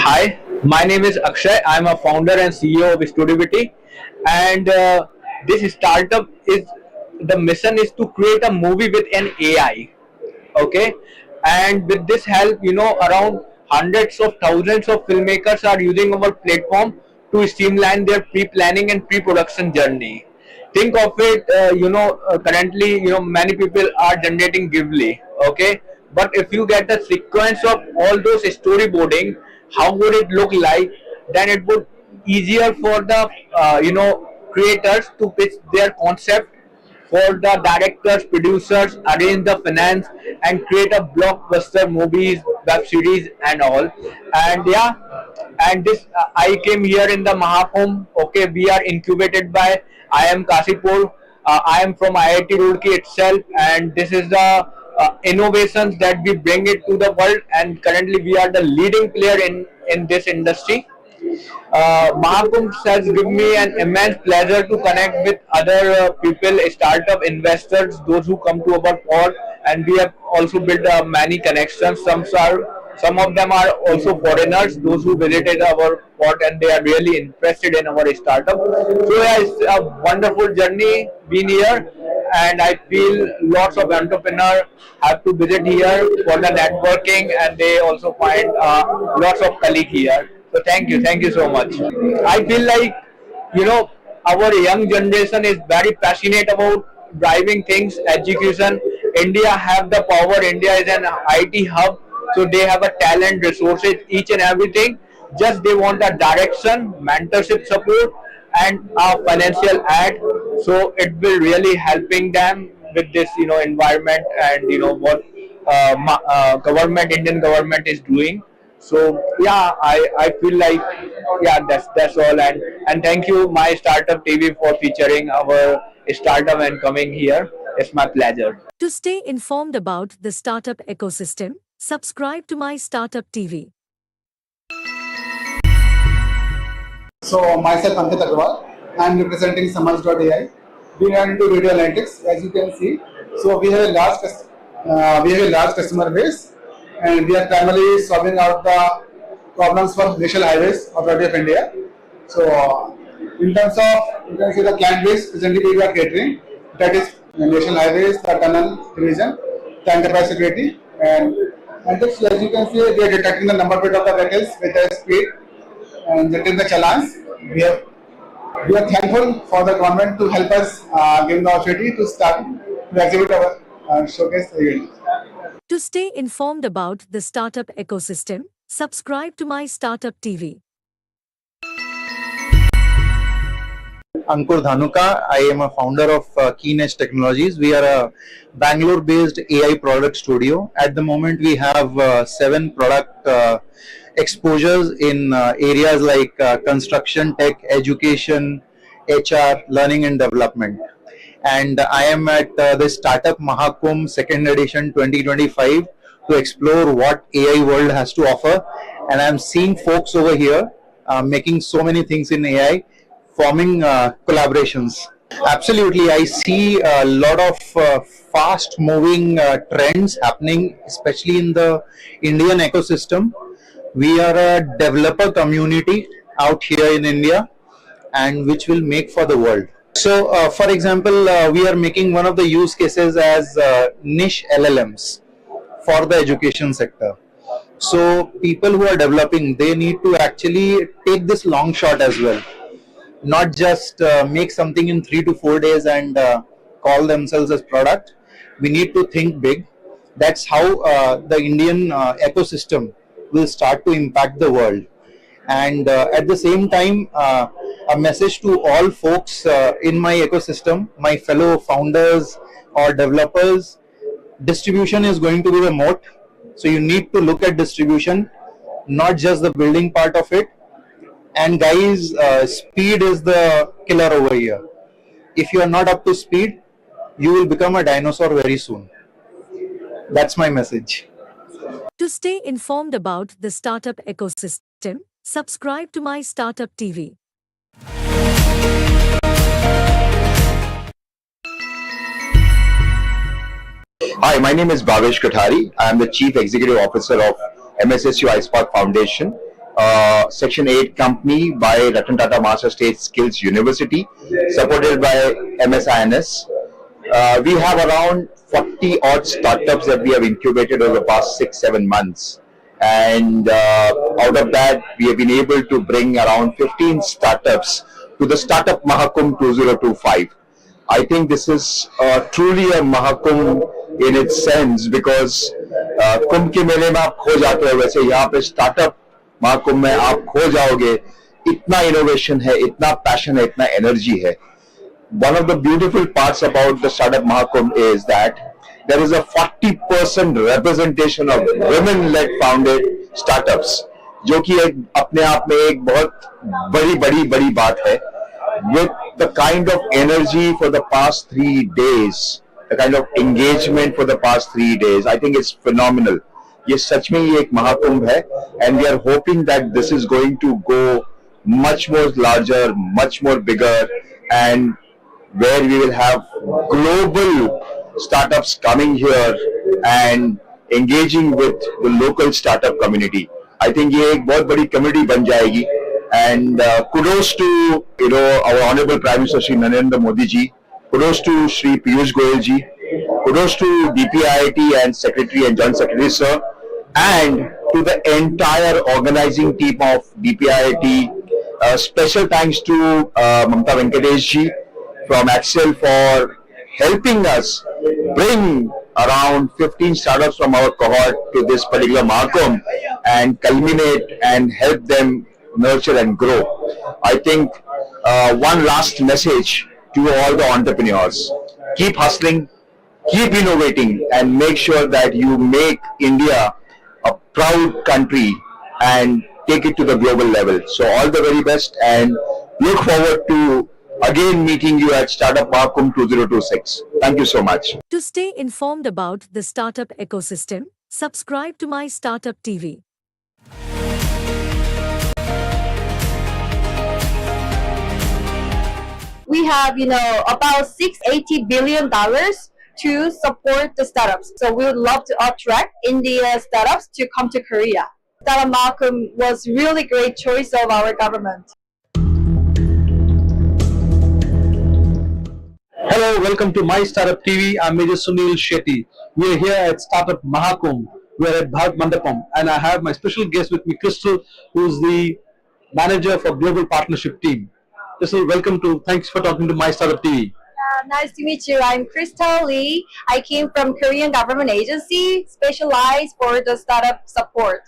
Hi, my name is Akshay. I'm a founder and CEO of Studivity, and this startup is the mission is to create a movie with an AI. Okay, and with this help, around hundreds of thousands of filmmakers are using our platform to streamline their pre-planning and pre-production journey. Think of it, currently, many people are generating Ghibli. Okay, but if you get a sequence of all those storyboarding, how would it look like? Then it would easier for the creators to pitch their concept for the directors, producers, arrange the finance, and create a blockbuster movies, web series, and all. And yeah, and this I came here in the Mahapum. Okay, we are incubated by I am Kasipur. I am from IIT Roorkee itself, and this is the innovations that we bring it to the world. And currently, we are the leading player in this industry. Mahakumbh has given me an immense pleasure to connect with other people, startup investors, those who come to our pod, and we have also built many connections. Some of them are also foreigners, those who visited our pod and they are really interested in our startup. So yeah, it's a wonderful journey being here, and I feel lots of entrepreneurs have to visit here for the networking, and they also find lots of colleagues here. So thank you so much. I feel like our young generation is very passionate about driving things, education. India have the power. India is an IT hub, so they have a talent, resources, each and everything. Just they want a direction, mentorship support, and a financial aid. So it will really helping them with this environment, and what government, Indian government is doing. So yeah, I feel like yeah, that's all. And thank you My Startup TV for featuring our startup and coming here. It's my pleasure. To stay informed about the startup ecosystem, subscribe to My Startup TV. So myself Ankit Agarwal, I am representing Samaj.ai. We are into video analytics, as you can see. So we have a large customer base, and we are primarily solving out the problems for national highways authority of India. So in terms of, you can see the client base presently we are catering, that is national highways, the tunnel division, the enterprise security, and this, as you can see, we are detecting the number plate of the vehicles with the speed and getting the challans. We are thankful for the government to help us give the opportunity to start to exhibit our showcase event. To stay informed about the startup ecosystem, subscribe to My Startup TV. Ankur Dhanuka. I am a founder of Keen Edge Technologies. We are a Bangalore-based AI product studio. At the moment, we have 7 product exposures in areas like construction, tech, education, HR, learning and development. And I am at the Startup Mahakumbh 2nd edition 2025 to explore what AI world has to offer. And I'm seeing folks over here making so many things in AI, forming collaborations. Absolutely, I see a lot of fast moving trends happening, especially in the Indian ecosystem. We are a developer community out here in India, and which will make for the world. So, for example, we are making one of the use cases as niche LLMs for the education sector. So, people who are developing, they need to actually take this long shot as well. Not just make something in 3 to 4 days and call themselves as product. We need to think big. That's how the Indian ecosystem will start to impact the world. And at the same time, a message to all folks in my ecosystem, my fellow founders or developers: distribution is going to be the moat. So you need to look at distribution, not just the building part of it. And guys, speed is the killer over here. If you are not up to speed, you will become a dinosaur very soon. That's my message. To stay informed about the startup ecosystem, subscribe to My Startup TV. Hi, my name is Bhavesh Kothari. I am the Chief Executive Officer of MSSU iSpark Foundation. Section 8 company by Ratan Tata Master State Skills University, supported by MSINS. We have around 40 odd startups that we have incubated over the past 6-7 months. And out of that, we have been able to bring around 15 startups to the Startup Mahakumbh 2025. I think this is truly a Mahakumbh in its sense, because कुंभ के मेले में आप खो जाते हो, वैसे यहाँ पे स्टार्टअप महाकुंभ में आप खो जाओगे. इतना इनोवेशन है, इतना पैशन है, इतना एनर्जी है. One of the beautiful parts about the Startup Mahakumbh is that there is a 40% representation of women-led founded startups, जो कि एक अपने आप में एक बहुत बड़ी बात है. With the kind of energy for the past 3 days, the kind of engagement for the past 3 days, I think it's phenomenal. ये सच में ये एक महाकुंभ है, and we are hoping that this is going to go much more larger, much more bigger, and where we will have global startups coming here and engaging with the local startup community. I think ये एक बहुत बड़ी community बन जाएगी. And kudos to our Honorable Prime Minister Shri Narendra Modi ji, kudos to Shri Piyush Goyal ji, kudos to DPIIT and Secretary and Joint Secretary sir, and to the entire organizing team of DPIIT. Special thanks to Mamta Venkatesh ji from Axel for helping us bring around 15 startups from our cohort to this particular Mahakumbh and culminate and help them nurture and grow. I think one last message to all the entrepreneurs: keep hustling, keep innovating, and make sure that you make India a proud country and take it to the global level. So all the very best, and look forward to again meeting you at Startup Mahakumbh 2026. Thank you so much. To stay informed about the startup ecosystem, subscribe to My Startup TV. We have, about $680 billion to support the startups. So we would love to attract India startups to come to Korea. Startup Mahakumbh was really great choice of our government. Hello, welcome to My Startup TV. I'm Major Sunil Shetty. We are here at Startup Mahakumbh. We are at Bharat Mandapam, and I have my special guest with me, Crystal, who's the manager for Global Partnership Team. Crystal, welcome to. Thanks for talking to My Startup TV. Nice to meet you. I'm Crystal Lee. I came from Korean government agency, specialized for the startup support.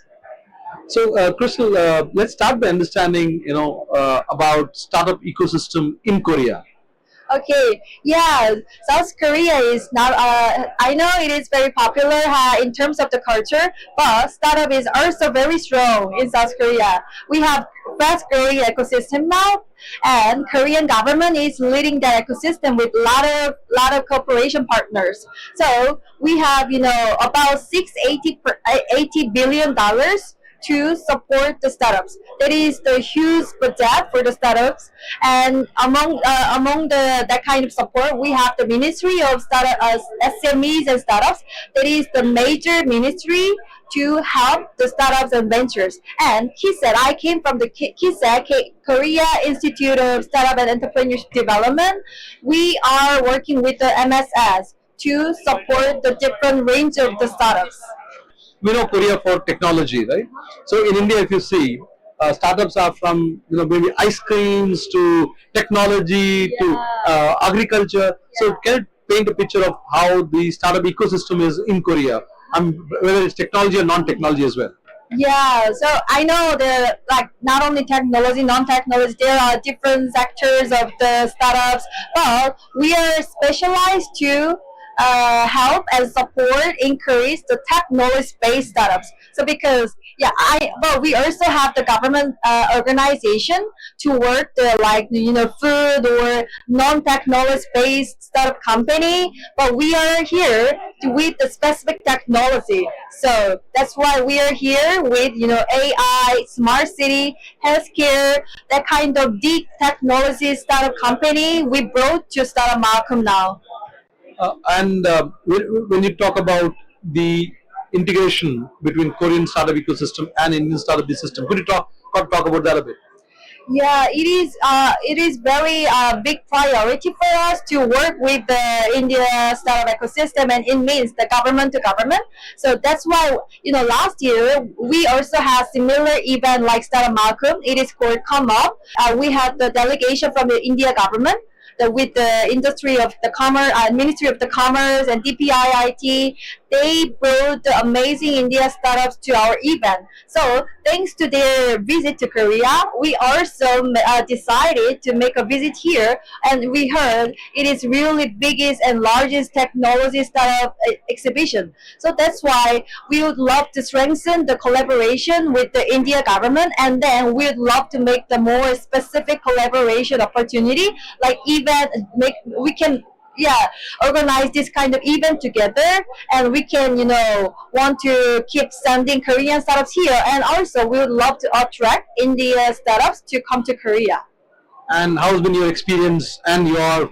So, Crystal, let's start by understanding, about startup ecosystem in Korea. Okay, yeah, South Korea is not, I know it is very popular in terms of the culture, but startup is also very strong in South Korea. We have fast growing ecosystem now, and Korean government is leading that ecosystem with lot of cooperation partners. So we have, about $680 billion to support the startups. That is the huge budget for the startups. And among that kind of support, we have the Ministry of SMEs and Startups. That is the major ministry to help the startups and ventures. And KISET, I came from the KISET, Korea Institute of Startup and Entrepreneurship Development. We are working with the MSS to support the different range of the startups. We know Korea for technology, right? So in India, if you see, startups are from maybe ice creams to technology to agriculture. So can you paint a picture of how the startup ecosystem is in Korea, whether it's technology or non-technology as well? Yeah, so I know not only technology, non-technology, there are different sectors of the startups, but we are specialized to help and support increase the technology-based startups. So because but we also have the government organization to work the food or non-technology-based startup company. But we are here with the specific technology. So that's why we are here with AI, smart city, healthcare, that kind of deep technology startup company we brought to Startup Mahakumbh now. And when you talk about the integration between Korean startup ecosystem and Indian startup ecosystem, could you talk talk about that a bit. Yeah, it is very big priority for us to work with the India startup ecosystem, and it means the government to government. So that's why last year we also had similar event like Startup Malcolm. It is called Come Up. We had the delegation from the India government. With the industry of the commerce, Ministry of the Commerce and DPIIT, they brought the amazing India startups to our event. So thanks to their visit to Korea, we also decided to make a visit here, and we heard it is really biggest and largest technology startup exhibition. So that's why we would love to strengthen the collaboration with the India government, and then we would love to make the more specific collaboration opportunity, like event we can organize this kind of event together, and we can want to keep sending Korean startups here, and also we would love to attract India startups to come to Korea. And how has been your experience and your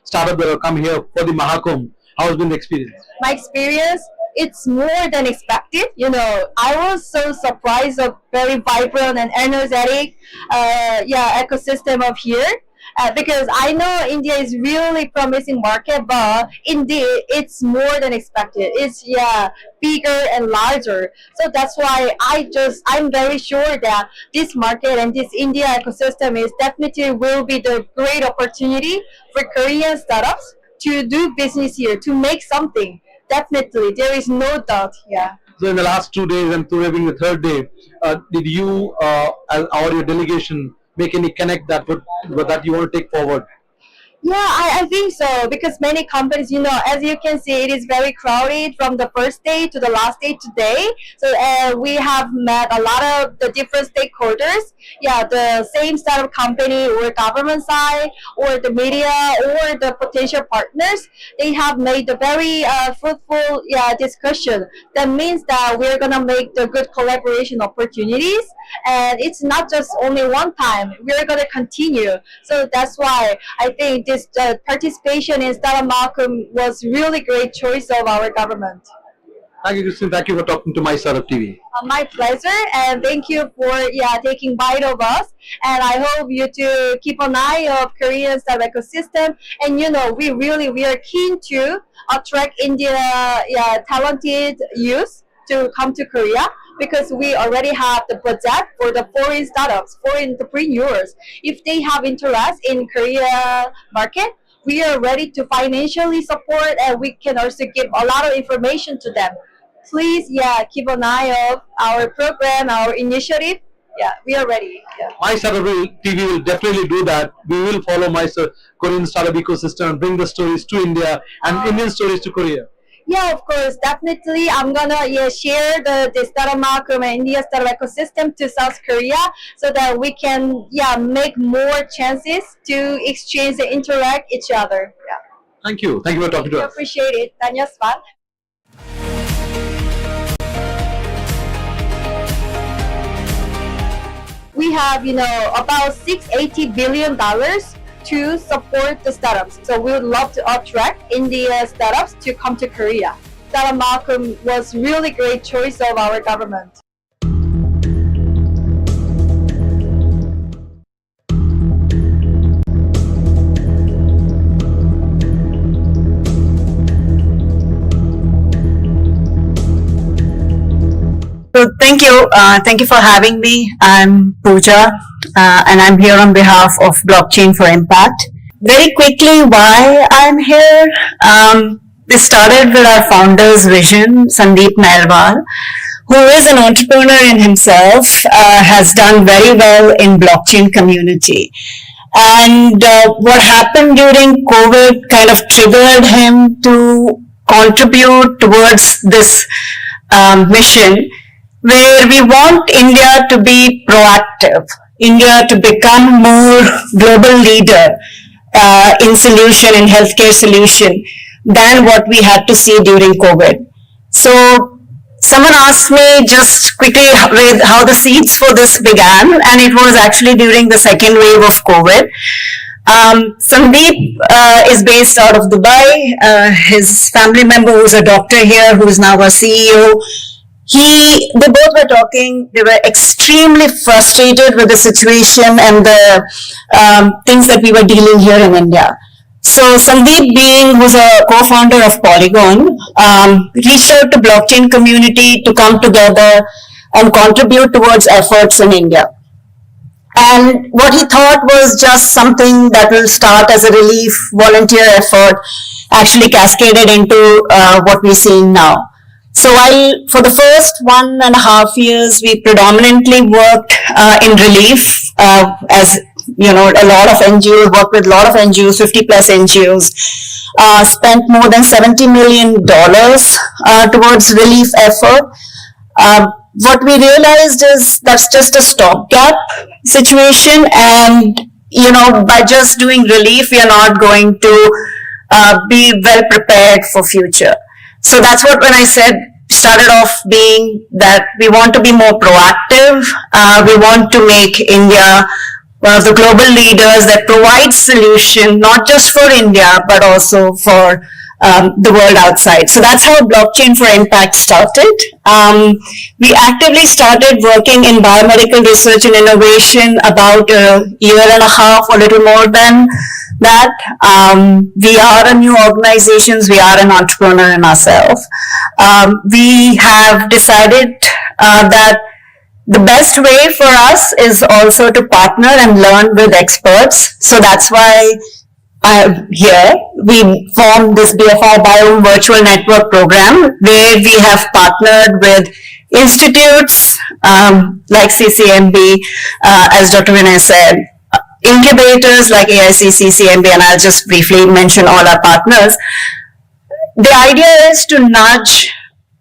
startup that have come here for the Mahakumbh? How has been the experience? My experience, it's more than expected. I was so surprised of very vibrant and energetic ecosystem of here. Because I know India is really promising market, but indeed it's more than expected. It's bigger and larger. So that's why I'm very sure that this market and this India ecosystem is definitely will be the great opportunity for Korean startups to do business here, to make something. Definitely, there is no doubt. Yeah. So in the last 2 days and today being the third day, did you or your delegation make any connect that you want to take forward? Yeah, I think so, because many companies, as you can see, it is very crowded from the first day to the last day today. So we have met a lot of the different stakeholders. Yeah, the same startup company or government side or the media or the potential partners. They have made a very fruitful discussion. That means that we're gonna make the good collaboration opportunities, and it's not just only one time. We're gonna continue. So that's why I think this participation in Startup Malcolm was really great choice of our government. Thank you, Christine. Thank you for talking to MyStartup TV. My pleasure, and thank you for taking bite of us. And I hope you to keep an eye of Korean startup ecosystem. And we are keen to attract India talented youth to come to Korea, because we already have the budget for the foreign startups, foreign entrepreneurs. If they have interest in Korea market, we are ready to financially support, and we can also give a lot of information to them. Please, keep an eye of our program, our initiative. Yeah, we are ready. Yeah. MyStartup TV will definitely do that. We will follow Korean startup ecosystem and bring the stories to India and Indian stories to Korea. Yeah, of course, definitely. I'm gonna share the startup market and India startup ecosystem to South Korea, so that we can make more chances to exchange and interact each other. Yeah. Thank you. Thank you for talking to us. Appreciate it. Danyaswan. We have about $680 billion to support the startups. So we would love to attract India startups to come to Korea. Startup Malcolm was really great choice of our government. So thank you for having me. I'm Pooja, and I'm here on behalf of Blockchain for Impact. Very quickly, why I'm here. This started with our founder's vision, Sandeep Nairwal, who is an entrepreneur in himself, has done very well in blockchain community. And what happened during COVID kind of triggered him to contribute towards this mission, where we want India to be proactive, India to become more global leader in healthcare solution than what we had to see during COVID. So someone asked me just quickly how the seeds for this began, and it was actually during the second wave of COVID. Sandeep is based out of Dubai. His family member, who's a doctor here, who's now a CEO, they both were talking, they were extremely frustrated with the situation and the things that we were dealing here in India. So Sandeep being, who's a co-founder of Polygon, reached out to blockchain community to come together and contribute towards efforts in India. And what he thought was just something that will start as a relief volunteer effort, actually cascaded into what we're seeing now. So while for the first 1.5 years, we predominantly worked in relief, as you know, a lot of NGOs, worked with a lot of NGOs, 50 plus NGOs, spent more than $70 million towards relief effort. What we realized is that's just a stopgap situation, and you know, by just doing relief, we are not going to be well prepared for future. So that's what, when I said, started off being that we want to be more proactive. We want to make India one of the global leaders that provides solution, not just for India, but also for the world outside. So that's how Blockchain for Impact started. We actively started working in biomedical research and innovation about 1.5 years, a little more than that. We are a new organization. We are an entrepreneur in ourselves. We have decided that the best way for us is also to partner and learn with experts. So that's why here we formed this BFI Biome Virtual Network Program, where we have partnered with institutes like CCMB, as Dr. Vinay said, incubators like AICC, CMB, and I'll just briefly mention all our partners. The idea is to nudge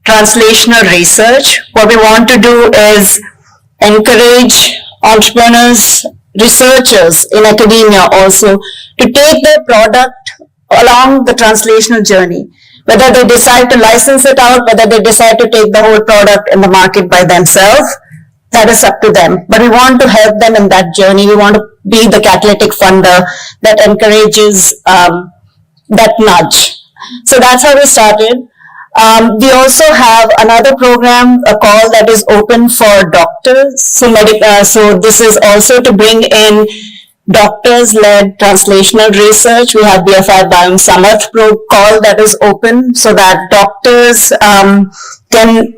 translational research. What we want to do is encourage entrepreneurs, researchers in academia also to take their product along the translational journey. Whether they decide to license it out, whether they decide to take the whole product in the market by themselves, that is up to them. But we want to help them in that journey. We want to be the catalytic funder that encourages that nudge. So that's how we started. We also have another program, a call that is open for doctors. So this is also to bring in doctors-led translational research. We have BFI Biome Samarth call that is open so that doctors can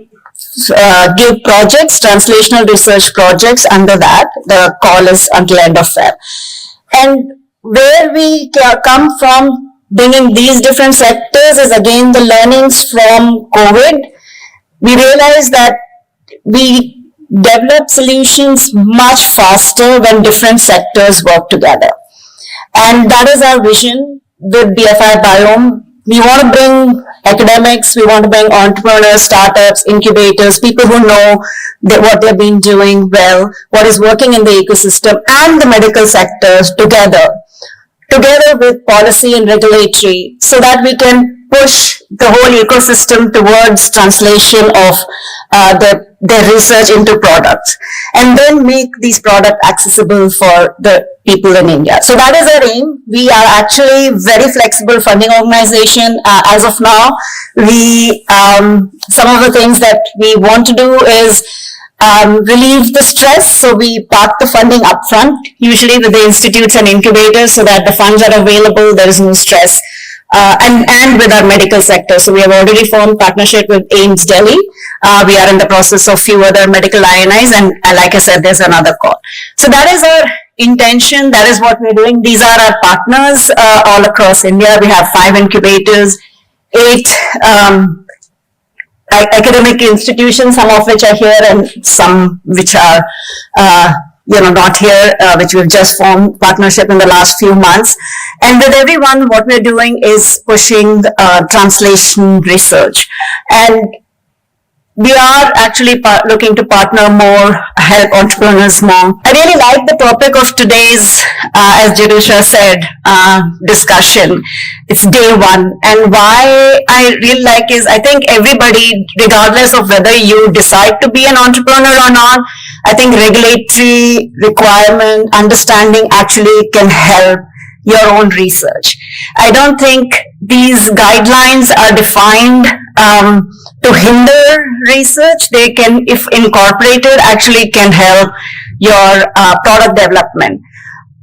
give projects, translational research projects under that. The call is until end of Feb. And where we come from bringing these different sectors is again the learnings from COVID. We realized that we develop solutions much faster when different sectors work together. And that is our vision with BFI Biome. We want to bring academics, we want to bring entrepreneurs, startups, incubators, people who know what they've been doing well, what is working in the ecosystem, and the medical sectors together with policy and regulatory, so that we can push the whole ecosystem towards translation of their research into products, and then make these products accessible for the people in India. So that is our aim. We are actually very flexible funding organization. As of now, we some of the things that we want to do is relieve the stress. So we park the funding upfront, usually with the institutes and incubators, so that the funds are available, there is no stress. And with our medical sector. So we have already formed partnership with AIIMS Delhi. We are in the process of few other medical INIs, and like I said, there's another call. So that is our intention. That is what we're doing. These are our partners all across India. We have 5 incubators, 8 academic institutions, some of which are here and some which are not here, which we've just formed partnership in the last few months. And with everyone, what we're doing is pushing translation research. And we are actually looking to partner more, help entrepreneurs more. I really like the topic of today's, as Jirusha said, discussion. It's day one. And why I really like is, I think everybody, regardless of whether you decide to be an entrepreneur or not, I think regulatory requirement, understanding actually can help your own research. I don't think these guidelines are defined to hinder research. They can, if incorporated, actually can help your product development.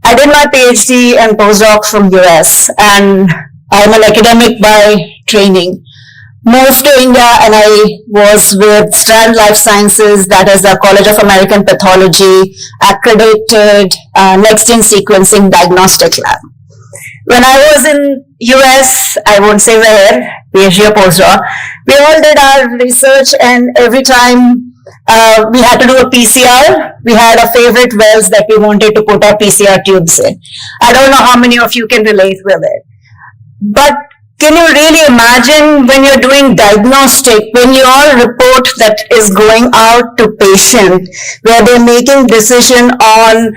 I did my PhD and postdoc from US, and I'm an academic by training. Moved to India, and I was with Strand Life Sciences, that is the College of American Pathology, accredited next-gen sequencing diagnostic lab. When I was in US, I won't say where, PhD or postdoc, we all did our research, and every time we had to do a PCR, we had our favorite wells that we wanted to put our PCR tubes in. I don't know how many of you can relate with it. But can you really imagine when you're doing diagnostic, when your report that is going out to patient, where they're making decision on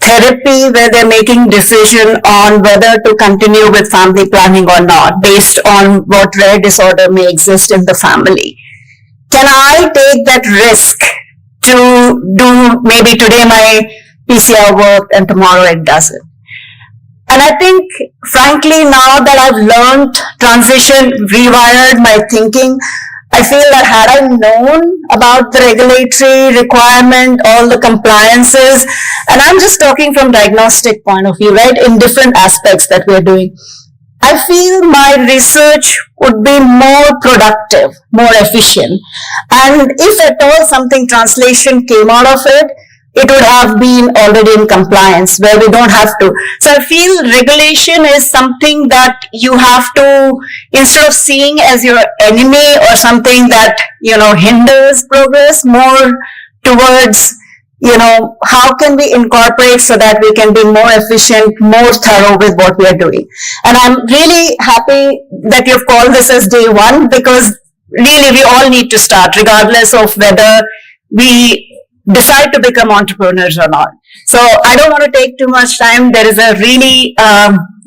therapy, where they're making decision on whether to continue with family planning or not, based on what rare disorder may exist in the family. Can I take that risk to do maybe today my PCR work and tomorrow it doesn't? And I think, frankly, now that I've learned, transitioned, rewired my thinking, I feel that had I known about the regulatory requirement, all the compliances, and I'm just talking from diagnostic point of view, right, in different aspects that we're doing, I feel my research would be more productive, more efficient. And if at all something translation came out of it, it would have been already in compliance where we don't have to. So I feel regulation is something that you have to, instead of seeing as your enemy or something that, hinders progress, more towards, how can we incorporate so that we can be more efficient, more thorough with what we are doing. And I'm really happy that you've called this as day one, because really we all need to start regardless of whether we decide to become entrepreneurs or not. So I don't want to take too much time. There is a really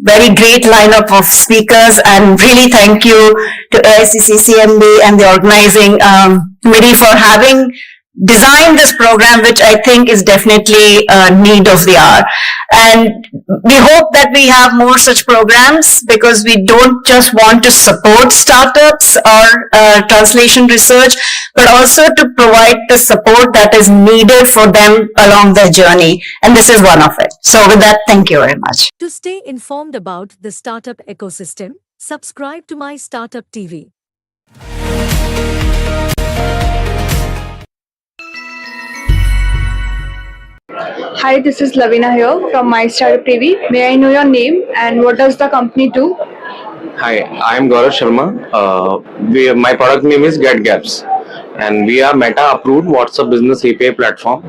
very great lineup of speakers, and really thank you to AICC-CMB and the organizing committee for having designed this program, which I think is definitely a need of the hour. And we hope that we have more such programs, because we don't just want to support startups or translation research, but also to provide the support that is needed for them along their journey. And this is one of it. So with that, thank you very much. To stay informed about the startup ecosystem, subscribe to My Startup TV. Hi, this is Lavina here from MyStartup TV. May I know your name and what does the company do? Hi, I am Gaurav Sharma. My product name is GetGaps, and we are Meta-approved WhatsApp business API platform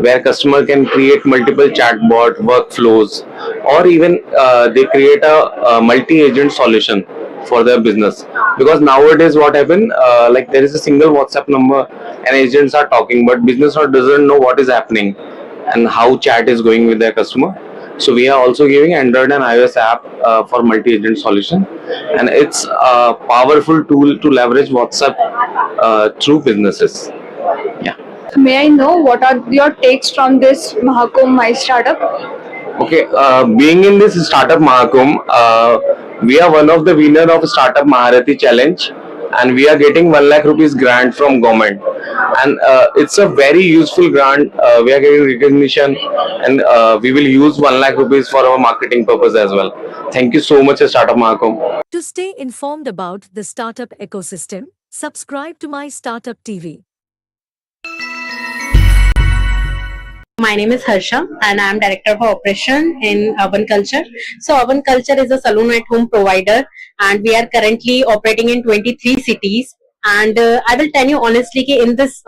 where customer can create multiple chatbot workflows, or even they create a multi-agent solution for their business. Because nowadays what happen, like there is a single WhatsApp number and agents are talking, but business doesn't know what is happening and how chat is going with their customer. So we are also giving Android and iOS app for multi-agent solution, and it's a powerful tool to leverage WhatsApp through businesses. Yeah. May I know what are your takes from this Mahakumbh My Startup? Okay, being in this Startup Mahakumbh, we are one of the winner of Startup Maharati Challenge, and we are getting 1 lakh rupees grant from government, and it's a very useful grant. We are getting recognition, and we will use 1 lakh rupees for our marketing purpose as well. Thank you so much, Startup Mahakumbh. To stay informed about the startup ecosystem, subscribe to My Startup TV. My name is Harsha, and I am Director of Operation in Urban Culture. So Urban Culture is a salon at home provider, and we are currently operating in 23 cities. And I will tell you honestly कि in this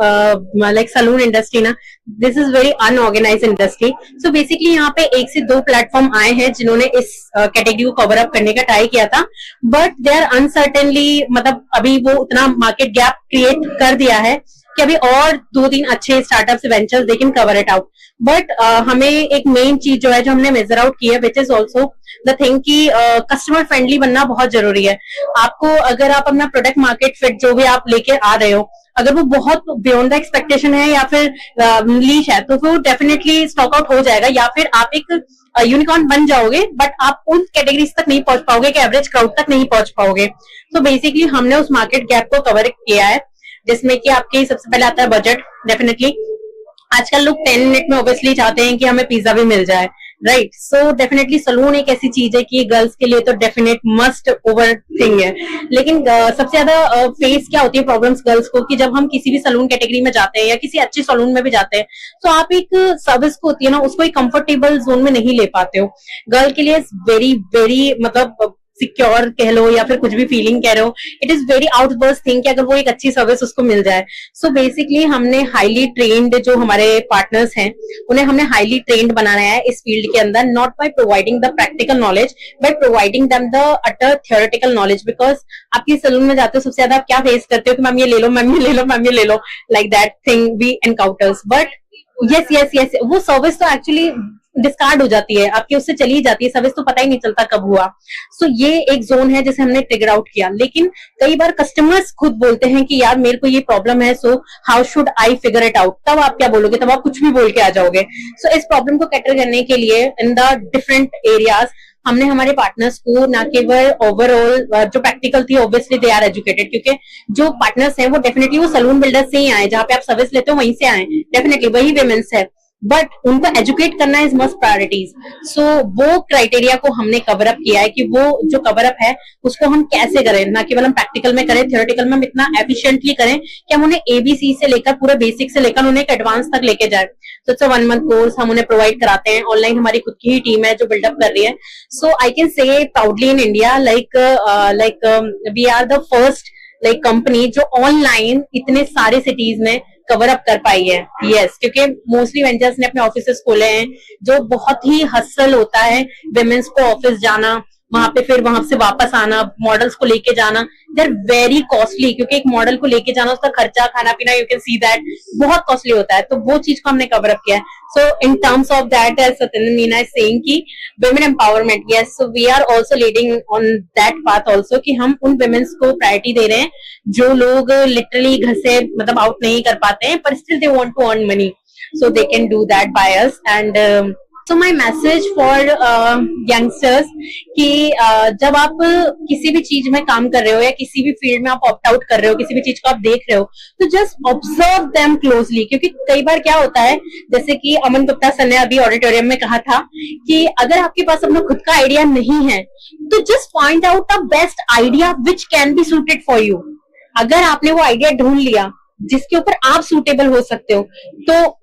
like salon industry ना, this is very unorganized industry. So basically यहाँ पे 1 से 2 platform आए हैं जिन्होंने इस category को कवर अप करने का ट्राई किया था, बट दे आर अनसर्टेनली, मतलब अभी वो उतना मार्केट गैप क्रिएट कर दिया है कि अभी और 2-3 अच्छे startups ventures they can cover it out, but हमें एक मेन चीज जो है जो हमने मेजर आउट की है, which is also the thing कि कस्टमर फ्रेंडली बनना बहुत जरूरी है। आपको अगर आप अपना प्रोडक्ट मार्केट फिट जो भी आप लेके आ रहे हो, अगर वो बहुत बियॉन्ड द एक्सपेक्टेशन है या फिर लीश है, तो वो डेफिनेटली स्टॉक आउट हो जाएगा, या फिर आप एक यूनिकॉर्न बन जाओगे बट आप उन कैटेगरीज तक नहीं पहुंच पाओगे कि एवरेज क्राउड तक नहीं पहुंच पाओगे। तो बेसिकली हमने उस मार्केट गैप को कवर किया है, जिसमें कि आपके सबसे पहले आता है बजट। डेफिनेटली आजकल लोग 10 मिनट में ऑब्वियसली चाहते हैं कि हमें पिज्जा भी मिल जाए, राइट। सो डेफिनेटली सलून एक ऐसी चीज है कि गर्ल्स के लिए तो डेफिनेट मस्ट ओवर थिंग है। लेकिन सबसे ज्यादा फेस क्या होती है प्रॉब्लम्स गर्ल्स को, कि जब हम किसी भी सलून कैटेगरी में जाते हैं या किसी अच्छी सलून में भी जाते हैं, तो आप एक सर्विस को होती है ना, उसको एक कंफर्टेबल जोन में नहीं ले पाते हो। गर्ल के लिए वेरी वेरी मतलब सिक्योर कह लो या फिर कुछ भी फीलिंग कह रहे हो, it is very outburst thing कि अगर वो एक अच्छी सर्विस उसको मिल जाए। सो बेसिकली हमने हाईली ट्रेन्ड जो हमारे पार्टनर्स हैं उन्हें हमने हाईली ट्रेन्ड बनाना है इस फील्ड के अंदर, not by providing the practical knowledge but providing them the utter theoretical knowledge. Because आपकी सलून में जाते हो सबसे ज्यादा आप क्या फेस करते हो कि मैम ये ले लो, मैम ये ले लो, मैम ये ले लो, like that thing we encounters. But yes वो सर्विस तो एक्चुअली डिस्कार्ड हो जाती है आपकी, उससे चली जाती है सर्विस, तो पता ही नहीं चलता कब हुआ। सो ये एक जोन है जिसे हमने ट्रिगर आउट किया। लेकिन कई बार कस्टमर्स खुद बोलते हैं कि यार मेरे को ये प्रॉब्लम है, so how should I figure it out. तब आप क्या बोलोगे, तब आप कुछ भी बोल के आ जाओगे। सो इस प्रॉब्लम को कैटर करने के लिए इन द डिफरेंट एरियाज हमने हमारे पार्टनर्स को न केवल ओवरऑल जो प्रैक्टिकल थी, ऑब्वियसली दे आर एजुकेटेड, क्योंकि जो पार्टनर्स हैं वो डेफिनेटली वो सलून बिल्डर से ही आए, जहां पे आप सर्विस लेते हो वहीं से आए, डेफिनेटली वही वेमेंस है, बट उनको एजुकेट करना इज मस्ट प्रायोरिटीज। सो वो क्राइटेरिया को हमने कवर अप किया है कि वो जो कवर अप है उसको हम कैसे करें, ना केवल हम प्रैक्टिकल में करें, थियोरेटिकल में हम इतना एफिशिएंटली करें कि हम उन्हें एबीसी से लेकर पूरे बेसिक से लेकर उन्हें एक एडवांस तक लेके जाए। तो इट्स अ 1 मंथ कोर्स हम उन्हें प्रोवाइड कराते हैं। ऑनलाइन हमारी खुद की ही टीम है जो बिल्डअप कर रही है। So I can say proudly in India like we are the first like company जो ऑनलाइन इतने सारे सिटीज में कवर अप कर पाई है। यस, क्योंकि मोस्टली वेंचर्स ने अपने ऑफिसेस खोले हैं जो बहुत ही हसल होता है, विमेंस को ऑफिस जाना, वहां पे फिर वहां से वापस आना, मॉडल्स को लेके जाना, दे आर वेरी कॉस्टली, क्योंकि एक मॉडल को लेके जाना, उसका खर्चा, खाना पीना, यू कैन सी दैट बहुत कॉस्टली होता है। तो वो चीज को हमने कवर अप किया है। So in terms of that as Satyendra Meena is saying कि women empowerment, yes, so we are also leading on that path also कि हम उन women's को प्रायोरिटी दे रहे हैं जो लोग लिटरली घर से मतलब आउट नहीं कर पाते हैं, पर still they want to earn money, so they can do that by us. And so my message for youngsters कि जब आप किसी भी चीज में काम कर रहे हो या किसी भी फील्ड में आप ऑप्ट आउट कर रहे हो, किसी भी चीज को आप देख रहे हो, तो जस्ट ऑब्जर्व देम क्लोजली। क्योंकि कई बार क्या होता है, जैसे कि अमन गुप्ता सर ने अभी ऑडिटोरियम में कहा था कि अगर आपके पास अपना खुद का आइडिया नहीं है तो just find out the best idea which can be suited for you. अगर आपने वो आइडिया ढूंढ लिया जिसके ऊपर आप सूटेबल हो सकते हो, तो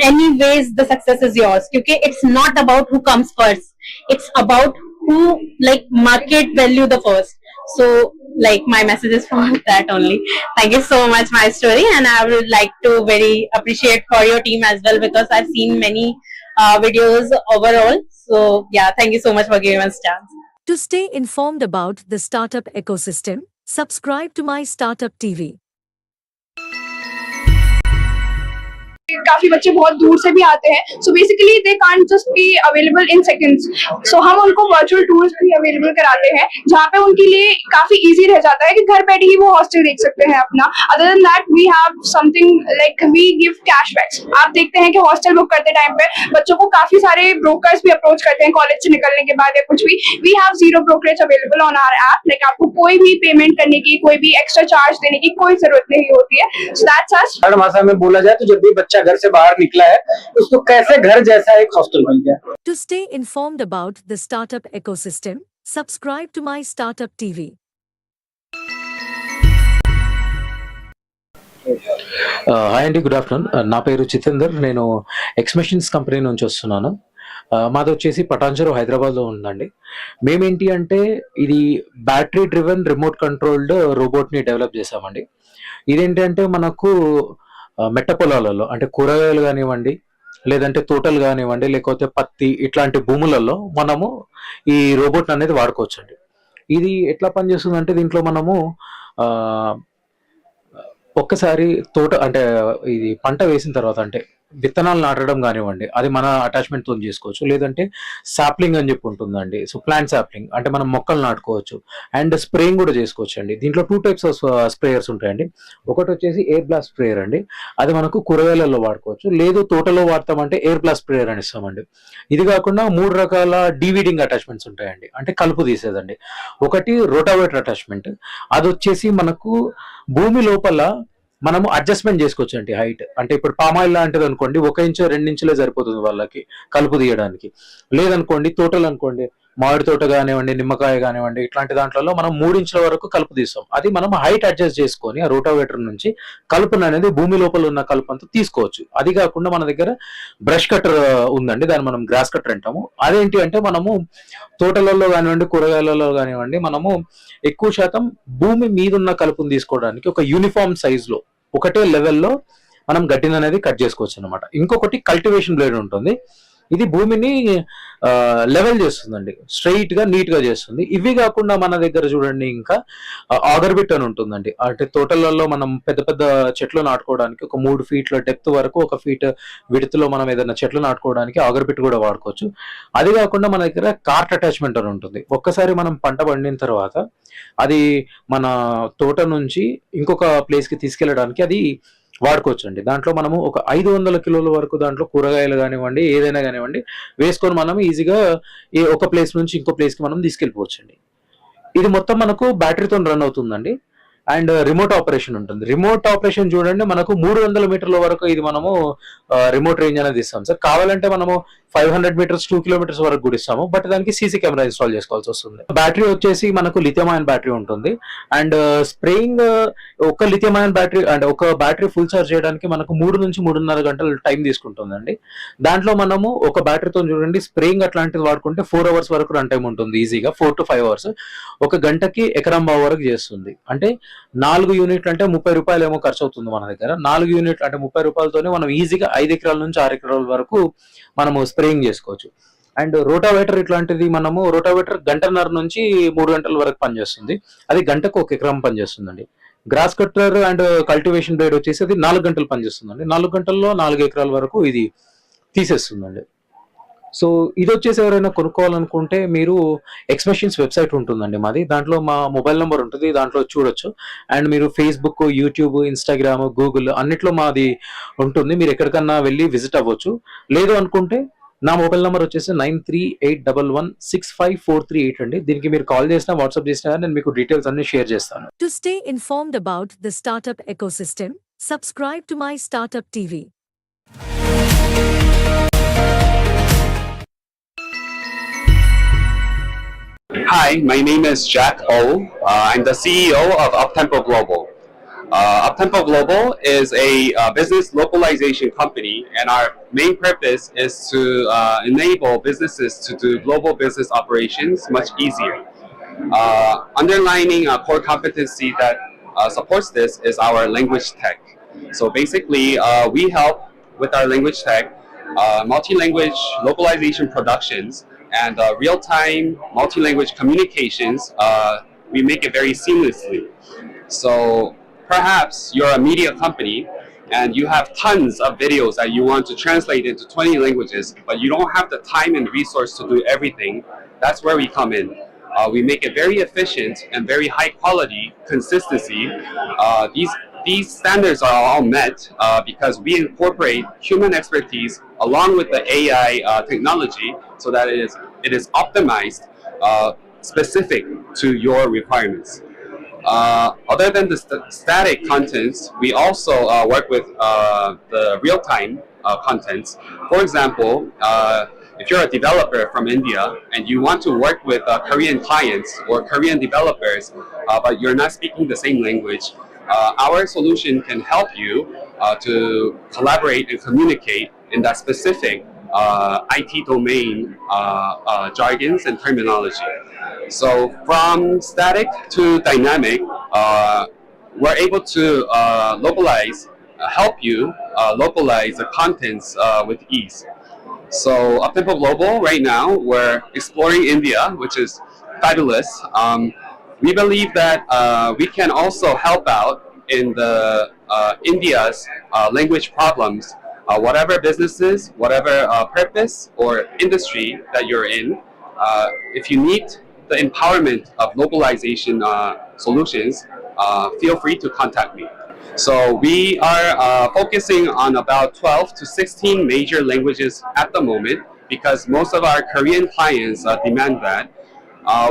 anyways the success is yours, क्योंकि it's not about who comes first, it's about who like market value the first. So like my message is from that only. Thank you so much my story, and I would like to very appreciate for your team as well, because I've seen many videos overall. So yeah, thank you so much for giving us a chance. To stay informed about the startup ecosystem, subscribe to My Startup TV. काफी बच्चे बहुत दूर से भी आते हैं, so basically they can't just be available in seconds. So हम उनको वर्चुअल टूर्स भी अवेलेबल कराते हैं जहाँ पे उनके लिए काफी इजी रह जाता है कि घर बैठे ही वो हॉस्टल देख सकते हैं अपना। Other than that we have something like we give cashbacks. आप देखते हैं कि हॉस्टल बुक करते टाइम पे बच्चों को काफी सारे ब्रोकर्स भी अप्रोच करते हैं कॉलेज से निकलने के बाद या कुछ भी। We have 0 brokerage available on our app. Like आपको कोई भी पेमेंट करने की, कोई भी एक्स्ट्रा चार्ज देने की कोई जरूरत नहीं होती है। So that's us. थर्ड भाषा में बोला जाए तो जब भी बच्चा घर से बाहर निकला है उसको कैसे घर जैसा एक हॉस्टल मिल गया। To stay informed about the startup ecosystem, subscribe to My Startup TV. Hi అండి, గుడ్ ఆఫ్టర్నూన్. నా పేరు జితేందర్. నేను ఎక్స్మెషన్స్ కంపెనీ నుంచి వస్తున్నాను. మాది వచ్చేసి పటాన్చెరు హైదరాబాద్లో ఉందండి. మేమేంటి అంటే ఇది బ్యాటరీ డ్రివెన్ రిమోట్ కంట్రోల్డ్ రోబోట్ని డెవలప్ చేసామండి. ఇదేంటంటే మనకు మెట్ట పొలాలలో అంటే కూరగాయలు కానివ్వండి, లేదంటే తోటలు కానివ్వండి, లేకపోతే పత్తి ఇట్లాంటి భూములలో మనము ఈ రోబోట్ అనేది వాడుకోవచ్చండి. ఇది ఎట్లా పనిచేస్తుందంటే దీంట్లో మనము ఒక్కసారి తోట అంటే ఇది పంట వేసిన తర్వాత అంటే విత్తనాలు నాటడం కానివ్వండి, అది మన అటాచ్మెంట్‌తో చేసుకోవచ్చు. లేదంటే సాప్లింగ్ అని చెప్పి ఉంటుందండి. సో, ప్లాంట్ సాప్లింగ్ అంటే మనం మొక్కలు నాటుకోవచ్చు. అండ్ స్ప్రేయింగ్ కూడా చేసుకోవచ్చండి. దీంట్లో 2 టైప్స్ ఆఫ్ స్ప్రేయర్స్ ఉంటాయండి. ఒకటొచ్చేసి ఎయిర్ బ్లాస్ట్ స్ప్రేయర్ అండి. అది మనకు కూరగాయలలో వాడుకోవచ్చు. లేదు తోటలో వాడతామంటే ఎయిర్ బ్లాస్ట్ స్ప్రేయర్ అని ఇస్తామండి. ఇది కాకుండా 3 రకాల డీవీడింగ్ అటాచ్మెంట్స్ ఉంటాయండి. అంటే కలుపు తీసేదండి. ఒకటి రోటావేటర్ అటాచ్మెంట్. అదొచ్చేసి మనకు భూమి లోపల మనము అడ్జస్ట్‌మెంట్ చేసుకోవచ్చండి హైట్. అంటే ఇప్పుడు పామాయిల్ లాంటిది అనుకోండి 1 ఇంచో, 2 ఇంచులే సరిపోతుంది వాళ్ళకి కలుపు తీయడానికి. లేదనుకోండి తోటలనుకోండి మామిడి తోట గానివ్వండి, నిమ్మకాయ గానివ్వండి ఇట్లాంటి దాంట్లలో మనం 3 ఇంచుల వరకు కలుపు తీస్తాం. అది మనం హైట్ అడ్జస్ట్ చేసుకొని ఆ రోటావేటర్ నుంచి కలుపుననేది భూమి లోపల ఉన్న కలుపంతా తీసుకోవచ్చు. అది కాకుండా మన దగ్గర బ్రష్ కట్టర్ ఉందండి. దాన్ని మనం గ్రాస్ కట్టర్ అంటాము. అదేంటి అంటే మనము తోటలలో గానివ్వండి, కూరగాయలలో గానివ్వండి మనము ఎక్కువ శాతం భూమి మీదున్న కలుపుని తీసుకోవడానికి ఒక యూనిఫార్మ్ సైజ్‌లో ఒకటే లెవెల్‌లో మనం గడ్డిననేది కట్ చేసుకోవచ్చనమాట. ఇంకొకటి కల్టివేషన్ బ్లేడ్ ఉంటుంది. ఇది భూమిని లెవెల్ చేస్తుందండి. స్ట్రెయిట్‌గా, నీట్‌గా చేస్తుంది. ఇవి కాకుండా మన దగ్గర చూడండి ఇంకా ఆగర్ బిట్ అని ఉంటుందండి. అంటే తోటలలో మనం పెద్ద పెద్ద చెట్లు నాటుకోవడానికి ఒక 3 ఫీట్ల డెప్త్ వరకు, 1 ఫీట్ విడ్త్‌లో మనం ఏదైనా చెట్లు నాటుకోవడానికి ఆగర్ బిట్ కూడా వాడుకోవచ్చు. అది కాకుండా మన దగ్గర కార్ట్ అటాచ్‌మెంట్ అని ఉంటుంది. ఒక్కసారి మనం పంట పండిన తర్వాత అది మన తోట నుంచి ఇంకొక ప్లేస్‌కి తీసుకెళ్ళడానికి అది వాడుకోవచ్చండి. దాంట్లో మనము ఒక 500 కిలోల వరకు దాంట్లో కూరగాయలు గానివ్వండి, ఏదైనా గానివ్వండి వేసుకొని మనం ఈజీగా ఒక ప్లేస్ నుంచి ఇంకో ప్లేస్‌కి మనం తీసుకెళ్ళిపోవచ్చండి. ఇది మొత్తం మనకు బ్యాటరీతోని రన్ అవుతుందండి. అండ్ రిమోట్ ఆపరేషన్ ఉంటుంది. రిమోట్ ఆపరేషన్ చూడండి మనకు 300 మీటర్ల వరకు ఇది మనము రిమోట్ రేంజ్ అనేది ఇస్తాం సార్. కావాలంటే మనము 500 మీటర్స్, 2 కిలోమీటర్స్ వరకు కూడా ఇస్తాము. బట్ దానికి సీసీ కెమెరా ఇన్‌స్టాల్ చేసుకోవాల్సి వస్తుంది. బ్యాటరీ వచ్చేసి మనకు లిథియం అయాన్ బ్యాటరీ ఉంటుంది. అండ్ స్ప్రేయింగ్ ఒక లిథియం అయాన్ బ్యాటరీ అంటే ఒక బ్యాటరీ ఫుల్ చార్జ్ చేయడానికి మనకు 3-3.5 గంటలు టైం తీసుకుంటుందండి. దాంట్లో మనము ఒక బ్యాటరీతో చూడండి స్ప్రేయింగ్ అట్లాంటిది వాడుకుంటే 4 అవర్స్ వరకు రన్ టైమ్ ఉంటుంది ఈజీగా. 4-5 అవర్స్. ఒక గంటకి ఎకరం బావు వరకు చేస్తుంది. అంటే 4 యూనిట్లు అంటే రూ. 30 ఖర్చు అవుతుంది మన దగ్గర. 4 యూనిట్లు అంటే రూ. 30తోనే మనం ఈజీగా 5 ఎకరాల నుంచి 6 ఎకరాల వరకు మనము స్ప్రేయింగ్ చేసుకోవచ్చు. అండ్ రోటావేటర్ ఇట్లాంటిది మనము రోటావేటర్ గంటన్నర నుంచి 3 గంటల వరకు పనిచేస్తుంది. అది గంటకు 1 ఎకరం పనిచేస్తుందండి. Grass cutter and cultivation blade వచ్చేసి అది 4 గంటలు పనిచేస్తుందండి. 4 గంటల్లో 4 ఎకరాల వరకు ఇది తీసేస్తుందండి. సో ఇదొచ్చేసి ఎవరైనా కొనుక్కోవాలనుకుంటే మీరు ఎక్స్‌మెషిన్స్ వెబ్‌సైట్ ఉంటుందండి మాది. దాంట్లో మా మొబైల్ నంబర్ ఉంటుంది. దాంట్లో చూడొచ్చు. అండ్ మీరు ఫేస్‌బుక్, యూట్యూబ్, ఇన్‌స్టాగ్రామ్, గూగుల్ అన్నిట్లో మాది ఉంటుంది. మీరు ఎక్కడికన్నా వెళ్లి విజిట్ అవ్వచ్చు. లేదు అనుకుంటే నా మొబైల్ నంబర్ వచ్చేసి 9381165438 అండి. దీనికి మీరు కాల్ చేసినా, వాట్సాప్ చేసినా నేను మీకు డీటెయిల్స్ అన్ని షేర్ చేస్తాను. To stay informed about the startup ecosystem, subscribe to My Startup TV. Hi, my name is Jack O. I'm the CEO of Uptempo Global. Uptempo Global is a business localization company, and our main purpose is to enable businesses to do global business operations much easier. Underlining a core competency that supports this is our language tech. So basically, we help with our language tech, multi-language localization productions, and real-time multi-language communications. We make it very seamlessly. So perhaps you're a media company and you have tons of videos that you want to translate into 20 languages, but you don't have the time and resource to do everything. That's where we come in. We make it very efficient and very high quality consistency. These standards are all met because we incorporate human expertise along with the AI technology so that it is optimized specific to your requirements. Other than the static contents, we also work with the real-time contents. For example, if you're a developer from India and you want to work with Korean clients or Korean developers, but you're not speaking the same language, our solution can help you to collaborate and communicate in that specific IT domain jargons and terminology. So from static to dynamic, we're able to help you localize the contents with ease. So Uptempo Global, right now, we're exploring India, which is fabulous. We believe that we can also help out in the India's language problems. Whatever businesses, whatever purpose or industry that you're in, if you need the empowerment of localization solutions, feel free to contact me. So we are focusing on about 12 to 16 major languages at the moment because most of our Korean clients demand that.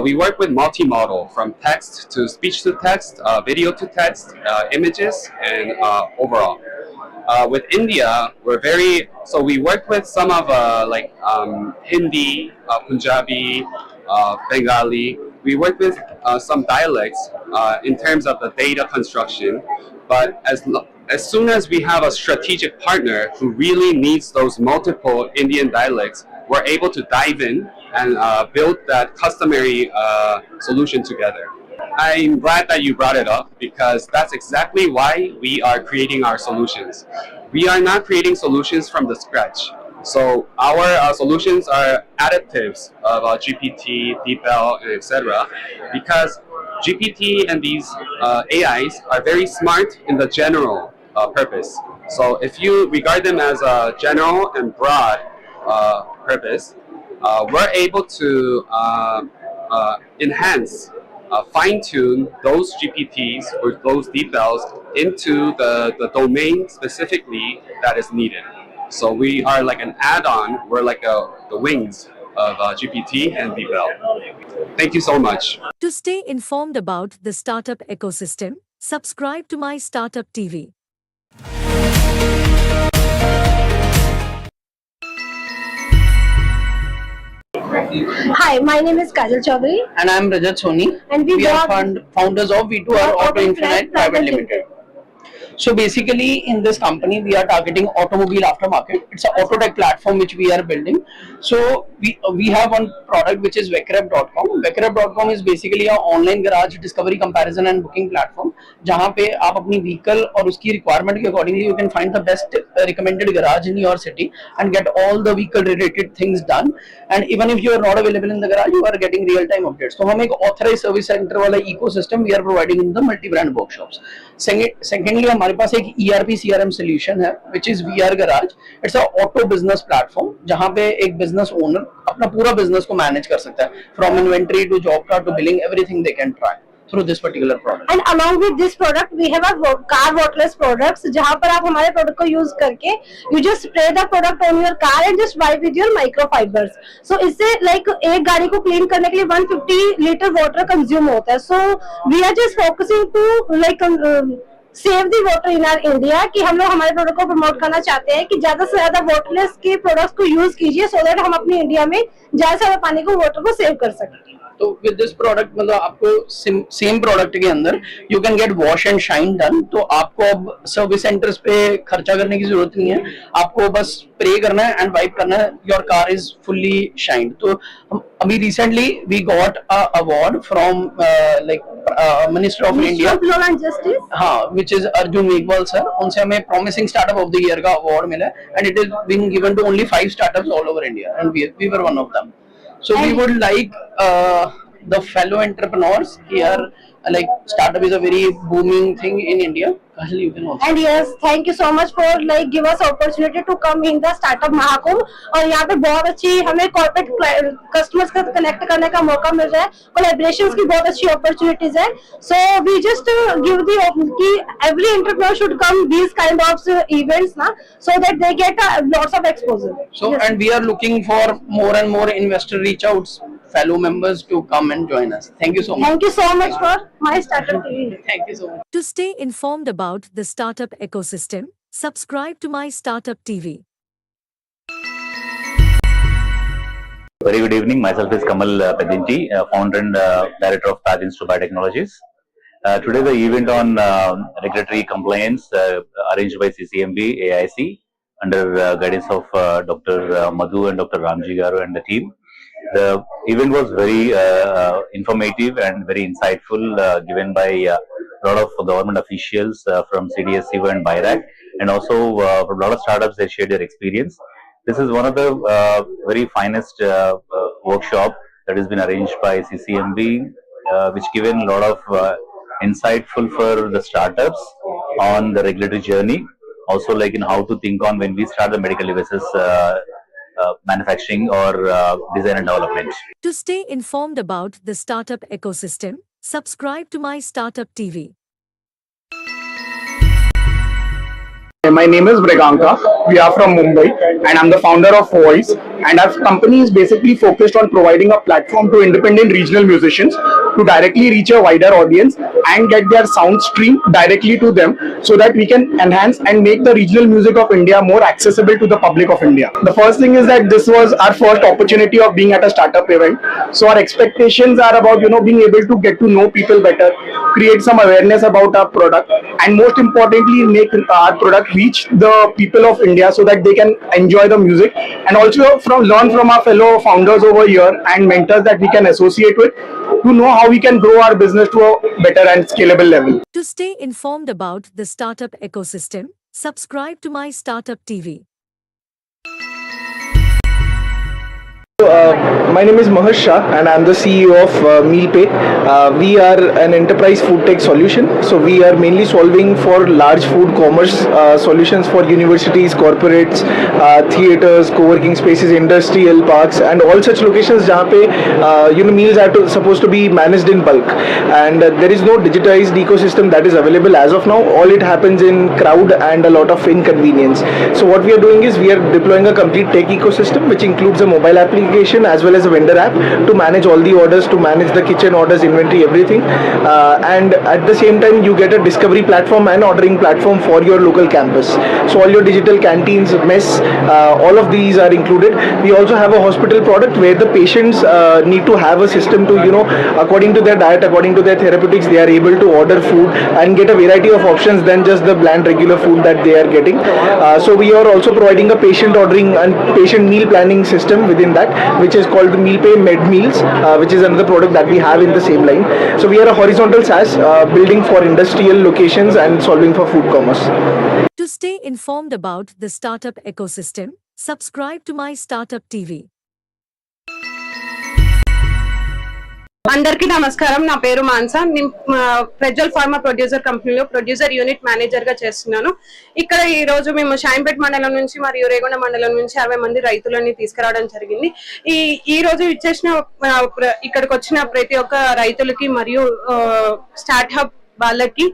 We work with multimodal from text to speech to text, video to text, images, and overall. With India, we work with some of Hindi, Punjabi, Bengali. We work with some dialects in terms of the data construction, but as soon as we have a strategic partner who really needs those multiple Indian dialects, we're able to dive in and build that customary solution together. I'm glad that you brought it up because that's exactly why we are creating our solutions. We are not creating solutions from the scratch. So our solutions are additives of GPT, DeepL, and etc. Because GPT and these AIs are very smart in the general purpose. So if you regard them as a general and broad purpose, we're able to enhance, fine-tune those GPTs or those DeepLs into the domain specifically that is needed. So we are like an add-on, we're like the wings of GPT and DeepL. Thank you so much. To stay informed about the startup ecosystem, subscribe to My Startup TV. Hi, my name is Kajal Chaudhary. And I am Rajat Soni. And we are are founders of V2R Auto Infinite Private Limited. So basically in this company we are targeting automobile aftermarket. It's an auto tech platform which we are building. So we have one product which is vecrep.com. Vecrep.com is basically an online garage discovery comparison and booking platform जहाँ पे आप अपनी vehicle और उसकी requirement के accordingly you can find the best recommended garage in your city and get all the vehicle related things done. And even if you are not available in the garage, you are getting real time updates. तो हम एक authorized service center वाला ecosystem we are providing in the multi brand workshops. Secondly हमारे पास एक ERP CRM solution है which is VR Garage. It's a auto business platform जहाँ पे एक business owner अपना पूरा business को manage कर सकता है from inventory to job card to billing, everything they can track through this particular product. And along with this product, we have a car waterless products जहाँ पर आप हमारे product को use करके you just spray the product on your car and just wipe with your microfibers. So इससे like एक गाड़ी को clean करने के लिए 150 liter water consume होता है. So we are just focusing to like save the water in R India कि हम लोग हमारे प्रोडक्ट को प्रमोट करना चाहते हैं कि ज्यादा से ज्यादा वाटरलेस के प्रोडक्ट्स को यूज कीजिए सो दैट हम अपनी इंडिया में ज्यादा से ज्यादा पानी को वाटर को सेव कर सकें. तो विद दिस प्रोडक्ट मतलब आपको सेम प्रोडक्ट के अंदर you can get wash and shine done. तो आपको अब सर्विस सेंटर्स पे खर्चा करने की जरूरत नहीं है, आपको बस स्प्रे करना है एंड वाइप करना है, your car is fully shined. तो अभी recently we got a award from like minister of India हाँ which is Arjun Meghwal sir. उनसे हमें promising startup of the year का अवार्ड मिला and it is being given to only 5 startups all over India and we were one of them. So we would like the fellow entrepreneurs here, like startup is a very booming thing in India. You can also. And yes, thank you so much for like give us opportunity to come in the startup Mahakumbh. और यहाँ पे बहुत अच्छी हमें corporate customers का connect करने का मौका मिल रहा है, collaborations की बहुत अच्छी opportunities है. So we just give the कि every entrepreneur should come these kind of events ना, so that they get lots of exposure. So yes. And we are looking for more and more investor reach outs, fellow members to come and join us. Thank you so much. Thank you so much for My Startup TV. Thank you so much. To stay informed about the startup ecosystem, subscribe to My Startup TV. Very good evening. Myself is Kamal Pedinti, founder and director of Path Institute Biotechnologies. Today the event on regulatory compliance arranged by CCMB AIC under guidance of Dr. Madhu and Dr. Ramji Garu and the team. The event was very informative and very insightful, given by a lot of government officials from CDSCO and BIRAC, and also from a lot of startups. They shared their experience. This is one of the very finest workshop that has been arranged by CCMB, which given a lot of insightful for the startups on the regulatory journey, also like in how to think on when we start the medical devices manufacturing or design and development. To stay informed about the startup ecosystem, subscribe to MyStartup TV. My name is Briganka. We are from Mumbai and I'm the founder of Voice, and our company is basically focused on providing a platform to independent regional musicians to directly reach a wider audience and get their sound stream directly to them, so that we can enhance and make the regional music of India more accessible to the public of India. The first thing is that this was our first opportunity of being at a startup event, so our expectations are about being able to get to know people better, create some awareness about our product, and most importantly make our product reach the people of India so that they can enjoy the music, and also learn from our fellow founders over here and mentors that we can associate with to know how we can grow our business to a better and scalable level. To stay informed about the startup ecosystem, subscribe to MyStartup TV. My name is Mahesh Shah and I am the CEO of MealPay. We are an enterprise food tech solution. So we are mainly solving for large food commerce solutions for universities, corporates, theaters, co-working spaces, industrial parks, and all such locations where meals are supposed to be managed in bulk. And there is no digitized ecosystem that is available as of now. All it happens in crowd and a lot of inconvenience. So what we are doing is we are deploying a complete tech ecosystem which includes a mobile application as well as a vendor app to manage all the orders, to manage the kitchen orders, inventory, everything. And at the same time, you get a discovery platform and ordering platform for your local campus. So all your digital canteens, mess, all of these are included. We also have a hospital product where the patients need to have a system to, according to their diet, according to their therapeutics, they are able to order food and get a variety of options than just the bland regular food that they are getting. So we are also providing a patient ordering and patient meal planning system within that, which is called the MealPay Med Meals, which is another product that we have in the same line. So we are a horizontal SaaS building for industrial locations and solving for food commerce. To stay informed about the startup ecosystem, subscribe to MyStartup TV. అందరికీ నమస్కారం. నా పేరు మాన్సా. నేను Prajwal pharma producer కంపెనీలో producer unit manager గా చేస్తున్నాను. ఇక్కడ ఈ రోజు మేము షాయింపేట్ మండలం నుంచి మరియు రేగొండ మండలం నుంచి 60 మంది రైతులని తీసుకురావడం జరిగింది. ఈ రోజు ఇక్కడికి వచ్చిన ప్రతి ఒక్క రైతులకి మరియు స్టార్ట్అప్ వాళ్ళకి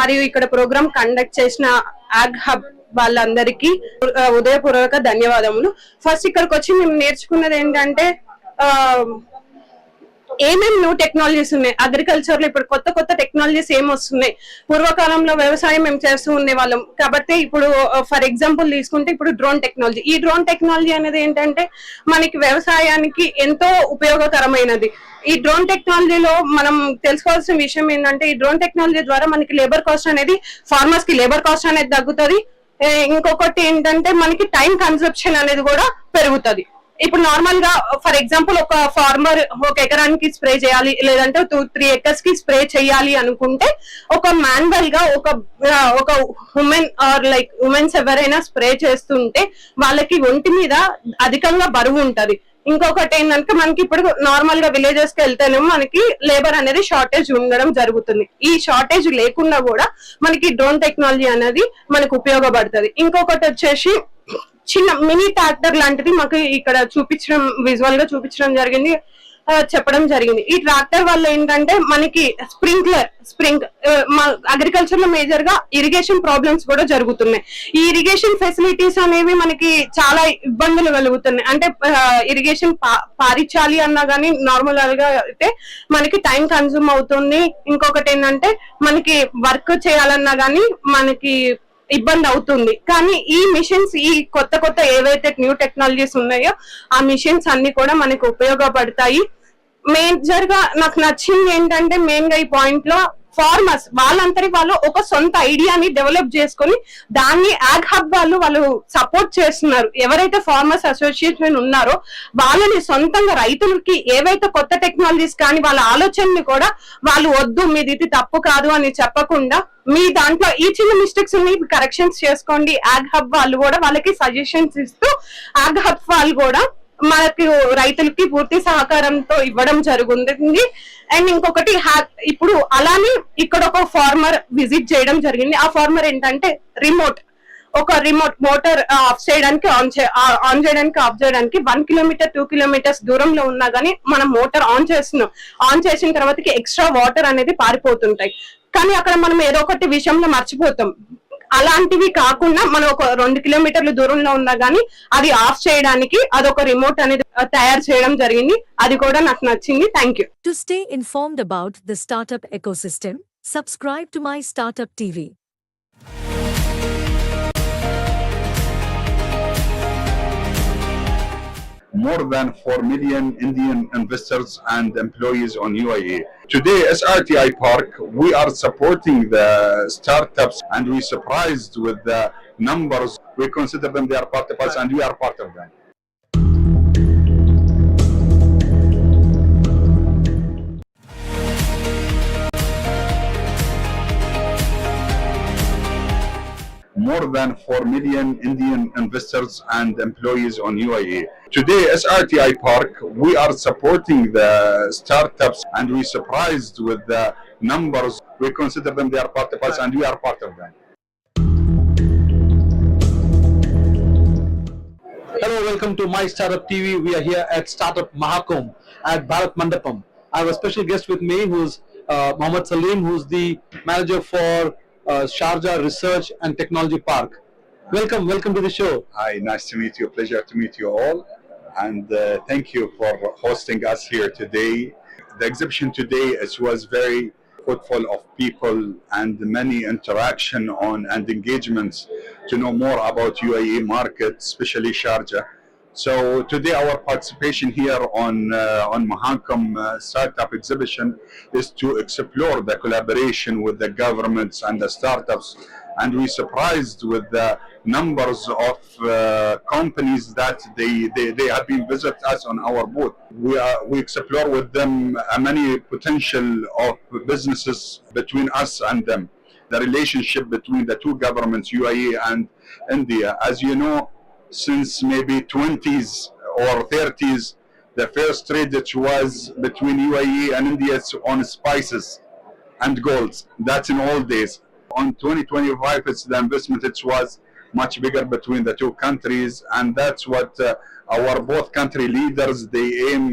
మరియు ఇక్కడ ప్రోగ్రామ్ కండక్ట్ చేసిన ఆగ్ హబ్ వాళ్ళందరికీ ఉదయపూర్వక ధన్యవాదములు. ఫస్ట్ ఇక్కడికి వచ్చి మేము నేర్చుకున్నది ఏంటంటే ఏమేమి న్యూ టెక్నాలజీస్ ఉన్నాయి అగ్రికల్చర్ లో. ఇప్పుడు కొత్త టెక్నాలజీస్ ఏమి వస్తున్నాయి. పూర్వకాలంలో వ్యవసాయం మేము చేస్తూ ఉండే వాళ్ళం కాబట్టి ఇప్పుడు ఫర్ ఎగ్జాంపుల్ తీసుకుంటే ఇప్పుడు డ్రోన్ టెక్నాలజీ. ఈ డ్రోన్ టెక్నాలజీ అనేది ఏంటంటే మనకి వ్యవసాయానికి ఎంతో ఉపయోగకరమైనది. ఈ డ్రోన్ టెక్నాలజీలో మనం తెలుసుకోవాల్సిన విషయం ఏంటంటే ఈ డ్రోన్ టెక్నాలజీ ద్వారా మనకి లేబర్ కాస్ట్ అనేది ఫార్మర్స్ కి లేబర్ కాస్ట్ అనేది తగ్గుతుంది. ఇంకొకటి ఏంటంటే మనకి టైం కన్సంప్షన్ అనేది కూడా పెరుగుతుంది. ఇప్పుడు నార్మల్ గా ఫర్ ఎగ్జాంపుల్ ఒక ఫార్మర్ ఒక ఎకరానికి స్ప్రే చేయాలి లేదంటే 2-3 acres కి స్ప్రే చేయాలి అనుకుంటే ఒక మాన్యువల్ గా ఒక ఉమెన్ ఆర్ లైక్ ఉమెన్స్ ఎవరైనా స్ప్రే చేస్తుంటే వాళ్ళకి ఒంటి మీద అధికంగా బరువు ఉంటది. ఇంకొకటి ఏంటంటే మనకి ఇప్పుడు నార్మల్ గా విలేజెస్ కి వెళ్తేనేమో మనకి లేబర్ అనేది షార్టేజ్ ఉండడం జరుగుతుంది. ఈ షార్టేజ్ లేకుండా కూడా మనకి డ్రోన్ టెక్నాలజీ అనేది మనకు ఉపయోగపడుతుంది. ఇంకొకటి వచ్చేసి చిన్న మినీ ట్రాక్టర్ లాంటిది మాకు ఇక్కడ విజువల్ గా చూపించడం జరిగింది, చెప్పడం జరిగింది. ఈ ట్రాక్టర్ వల్ల ఏంటంటే మనకి అగ్రికల్చర్ లో మేజర్ గా ఇరిగేషన్ ప్రాబ్లమ్స్ కూడా జరుగుతున్నాయి. ఈ ఇరిగేషన్ ఫెసిలిటీస్ అనేవి మనకి చాలా ఇబ్బందులు కలుగుతున్నాయి. అంటే ఇరిగేషన్ పారించాలి అన్నా గానీ నార్మల్ గా అయితే మనకి టైం కన్జ్యూమ్ అవుతుంది. ఇంకొకటి ఏంటంటే మనకి వర్క్ చేయాలన్నా గానీ మనకి ఇబ్బంది అవుతుంది. కానీ ఈ మిషన్స్ ఈ కొత్త ఏవైతే న్యూ టెక్నాలజీస్ ఉన్నాయో ఆ మిషన్స్ అన్ని కూడా మనకు ఉపయోగపడతాయి. మేజర్ గా నాకు నచ్చింది ఏంటంటే మెయిన్ గా ఈ పాయింట్ లో ఫార్మర్స్ వాళ్ళంతటి వాళ్ళు ఒక సొంత ఐడియాని డెవలప్ చేసుకొని దాన్ని ఆగ్ హబ్ వాళ్ళు సపోర్ట్ చేస్తున్నారు. ఎవరైతే ఫార్మర్స్ అసోసియేషన్ ఉన్నారో వాళ్ళని సొంతంగా రైతులకి ఏవైతే కొత్త టెక్నాలజీస్ కానీ వాళ్ళ ఆలోచనని కూడా వాళ్ళు వద్దు మీది ఇది తప్పు కాదు అని చెప్పకుండా మీ దాంట్లో ఈ చిన్న మిస్టేక్స్ ఉన్నాయి కరెక్షన్స్ చేసుకోండి. ఆగ్ హబ్ వాళ్ళు కూడా వాళ్ళకి సజెషన్స్ ఇస్తూ ఆగ్ హబ్ వాళ్ళు కూడా మనకి రైతులకి పూర్తి సహకారంతో ఇవ్వడం జరుగుతుంది. అండ్ ఇంకొకటి ఇప్పుడు అలానే ఇక్కడ ఒక ఫార్మర్ విజిట్ చేయడం జరిగింది. ఆ ఫార్మర్ ఏంటంటే రిమోట్ మోటార్ ఆఫ్ చేయడానికి ఆన్ చేయడానికి ఆఫ్ చేయడానికి 1 కిలోమీటర్ 2 కిలోమీటర్స్ దూరంలో ఉన్నా గానీ మనం మోటార్ ఆన్ చేసిన తర్వాతకి ఎక్స్ట్రా వాటర్ అనేది పారిపోతుంటాయి. కానీ అక్కడ మనం ఏదో ఒకటి విషయంలో మర్చిపోతాం. అలాంటివి కాకుండా మనం ఒక 2 కిలోమీటర్ల దూరంలో ఉన్నా గానీ అది ఆఫ్ చేయడానికి అదొక రిమోట్ అనేది తయారు చేయడం జరిగింది. అది కూడా నాకు నచ్చింది. Thank you. To stay informed about the startup ecosystem, subscribe to MyStartup TV. More than 4 million Indian investors and employees on UAE. Today, SRTI Park, we are supporting the startups and we're surprised with the numbers. We consider them, they are part of us and we are part of them. More than 4 million Indian investors and employees on UAE. Today, SRTI Park, we are supporting the startups and we're surprised with the numbers. We consider them, they are part of us and we are part of them. Hello, welcome to MyStartup TV. We are here at Startup Mahakumbh at Bharat Mandapam. I have a special guest with me who's Mohammed Salim, who's the manager for Sharjah Research and Technology Park. Welcome to the show. Hi, nice to meet you. Pleasure to meet you all. And thank you for hosting us here today. The exhibition today was very fruitful of people and many interaction on and engagements to know more about UAE market, especially Sharjah. So today our participation here on Mahakumbh Startup Exhibition is to explore the collaboration with the governments and the startups, and we're surprised with the numbers of companies that they have been visit us on our booth. We explore with them many potential of businesses between us and them. The relationship between the two governments, UAE and India, as you know, since maybe 20s or 30s, the first trade that was between UAE and India on spices and golds. That's in old days. On 2025, it's the investment. It was much bigger between the two countries, and that's what our both country leaders they aim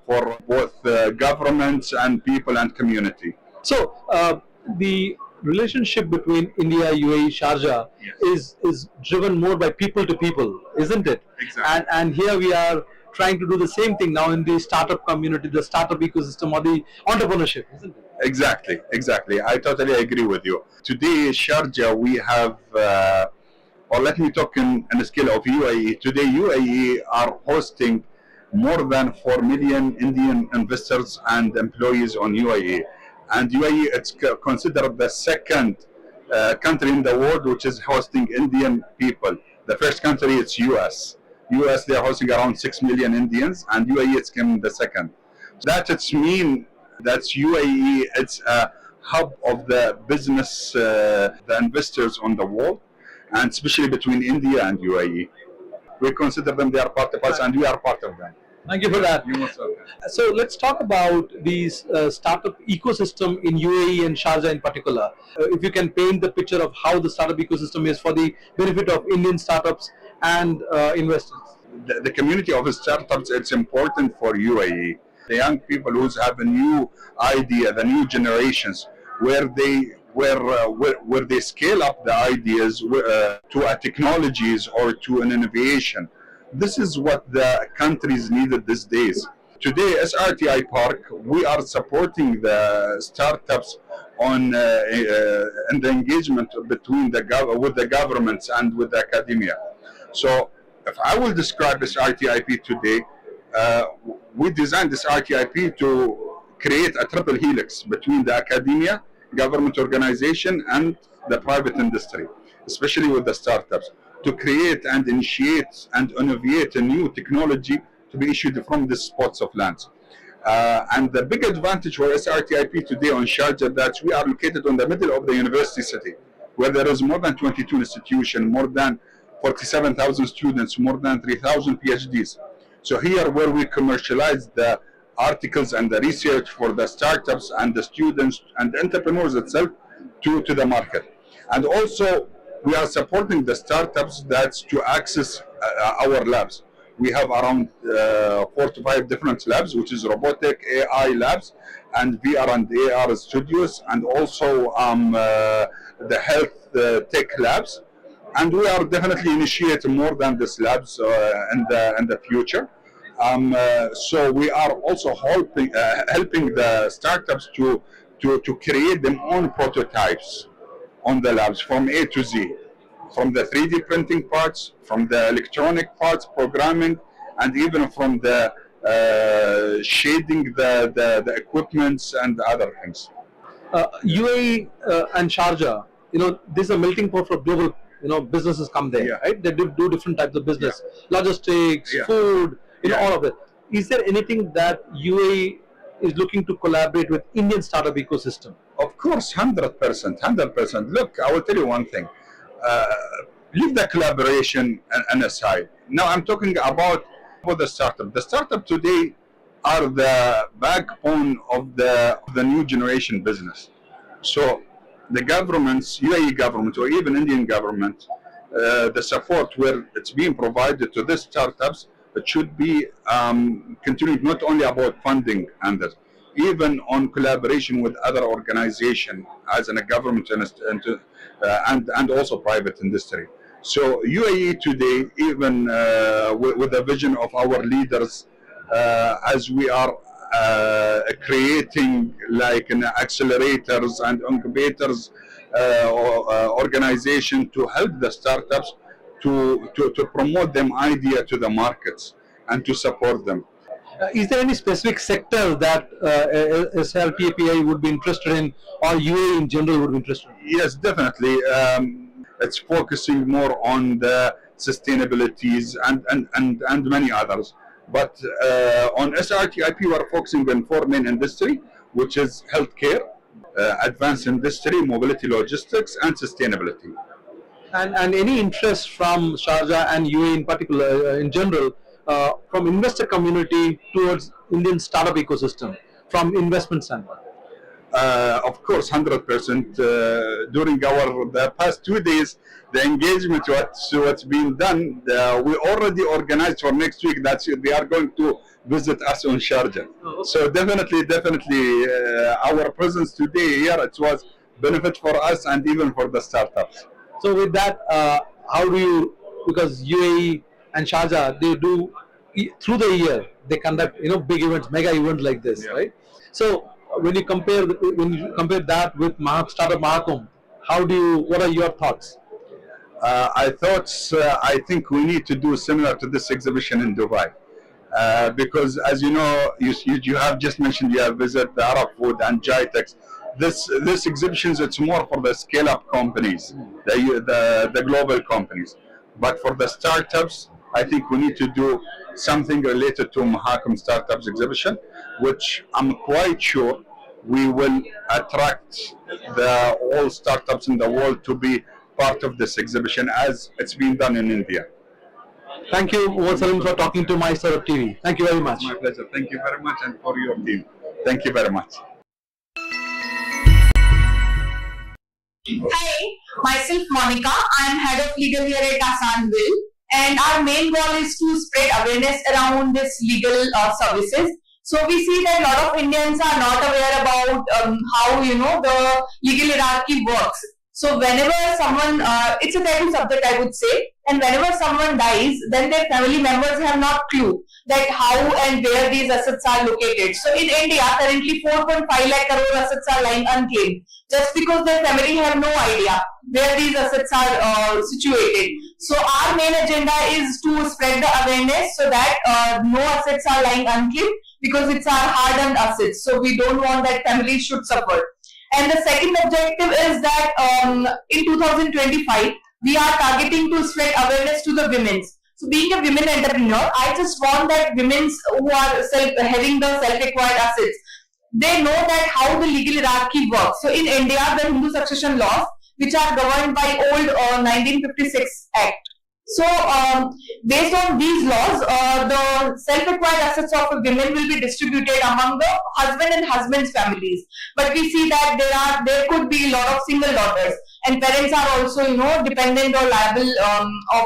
for both governments and people and community. So the relationship between India, UAE, Sharjah is driven more by people to people, isn't it? Exactly. And here we are trying to do the same thing now in the startup community, the startup ecosystem, or the entrepreneurship, isn't it? Exactly. I totally agree with you. Today, Sharjah, we have, or let me talk in the scale of UAE. Today, UAE are hosting more than 4 million Indian investors and employees on UAE. And UAE, it's considered the second country in the world which is hosting Indian people. The first country it's US. US, they're hosting around 6 million Indians, and UAE, it's coming the second. That it's mean that UAE, it's a hub of the business, the investors on the world, and especially between India and UAE. We consider them, they are part of us, and we are part of them. Thank you for that. You're most welcome. So let's talk about these startup ecosystem in UAE and Sharjah in particular. If you can paint the picture of how the startup ecosystem is for the benefit of Indian startups and investors. The community of startups, it's important for UAE. The young people who have a new idea, the new generations, where they scale up the ideas to a technologies or to an innovation. This is what the countries needed these days. Today, SRTI Park, we are supporting the startups on in the engagement between with the governments and with the academia. So, if I will describe this RTIP today, we designed this RTIP to create a triple helix between the academia, government organization, and the private industry, especially with the startups, to create and initiate and innovate a new technology to be issued from these spots of land. And the big advantage for SRTIP today on Sharjah that we are located on the middle of the university city, where there is more than 22 institutions, more than 47,000 students, more than 3,000 PhDs. So here where we commercialize the articles and the research for the startups and the students and the entrepreneurs itself to the market. And also we are supporting the startups that's to access our labs. We have around 4 to 5 different labs, which is robotic, AI labs, and VR and AR studios, and also the health tech labs. And we are definitely initiating more than these labs in the future. So we are also helping the startups to create their own prototypes on the labs from A to Z, from the 3D printing parts, from the electronic parts, programming, and even from the shading the equipments and other things. UAE and Sharjah, this is a melting pot for global, businesses come there, right? They do different types of business, logistics, food, all of it. Is there anything that UAE is looking to collaborate with Indian startup ecosystem? Of course, 100%. Look, I will tell you one thing. Leave the collaboration aside. Now I'm talking about the startup. The startup today are the backbone of the new generation business. So the governments, UAE government or even Indian government, the support where it's being provided to the startups, it should be continuing not only about funding and that, even on collaboration with other organizations as in a government and also private industry. So UAE today, even with the vision of our leaders, as we are creating like accelerators and incubators organization to help the startups to promote them idea to the markets and to support them. Is there any specific sector that SLPAPI would be interested in, or UAE in general would be interested in? Yes, definitely. It's focusing more on the sustainabilities and many others. But on SRTIP, we are focusing on 4 main industry, which is healthcare, advanced industry, mobility logistics, and sustainability. And any interest from Sharjah and UAE in particular, in general, from investor community towards Indian startup ecosystem, from investment standpoint? Of course, 100%. During the past 2 days, the engagement what's been done, we already organized for next week that they are going to visit us on Sharjah. So definitely, our presence today here, it was benefit for us and even for the startups. So with that, how do you, because UAE and Sharjah, they do through the year, they conduct big events, mega events like this, right? So when you compare that with Startup Mahakumbh, what are your thoughts? I think we need to do similar to this exhibition in Dubai. Because as you know, you have just mentioned you have visited the Arab Food and Jitex. This exhibitions, it's more for the scale-up companies, the global companies. But for the startups, I think we need to do something related to Mahakumbh Startups exhibition, which I'm quite sure we will attract all startups in the world to be part of this exhibition as it's been done in India. Thank you, Salim, for talking to MyStartup TV. Thank you very much. My pleasure. Thank you very much, and for your team. Thank you very much. Hi, myself Monica. I am head of legal here at Asanville, and our main goal is to spread awareness around this legal services. So we see that a lot of Indians are not aware about how the legal hierarchy works. So whenever someone, it's a taboo subject, I would say, and whenever someone dies, then their family members have not clue that how and where these assets are located. So in India, currently 4.5 lakh crore assets are lying unclaimed, just because their family have no idea where these assets are situated. So our main agenda is to spread the awareness so that no assets are lying unclaimed, because it's our hard-earned assets. So we don't want that families should suffer. And the second objective is that in 2025, we are targeting to spread awareness to the women. So being a women entrepreneur, I just want that women who are having the self-acquired assets, they know that how the legal hierarchy works. So in India, the Hindu succession laws, which are governed by old 1956 Act. So, based on these laws, the self-acquired assets of women will be distributed among the husband and husband's families. But we see that there could be a lot of single daughters, and parents are also, dependent or liable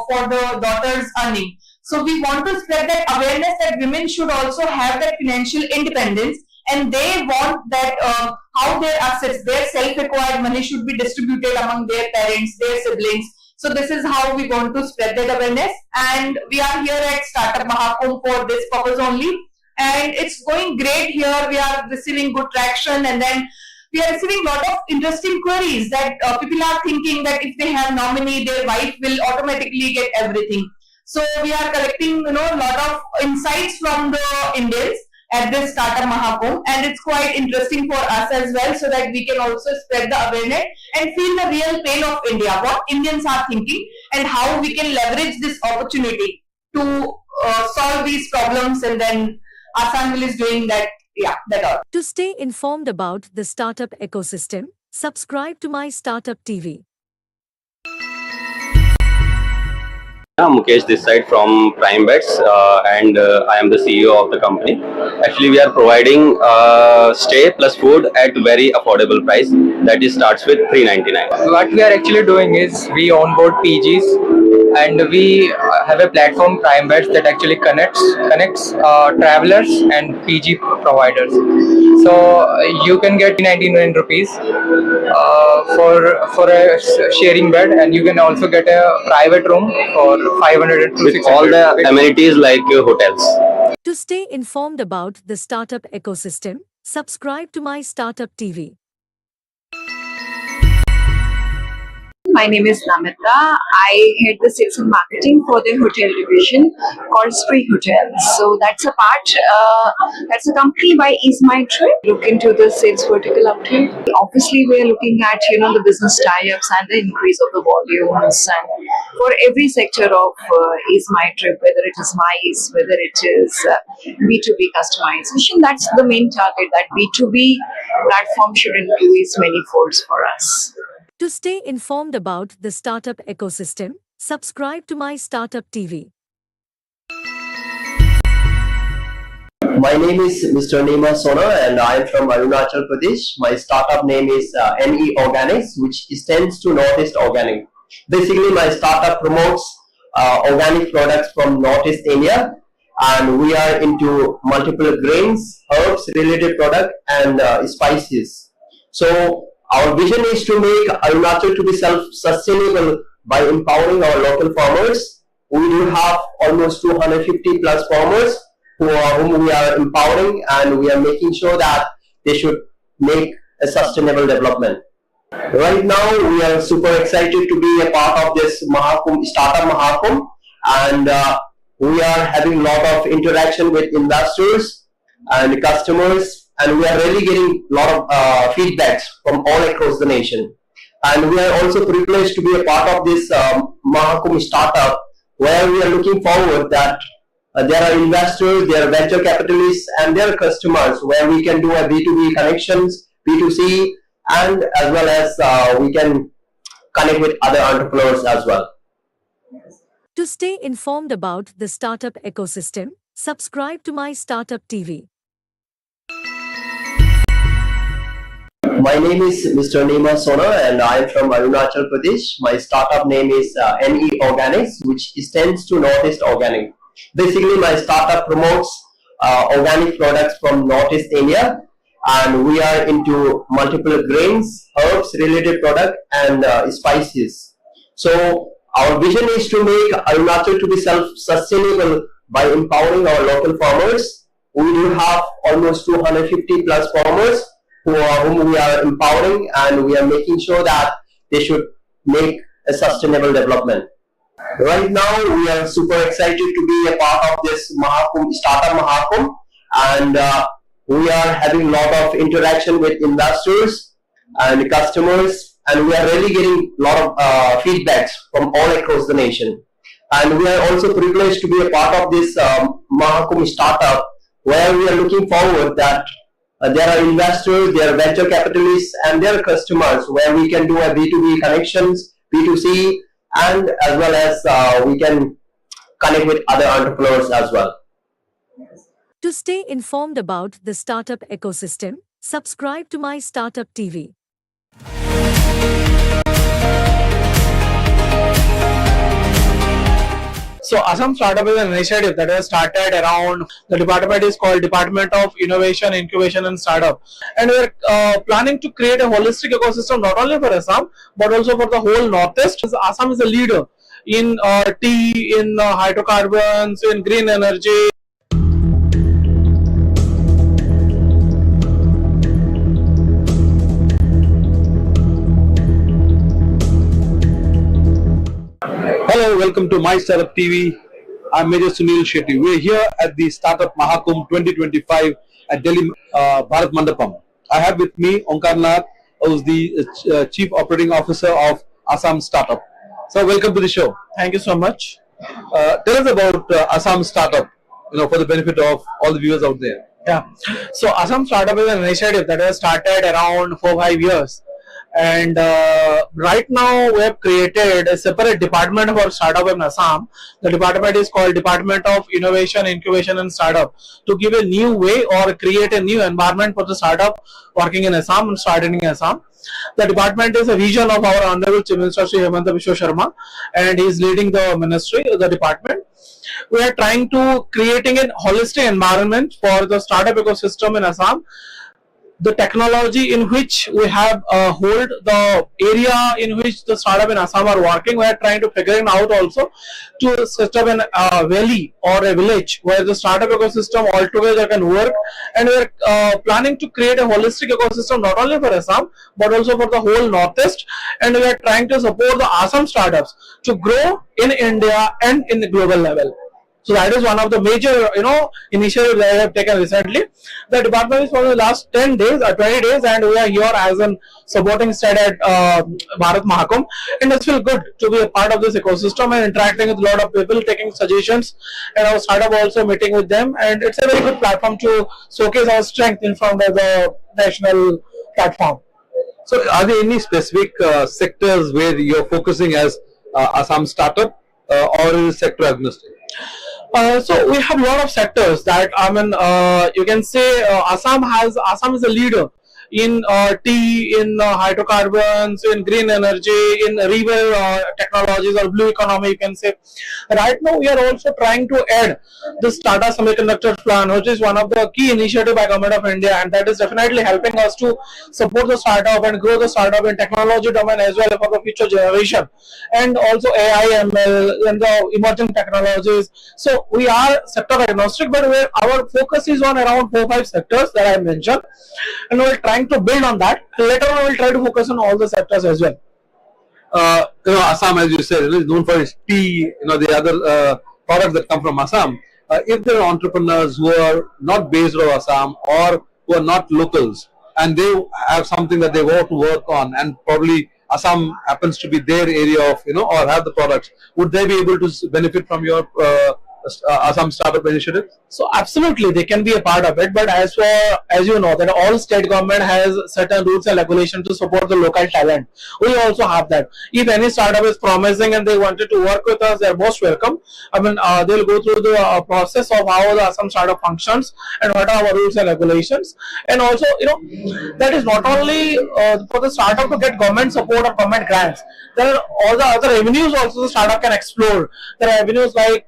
for the daughter's earning. So we want to spread that awareness that women should also have that financial independence, and they want that how their assets, their self-acquired money should be distributed among their parents, their siblings. So this is how we want to spread that awareness, and we are here at Startup Mahakumbh for this purpose only, and it's going great here. We are receiving good traction, and then we are receiving a lot of interesting queries that people are thinking that if they have nominee, their wife will automatically get everything. So we are collecting, a lot of insights from the Indians at this Startup Mahakumbh, and it's quite interesting for us as well, so that we can also spread the awareness and feel the real pain of India, what Indians are thinking, and how we can leverage this opportunity to solve these problems. And then Asanville is doing that. Yeah, that all. To stay informed about the startup ecosystem, subscribe to My Startup TV. Mukesh this side from Prime Bets, and I am the CEO of the company. Actually, we are providing stay plus food at very affordable price. That is starts with $399. What we are actually doing is we onboard PGs, and we have a platform, Prime Bets, that actually connects travelers and PG providers. So you can get 99 rupees for a sharing bed, and you can also get a private room for 500 to with all the amenities like hotels. To stay informed about the startup ecosystem, subscribe to My Startup TV. My name is Namita. I head the sales and marketing for the hotel division called Spree Hotels. So that's a that's a company by Is My Trip. Look into the sales vertical out here. Obviously, we are looking at the business tie-ups and the increase of the volumes, and for every sector of Is My Trip, whether it is MICE, whether it is B2B customization. That's the main target. That B2B platform should increase many folds for us. To stay informed about the startup ecosystem, subscribe to My Startup TV. My name is Mr. Nima Sona, and I am from Arunachal Pradesh. My startup name is NE Organics, which stands to Northeast Organic. Basically, my startup promotes organic products from Northeast India, and we are into multiple grains, herbs related product, and spices. So our vision is to make Arunachal to be self-sustainable by empowering our local farmers. We do have almost 250 plus farmers whom we are empowering, and we are making sure that they should make a sustainable development. Right now, we are super excited to be a part of this Startup Mahakumbh, and we are having a lot of interaction with investors and customers, and we are really getting a lot of feedbacks from all across the nation. And we are also privileged to be a part of this Mahakumbh startup, where we are looking forward that there are investors, there are venture capitalists, and there are customers, where we can do a B2B connections, B2C, and as well as we can connect with other entrepreneurs as well. To stay informed about the startup ecosystem, subscribe to My Startup TV. My name is Mr. Nima Sona, and I am from Arunachal Pradesh. My startup name is NE Organics, which stands to Northeast Organic. Basically, my startup promotes organic products from Northeast India, and we are into multiple grains, herbs related product, and spices. So our vision is to make Arunachal to be self-sustainable by empowering our local farmers. We do have almost 250 plus farmers whom we are empowering, and we are making sure that they should make a sustainable development. Right now, we are super excited to be a part of this Startup Mahakumbh, and we are having a lot of interaction with investors and customers, and we are really getting a lot of feedbacks from all across the nation. And we are also privileged to be a part of this Mahakumbh startup, where we are looking forward that there are investors, there are venture capitalists, and there are customers, where we can do a B2B connections, B2C, and as well as we can connect with other entrepreneurs as well. To stay informed about the startup ecosystem, subscribe to My Startup TV. So Assam Startup is an initiative that has started around, the department is called Department of Innovation, Incubation and Startup. And we're planning to create a holistic ecosystem not only for Assam, but also for the whole Northeast. Assam is a leader in tea, in hydrocarbons, in green energy. Hello, welcome to My Startup TV. I'm Major Sunil Shetty. We're here at the Startup Mahakumbh 2025 at Delhi Bharat Mandapam. I have with me Onkar Nath, who's the Chief Operating Officer of Assam Startup. So welcome to the show. Thank you so much. Tell us about Assam Startup, for the benefit of all the viewers out there. Yeah. So Assam Startup is an initiative that has started around 4-5 years. And right now we have created a separate department for startup in Assam. The department is called Department of Innovation, Incubation and Startup, to give a new way or create a new environment for the startup working in Assam and starting in Assam. The department is a vision of our Honorable Chief Minister Shri Hemanta Biswa Sharma, and he is leading the ministry, the department. We are trying to creating a holistic environment for the startup ecosystem in Assam. The technology in which we have hold the area in which the startup in Assam are working, we are trying to figure it out also to set up a valley or a village where the startup ecosystem altogether can work, and we are planning to create a holistic ecosystem not only for Assam but also for the whole Northeast, and we are trying to support the Assam startups to grow in India and in the global level. So that is one of the major, initiatives that I have taken recently. The department is for the last 10 days or 20 days, and we are here as a supporting state at Bharat Mahakumbh. And it's feel good to be a part of this ecosystem and interacting with a lot of people, taking suggestions, and our startup also meeting with them. And it's a very good platform to showcase our strength in front of the national platform. So are there any specific sectors where you're focusing as Assam Startup, or is it sector agnostic? So we have a lot of sectors that you can say Assam is a leader in tea, in hydrocarbons, in green energy, in river technologies or blue economy, you can say. Right now we are also trying to add this Tata Semiconductor plan, which is one of the key initiatives by Government of India, and that is definitely helping us to support the startup and grow the startup in technology domain as well for the future generation, and also AI, ML, and the emerging technologies. So we are sector agnostic, but our focus is on around 4-5 sectors that I mentioned, and we're trying to build on that. Later on, we'll try to focus on all the sectors as well. Assam, as you said, is known for its tea, the other products that come from Assam. If there are entrepreneurs who are not based out of Assam or who are not locals, and they have something that they want to work on, and probably Assam happens to be their area of, or have the products, would they be able to benefit from your Assam Startup Initiative? So absolutely, they can be a part of it. But as you know, that all state government has certain rules and regulations to support the local talent. We also have that. If any startup is promising and they wanted to work with us, they are most welcome. They'll go through the process of how the Assam startup functions and what are our rules and regulations. And also, that is not only for the startup to get government support or government grants. There are all the other avenues also the startup can explore. There are avenues like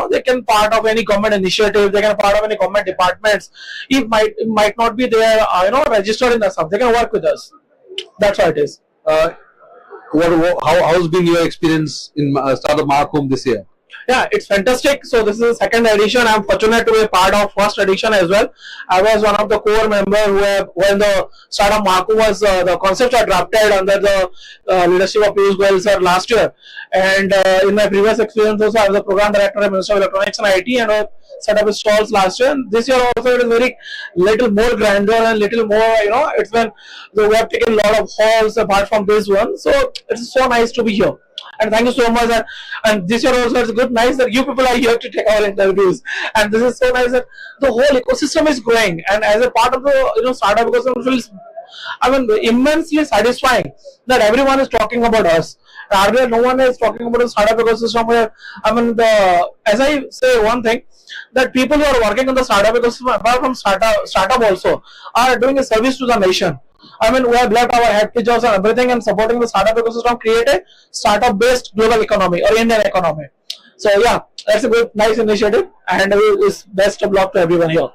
they can part of any government initiative, they can part of any government departments. It might not be there, registered in Assam. They can work with us. That's how it is. How's been your experience in Startup Mahakumbh this year? Yeah, it's fantastic. So this is the second edition. I'm fortunate to be a part of first edition as well. I was one of the core members when the Startup Mahakumbh was the concepts are drafted under the leadership of Piyush Goyal sir last year. And in my previous experience also, I was the program director at Ministry of Electronics and IT, and I set up stalls last year. And this year also it is very little more grander and little more, it's when we have taken a lot of halls apart from this one. So it's so nice to be here. And thank you so much. And this year also it's good, nice that you people are here to take our interviews. And this is so nice that the whole ecosystem is growing. And as a part of the startup ecosystem, feels immensely satisfying that everyone is talking about us. Earlier, no one is talking about a startup ecosystem where, as I say one thing, that people who are working in the startup ecosystem, apart from startup also, are doing a service to the nation. We have left our head teachers and everything and supporting the startup ecosystem, create a startup-based global economy or Indian economy. So yeah, that's a good, nice initiative, and it's best of luck to everyone here.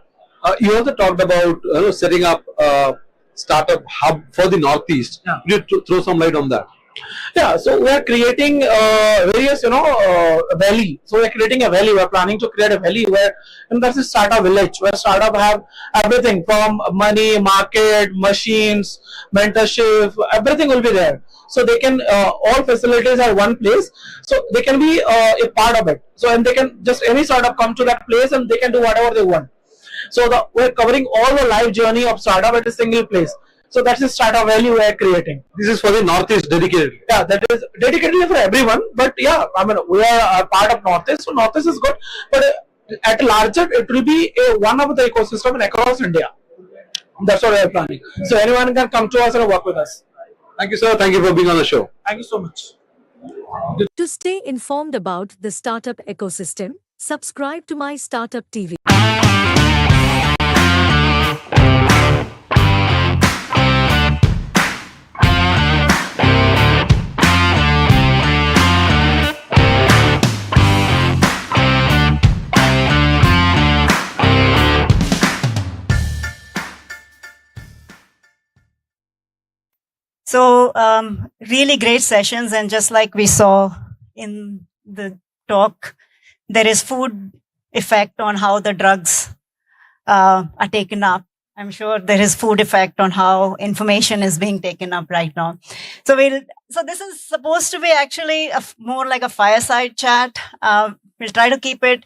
You also talked about setting up a startup hub for the Northeast. Yeah. Could you throw some light on that? Yeah, so we are creating various, valley. So we are creating a valley. We are planning to create a valley where, that's a startup village where startup have everything from money, market, machines, mentorship, everything will be there. So they can all facilities are one place. So they can be a part of it. So and they can just any startup come to that place and they can do whatever they want. So we're covering all the life journey of startup at a single place. So that's the startup value we are creating. This is for the Northeast dedicated. Yeah, that is dedicated for everyone. But yeah, we are a part of Northeast, so Northeast is good. But at larger, it will be one of the ecosystem across India. That's what we are planning. So anyone can come to us and work with us. Thank you, sir. Thank you for being on the show. Thank you so much. To stay informed about the startup ecosystem, subscribe to My Startup TV. So really great sessions, and just like we saw in the talk, there is food effect on how the drugs are taken up. I'm sure there is food effect on how information is being taken up right now. So this is supposed to be actually more like a fireside chat. We'll try to keep it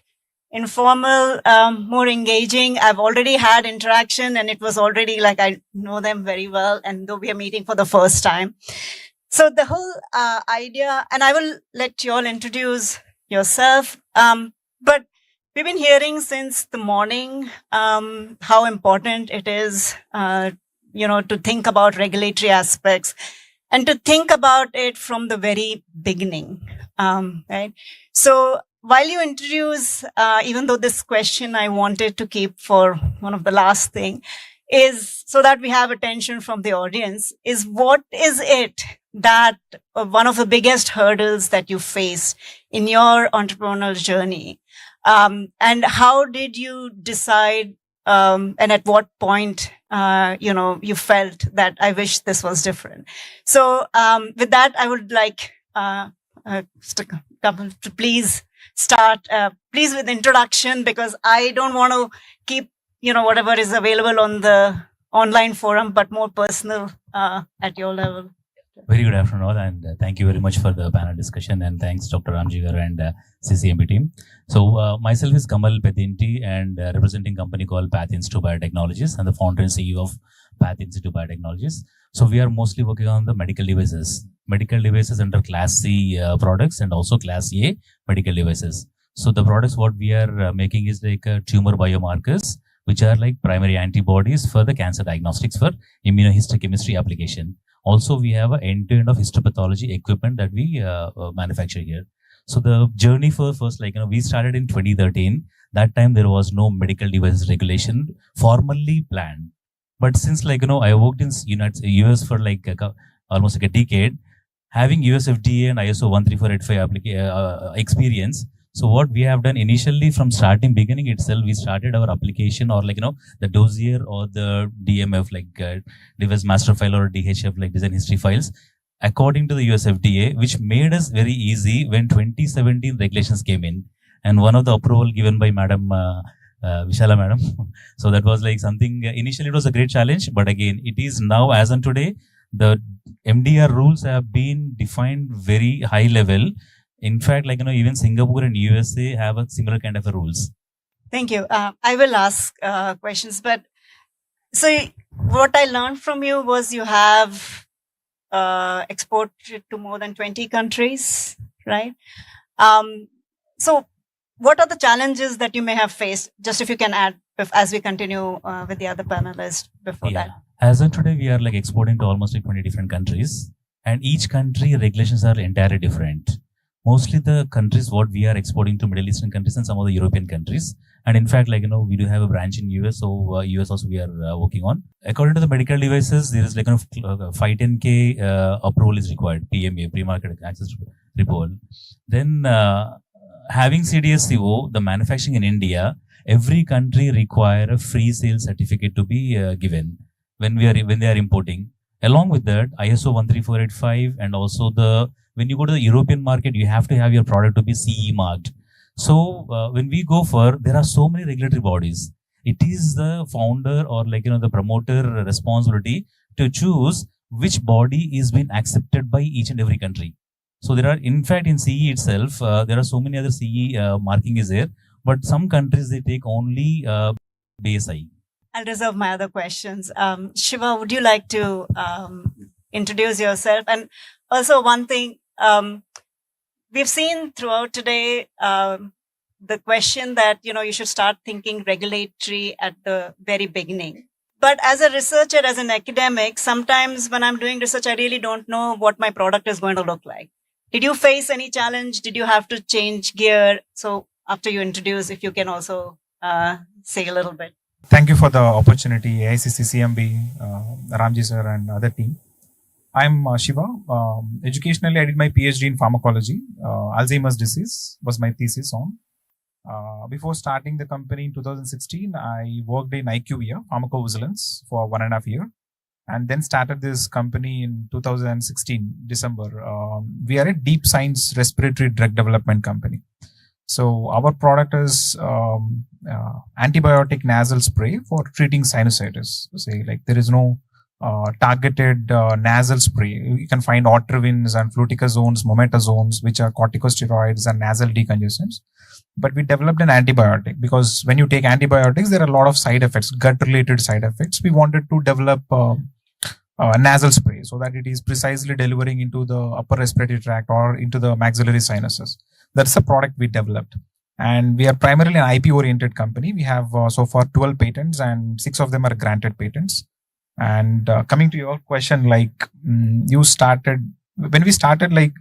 informal, more engaging. I've already had interaction and it was already like I know them very well, and though we are meeting for the first time. So the whole idea, and I will let you all introduce yourself, but we've been hearing since the morning how important it is, to think about regulatory aspects and to think about it from the very beginning, right? So while you introduce, even though this question I wanted to keep for one of the last thing, is so that we have attention from the audience, is what is it that one of the biggest hurdles that you faced in your entrepreneurial journey? And how did you decide, and at what point, you felt that I wish this was different? So with that, I would like to please start, please with introduction, because I don't want to keep, whatever is available on the online forum, but more personal at your level. Very good afternoon all, and thank you very much for the panel discussion, and thanks Dr. Ramjigar and CCMB team. So myself is Kamal Pedinti, and representing company called Path Institute Biotechnologies, and the founder and CEO of Path Institute Biotechnologies. So we are mostly working on the medical devices under Class C products and also Class A medical devices. So the products what we are making is like tumor biomarkers, which are like primary antibodies for the cancer diagnostics for immunohistochemistry application. Also, we have an end-to-end of histopathology equipment that we manufacture here. So the journey for first, we started in 2013. That time there was no medical devices regulation formally planned. But since I worked in US for almost a decade, having US FDA and ISO 13485 experience. So what we have done initially from beginning itself, we started our application or the dossier or the DMF device master file or DHF design history files according to the US FDA, which made us very easy when 2017 regulations came in. And one of the approval given by Madam Vishala Madam. So that was something, initially it was a great challenge, but again, it is now as on today, the MDR rules have been defined very high level. In fact, even Singapore and USA have a similar kind of rules. Thank you. I will ask questions, but so what I learned from you was you have exported to more than 20 countries, right? So what are the challenges that you may have faced? Just if you can add as we continue with the other panelists before that. As of today, we are exporting to almost 20 different countries. and each country regulations are entirely different. Mostly the countries what we are exporting to Middle Eastern countries and some of the European countries. And in fact, like, we do have a branch in US, so US also we are working on. According to the medical devices, there is like 510K approval is required, PMA, pre-market access approval. Then having CDSCO, the manufacturing in India, every country require a free sale certificate to be given when they are importing. Along with that, ISO 13485 and also when you go to the European market, you have to have your product to be CE marked. So when we go there are so many regulatory bodies. It is the founder or the promoter responsibility to choose which body is being accepted by each and every country. So there are, in fact, in CE itself, there are so many other CE marking is there, but some countries they take only BSI. I'll reserve my other questions. Shiva, would you like to introduce yourself? And also one thing, we've seen throughout today, the question that, you should start thinking regulatory at the very beginning. But as a researcher, as an academic, sometimes when I'm doing research, I really don't know what my product is going to look like. Did you face any challenge? Did you have to change gear? So after you introduce, if you can also say a little bit. Thank you for the opportunity, AICC, CMB, Ramji sir and other team. I'm Shiva. Educationally, I did my PhD in pharmacology. Alzheimer's disease was my thesis on. Before starting the company in 2016, I worked in IQVIA, pharmacovigilance, for 1.5 years. And then started this company in 2016, December. We are a deep science respiratory drug development company. So our product is antibiotic nasal spray for treating sinusitis. Say like there is no targeted nasal spray. You can find otrivins and fluticazones, mometazones, which are corticosteroids and nasal decongestants. But we developed an antibiotic because when you take antibiotics, there are a lot of side effects, gut-related side effects. We wanted to develop a nasal spray so that it is precisely delivering into the upper respiratory tract or into the maxillary sinuses. That's the product we developed. And we are primarily an IP-oriented company. We have so far 12 patents and 6 of them are granted patents. And coming to your question, like when we started, like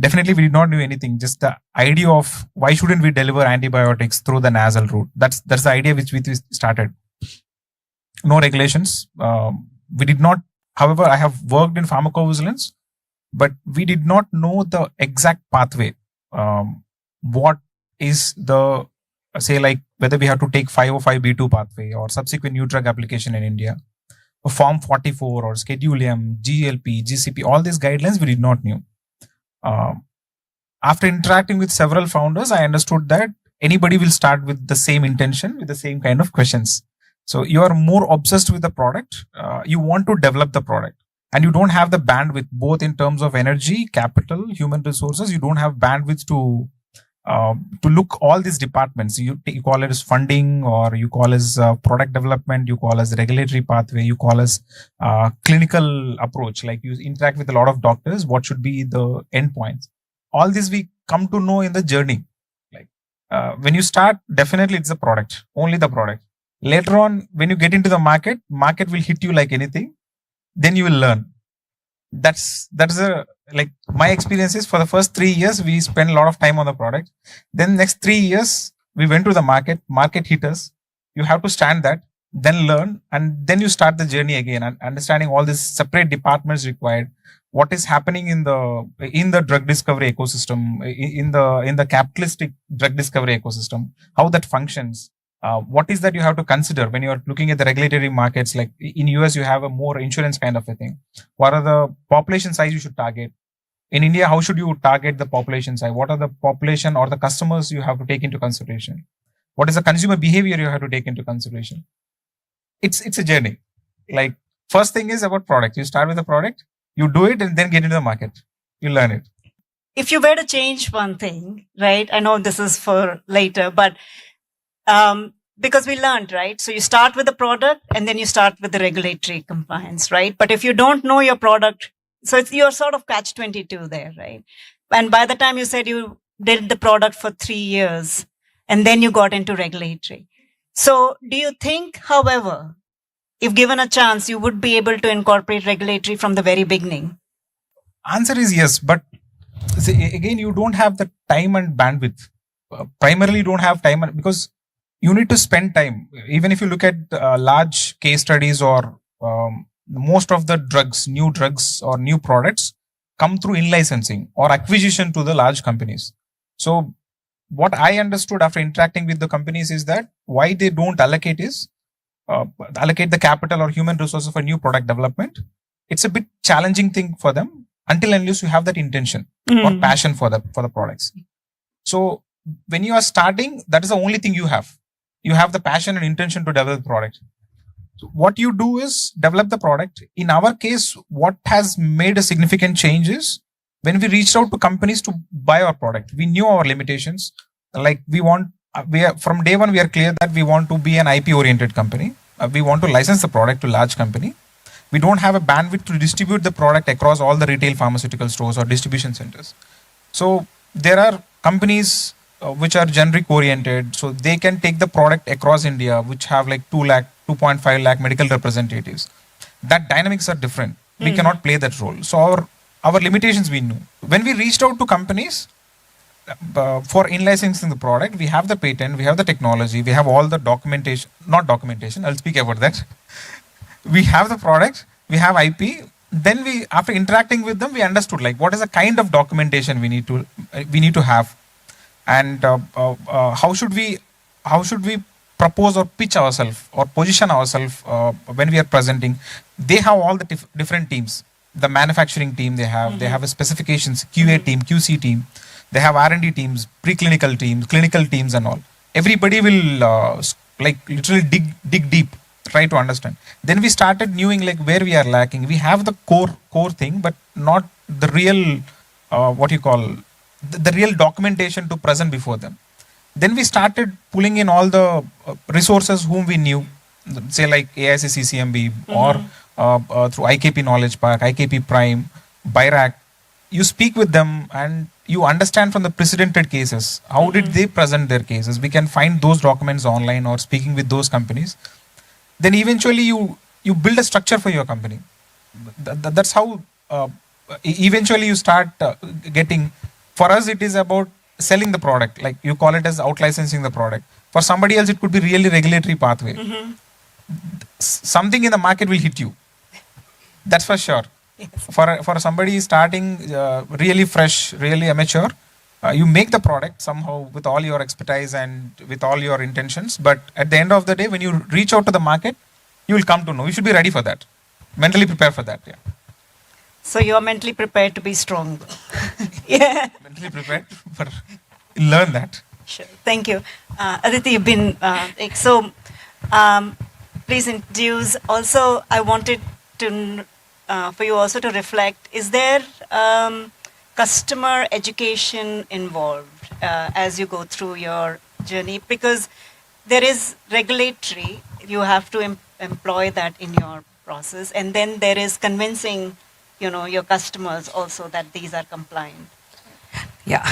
definitely we did not do anything. Just the idea of why shouldn't we deliver antibiotics through the nasal route? That's the idea which we started. No regulations. We did not. However, I have worked in pharmacovigilance, but we did not know the exact pathway. What is the, say, like whether we have to take 505(b)(2) pathway or subsequent new drug application in India, or Form 44 or Schedule M, GLP, GCP, all these guidelines we did not know. After interacting with several founders, I understood that anybody will start with the same intention, with the same kind of questions. So you are more obsessed with the product. You want to develop the product and you don't have the bandwidth, both in terms of energy, capital, human resources. You don't have bandwidth to look all these departments. You call it as funding, or you call as product development, you call as regulatory pathway, you call as clinical approach. Like you interact with a lot of doctors, what should be the endpoints? All this we come to know in the journey. Like when you start, definitely it's the product, only the product. Later on, when you get into the market will hit you like anything. Then you will learn. That's like my experience is for the first 3 years, we spend a lot of time on the product. Then next 3 years, we went to the market hit us. You have to stand that, then learn, and then you start the journey again and understanding all these separate departments required. What is happening in the drug discovery ecosystem, in the capitalistic drug discovery ecosystem, how that functions. What is that you have to consider when you are looking at the regulatory markets? Like in US, you have a more insurance kind of a thing. What are the population size you should target? In India, how should you target the population size? What are the population or the customers you have to take into consideration? What is the consumer behavior you have to take into consideration? It's a journey. Like first thing is about product. You start with the product, you do it, and then get into the market. You learn it. If you were to change one thing, right? I know this is for later, but because we learned, right? So you start with the product and then you start with the regulatory compliance, right? But if you don't know your product, so you're sort of catch-22 there, right? And by the time you said you did the product for 3 years and then you got into regulatory. So do you think, however, if given a chance, you would be able to incorporate regulatory from the very beginning? Answer is yes, but see, again, you don't have the time and bandwidth. Primarily, you don't have time because you need to spend time. Even if you look at large case studies or most of the new drugs or new products come through in-licensing or acquisition to the large companies. So what I understood after interacting with the companies is that why they don't allocate the capital or human resources for new product development. It's a bit challenging thing for them until unless you have that intention or passion for the products. So when you are starting, that is the only thing you have. You have the passion and intention to develop the product. So what you do is develop the product. In our case, what has made a significant change is when we reached out to companies to buy our product, we knew our limitations. Like from day one, we are clear that we want to be an IP oriented company. We want to license the product to large company. We don't have a bandwidth to distribute the product across all the retail pharmaceutical stores or distribution centers. So there are companies which are generic oriented, so they can take the product across India, which have like 2.5 lakh medical representatives. That dynamics are different. We cannot play that role. So our limitations we knew. When we reached out to companies for in-licensing the product, we have the patent, we have the technology, we have all the documentation, not documentation, I'll speak about that. We have the product, we have IP. Then after interacting with them, we understood like what is the kind of documentation we need to have, and how should we propose or pitch ourselves or position ourselves when we are presenting. They have all the different teams. The manufacturing team they have a specifications, QA team, QC team. They have R&D teams, preclinical teams, clinical teams, and all. Everybody will literally dig deep. Try to understand. Then we started knowing like where we are lacking. We have the core thing, but not the real the real documentation to present before them. Then we started pulling in all the resources whom we knew, say like AICCCMB or through IKP Knowledge Park, IKP Prime, BIRAC. You speak with them and you understand from the precedented cases, how did they present their cases? We can find those documents online or speaking with those companies. Then eventually you build a structure for your company. That's how eventually you start getting. For us, it is about selling the product. Like you call it as out licensing the product. For somebody else, it could be really regulatory pathway. Something in the market will hit you. That's for sure. Yes. For somebody starting really fresh, really amateur, you make the product somehow with all your expertise and with all your intentions. But at the end of the day, when you reach out to the market, you will come to know. You should be ready for that. Mentally prepare for that. Yeah. So you are mentally prepared to be strong. Yeah. Mentally prepared for learn that. Sure. Thank you. Aditi, you've been please introduce. Also, I wanted to for you also to reflect. Is there customer education involved as you go through your journey? Because there is regulatory, you have to employ that in your process, and then there is convincing, your customers also that these are compliant. Yeah.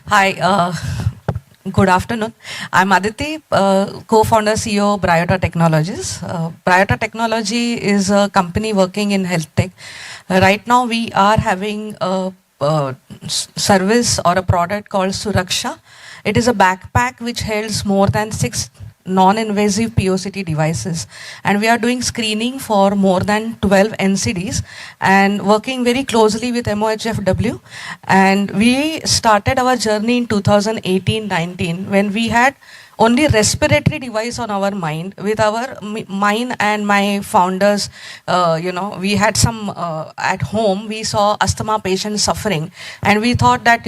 Hi. Good afternoon. I'm Aditi, co-founder, CEO of Bryota Technologies. Bryota Technology is a company working in health tech. Right now, we are having a service or a product called Suraksha. It is a backpack which holds more than 6 non-invasive POCT devices, and we are doing screening for more than 12 NCDs and working very closely with MOHFW. And we started our journey in 2018-19 when we had only respiratory device on our mind. With mine and my founders, we had some at home, we saw asthma patients suffering, and we thought that,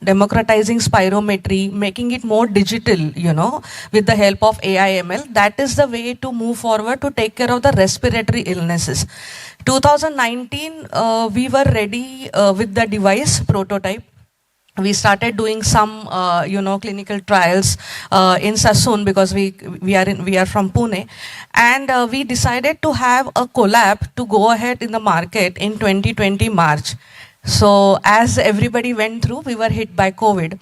democratizing spirometry, making it more digital, with the help of AI ML, that is the way to move forward to take care of the respiratory illnesses. 2019, we were ready with the device prototype. We started doing some, clinical trials in Sassoon because we are from Pune, and we decided to have a collab to go ahead in the market in 2020 March. So as everybody went through, we were hit by COVID.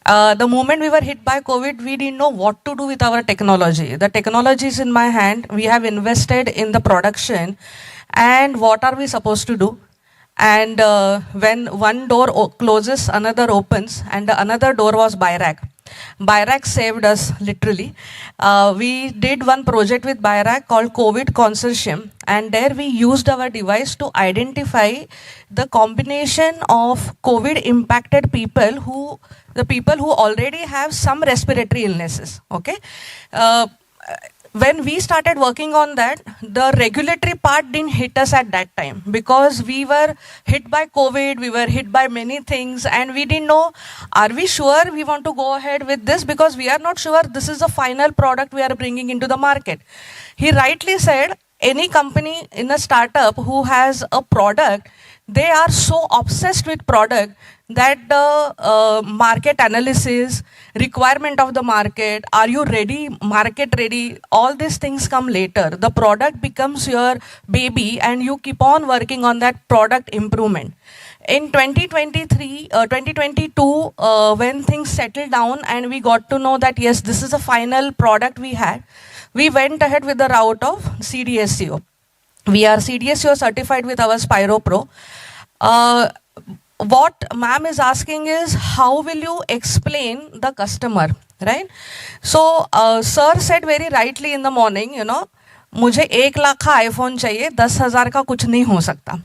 The moment we were hit by COVID, we didn't know what to do with our technology. The technology is in my hand. We have invested in the production, and what are we supposed to do? And when one door closes, another opens, and the another door was Bayrak. Bayrak saved us literally. We did one project with Bayrak called COVID Consortium, and there we used our device to identify the combination of COVID impacted people the people who already have some respiratory illnesses. Okay. When we started working on that, the regulatory part didn't hit us at that time because we were hit by COVID, we were hit by many things, and we didn't know, are we sure we want to go ahead with this, because we are not sure this is the final product we are bringing into the market. He rightly said, any company in a startup who has a product, they are so obsessed with product that the market analysis, requirement of the market, are you ready, market ready, all these things come later. The product becomes your baby and you keep on working on that product improvement. In 2022, when things settled down and we got to know that yes, this is a final product we had, we went ahead with the route of CDSCO. We are CDSCO certified with our Spyro Pro. What ma'am is asking is, how will you explain the customer, right? So, sir said very rightly in the morning, मुझे 1 लाख का iPhone चाहिए, 10,000 का कुछ नहीं हो सकता.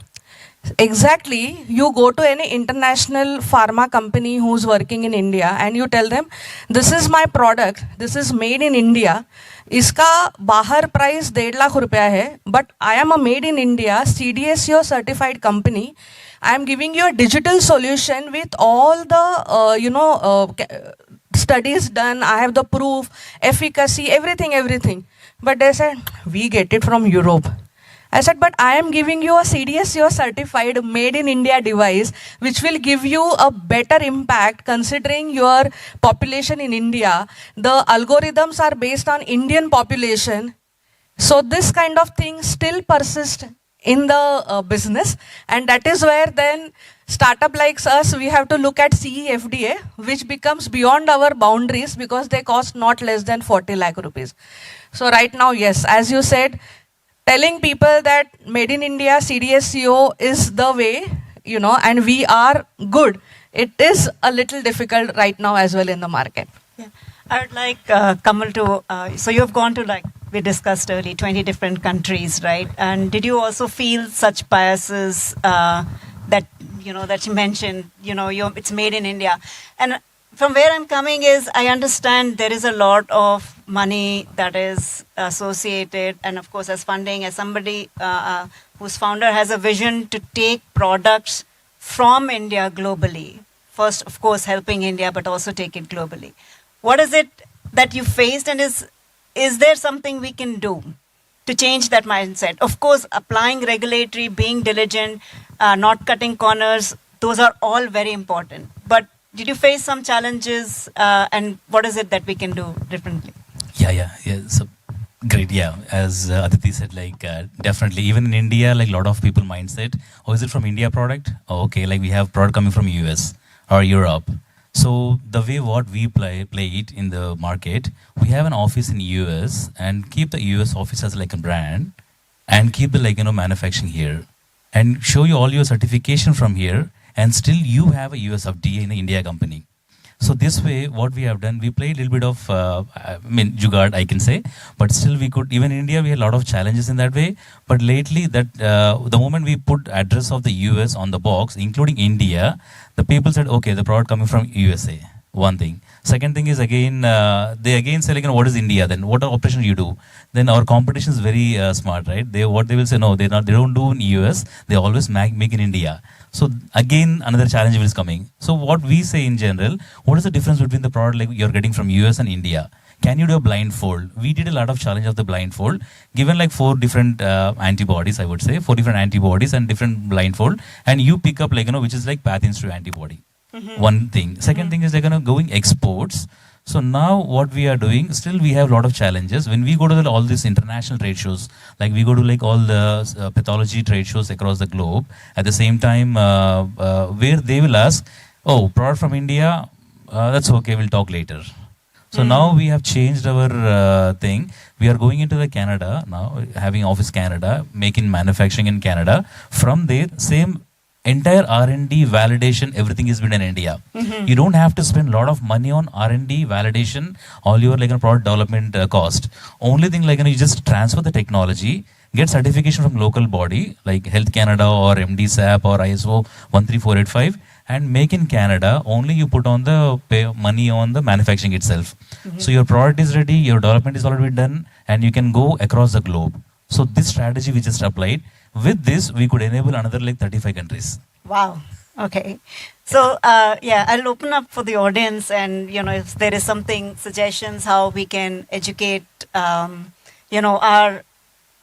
Exactly, you go to any international pharma company who's working in India and you tell them, this is my product, this is made in India, इसका बाहर प्राइस 1.5 लाख रुपया है, but I am a made in India CDSCO certified company. I am giving you a digital solution with all the studies done. I have the proof, efficacy, everything. But they said, we get it from Europe. I said, but I am giving you a CDSCO certified made in India device, which will give you a better impact considering your population in India. The algorithms are based on Indian population. So this kind of thing still persists in the business, and that is where then startup like us, we have to look at CE FDA, which becomes beyond our boundaries because they cost not less than 40 lakh rupees. So right now, yes, as you said, telling people that made in India CDSCO is the way, and we are good. It is a little difficult right now as well in the market. Yeah. I would like Kamal to, so you have gone to, like we discussed earlier, 20 different countries, right? And did you also feel such biases that you mentioned, it's made in India? And from where I'm coming is, I understand there is a lot of money that is associated, and of course as funding, as somebody whose founder has a vision to take products from India globally. First, of course, helping India, but also take it globally. What is it that you faced, and is there something we can do to change that mindset? Of course, applying regulatory, being diligent, not cutting corners, those are all very important. But did you face some challenges, and what is it that we can do differently? Yeah. So great. Yeah, as Aditi said, definitely, even in India, a lot of people mindset, oh, is it from India product? Oh, okay, we have product coming from US or Europe. So the way what we play it in the market, we have an office in US and keep the US office as a brand and keep the manufacturing here and show you all your certification from here, and still you have a US FDA in the India company. So this way, what we have done, we play a little bit of, jugaad, I can say, but still we could, even in India, we had a lot of challenges in that way. But lately, that the moment we put address of the US on the box, including India, the people said, okay, the product coming from USA, one thing. Second thing is again, they again say, what is India then? What operation you do? Then our competition is very smart, right? What they will say, no, they don't do in US, they always make in India. So again, another challenge is coming. So what we say in general, what is the difference between the product you're getting from US and India? Can you do a blindfold? We did a lot of challenge of the blindfold, given 4 different antibodies, I would say, 4 different antibodies and different blindfold, and you pick up which is path-instru antibody. One thing. Second thing is they're going exports. So now what we are doing, still we have a lot of challenges. When we go to all these international trade shows, we go to all the pathology trade shows across the globe, at the same time, where they will ask, oh, product from India, that's okay, we'll talk later. So now we have changed our thing. We are going into the Canada now, having office Canada, making manufacturing in Canada. From there, same entire R&D validation, everything is been in India. You don't have to spend a lot of money on R&D validation, all your product development cost. Only thing you just transfer the technology, get certification from local body like Health Canada or MDSAP or ISO 13485, and make in Canada. Only you put on the money on the manufacturing itself. So your product is ready, your development is already done, and you can go across the globe. So this strategy we just applied. With this, we could enable another 35 countries. Wow. Okay. So, yeah, I'll open up for the audience, and, if there is something, suggestions, how we can educate, our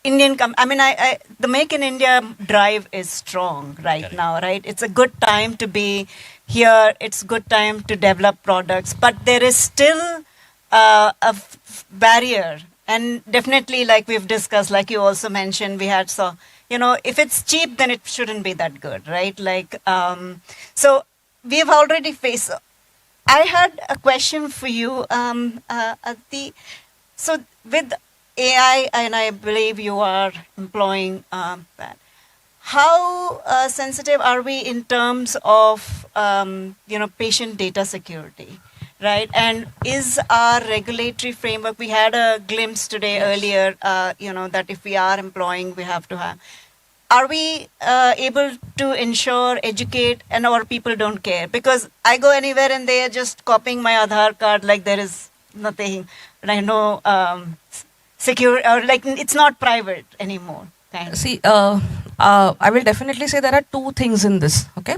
Indian, the Make in India drive is strong right now, right? It's a good time to be here. It's a good time to develop products, but there is still a barrier. And definitely, like we've discussed, like you also mentioned, we had if it's cheap, then it shouldn't be that good, right? So we've already faced. I had a question for you, Aditi. So with AI, and I believe you are employing that. How sensitive are we in terms of, patient data security? Right, and is our regulatory framework? We had a glimpse today earlier, that if we are employing, we have to have. Are we able to ensure, educate, or people don't care? Because I go anywhere and they are just copying my Aadhaar card like there is nothing. And I know secure or it's not private anymore. See, I will definitely say there are two things in this. Okay.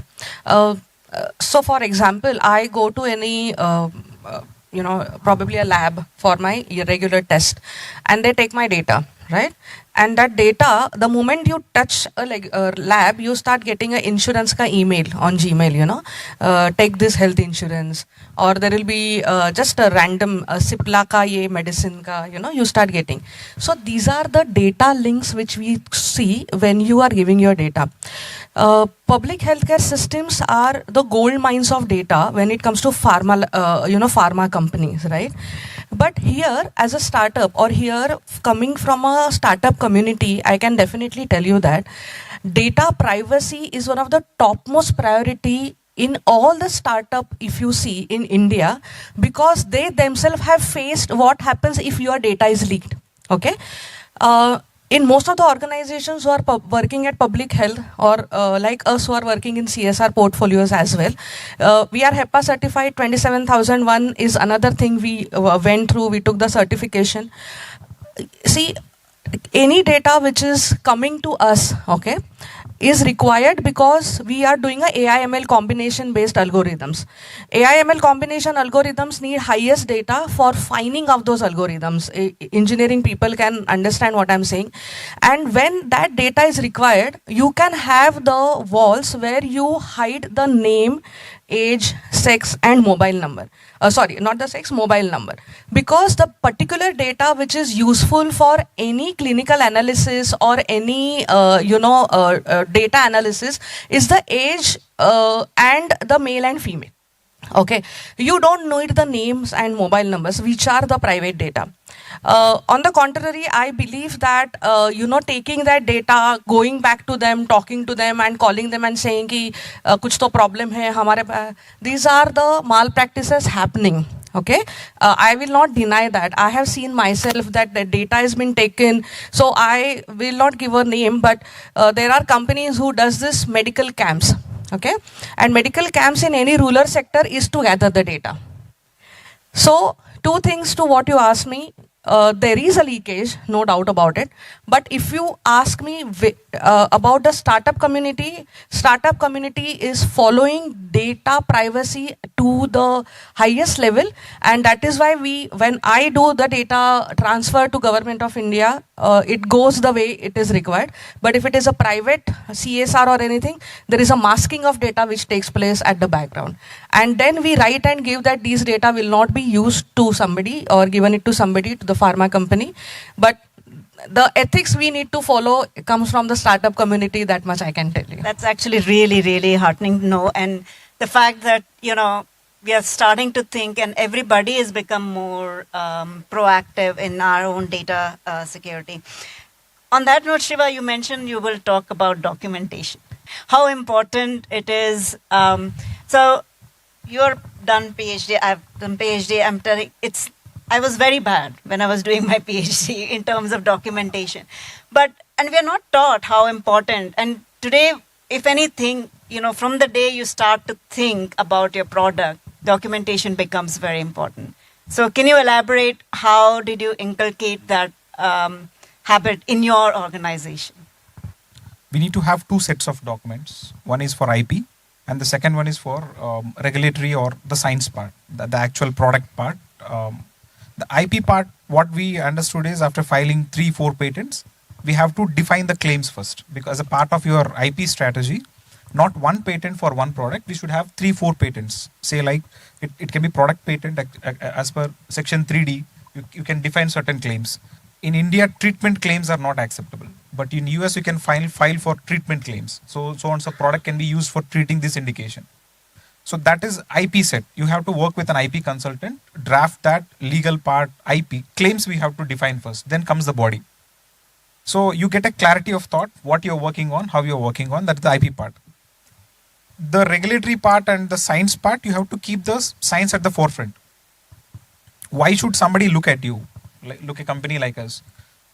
So, for example, I go to any, probably a lab for my regular test, and they take my data, right? And that data, the moment you touch a lab, you start getting an insurance ka email on Gmail, take this health insurance, or there will be just a random Cipla ka ye medicine ka, you start getting. So these are the data links which we see when you are giving your data. Public healthcare systems are the gold mines of data when it comes to pharma companies, right? But here, as a startup, or here coming from a startup community, I can definitely tell you that data privacy is one of the topmost priority in all the startup, if you see in India, because they themselves have faced what happens if your data is leaked. Okay. In most of the organizations who are working at public health, or like us who are working in CSR portfolios as well, we are HEPA certified. 27001 is another thing we went through. We took the certification. See, any data which is coming to us, okay, is required because we are doing a AI/ML combination based algorithms. AI/ML combination algorithms need highest data for finding out those algorithms. Engineering people can understand what I'm saying. And when that data is required, you can have the walls where you hide the name, age, sex, and mobile number. Sorry, not the sex, mobile number. Because the particular data which is useful for any clinical analysis or any, data analysis is the age and the male and female. Okay, you don't need the names and mobile numbers, which are the private data. On the contrary, I believe that, taking that data, going back to them, talking to them and calling them and saying ki kuch to problem hai hamare paas, these are the malpractices happening. Okay, I will not deny that. I have seen myself that the data has been taken. So I will not give a name, but there are companies who does this medical camps. Okay, and medical camps in any rural sector is to gather the data. So two things to what you asked me. There is a leakage, no doubt about it. But if you ask me about the startup community is following data privacy to the highest level. And that is why when I do the data transfer to Government of India, it goes the way it is required. But if it is a private CSR or anything, there is a masking of data which takes place at the background. And then we write and give that these data will not be used to somebody or given it to somebody, to the pharma company. But the ethics we need to follow comes from the startup community, that much I can tell you. That's actually really, really heartening to know. And the fact that, we are starting to think, and everybody has become more proactive in our own data security. On that note, Shiva, you mentioned you will talk about documentation. how important it is. So you're done PhD, I've done PhD, I'm telling, I was very bad when I was doing my PhD in terms of documentation. And we're not taught how important, and today, if anything, from the day you start to think about your product, documentation becomes very important. So can you elaborate, how did you inculcate that habit in your organization? We need to have two sets of documents. One is for IP, and the second one is for regulatory or the science part, the actual product part. The IP part, what we understood is, after filing 3-4 patents, we have to define the claims first, because as a part of your IP strategy, not one patent for one product, we should have 3-4 patents. Say like it can be product patent as per section 3D, you can define certain claims. In India, treatment claims are not acceptable, but in US you can file for treatment claims. So on, so product can be used for treating this indication. So that is IP set. You have to work with an IP consultant, draft that legal part, IP claims we have to define first, then comes the body. So you get a clarity of thought, what you're working on, how you're working on, that's the IP part. The regulatory part and the science part, you have to keep the science at the forefront. Why should somebody look at you, look a company like us?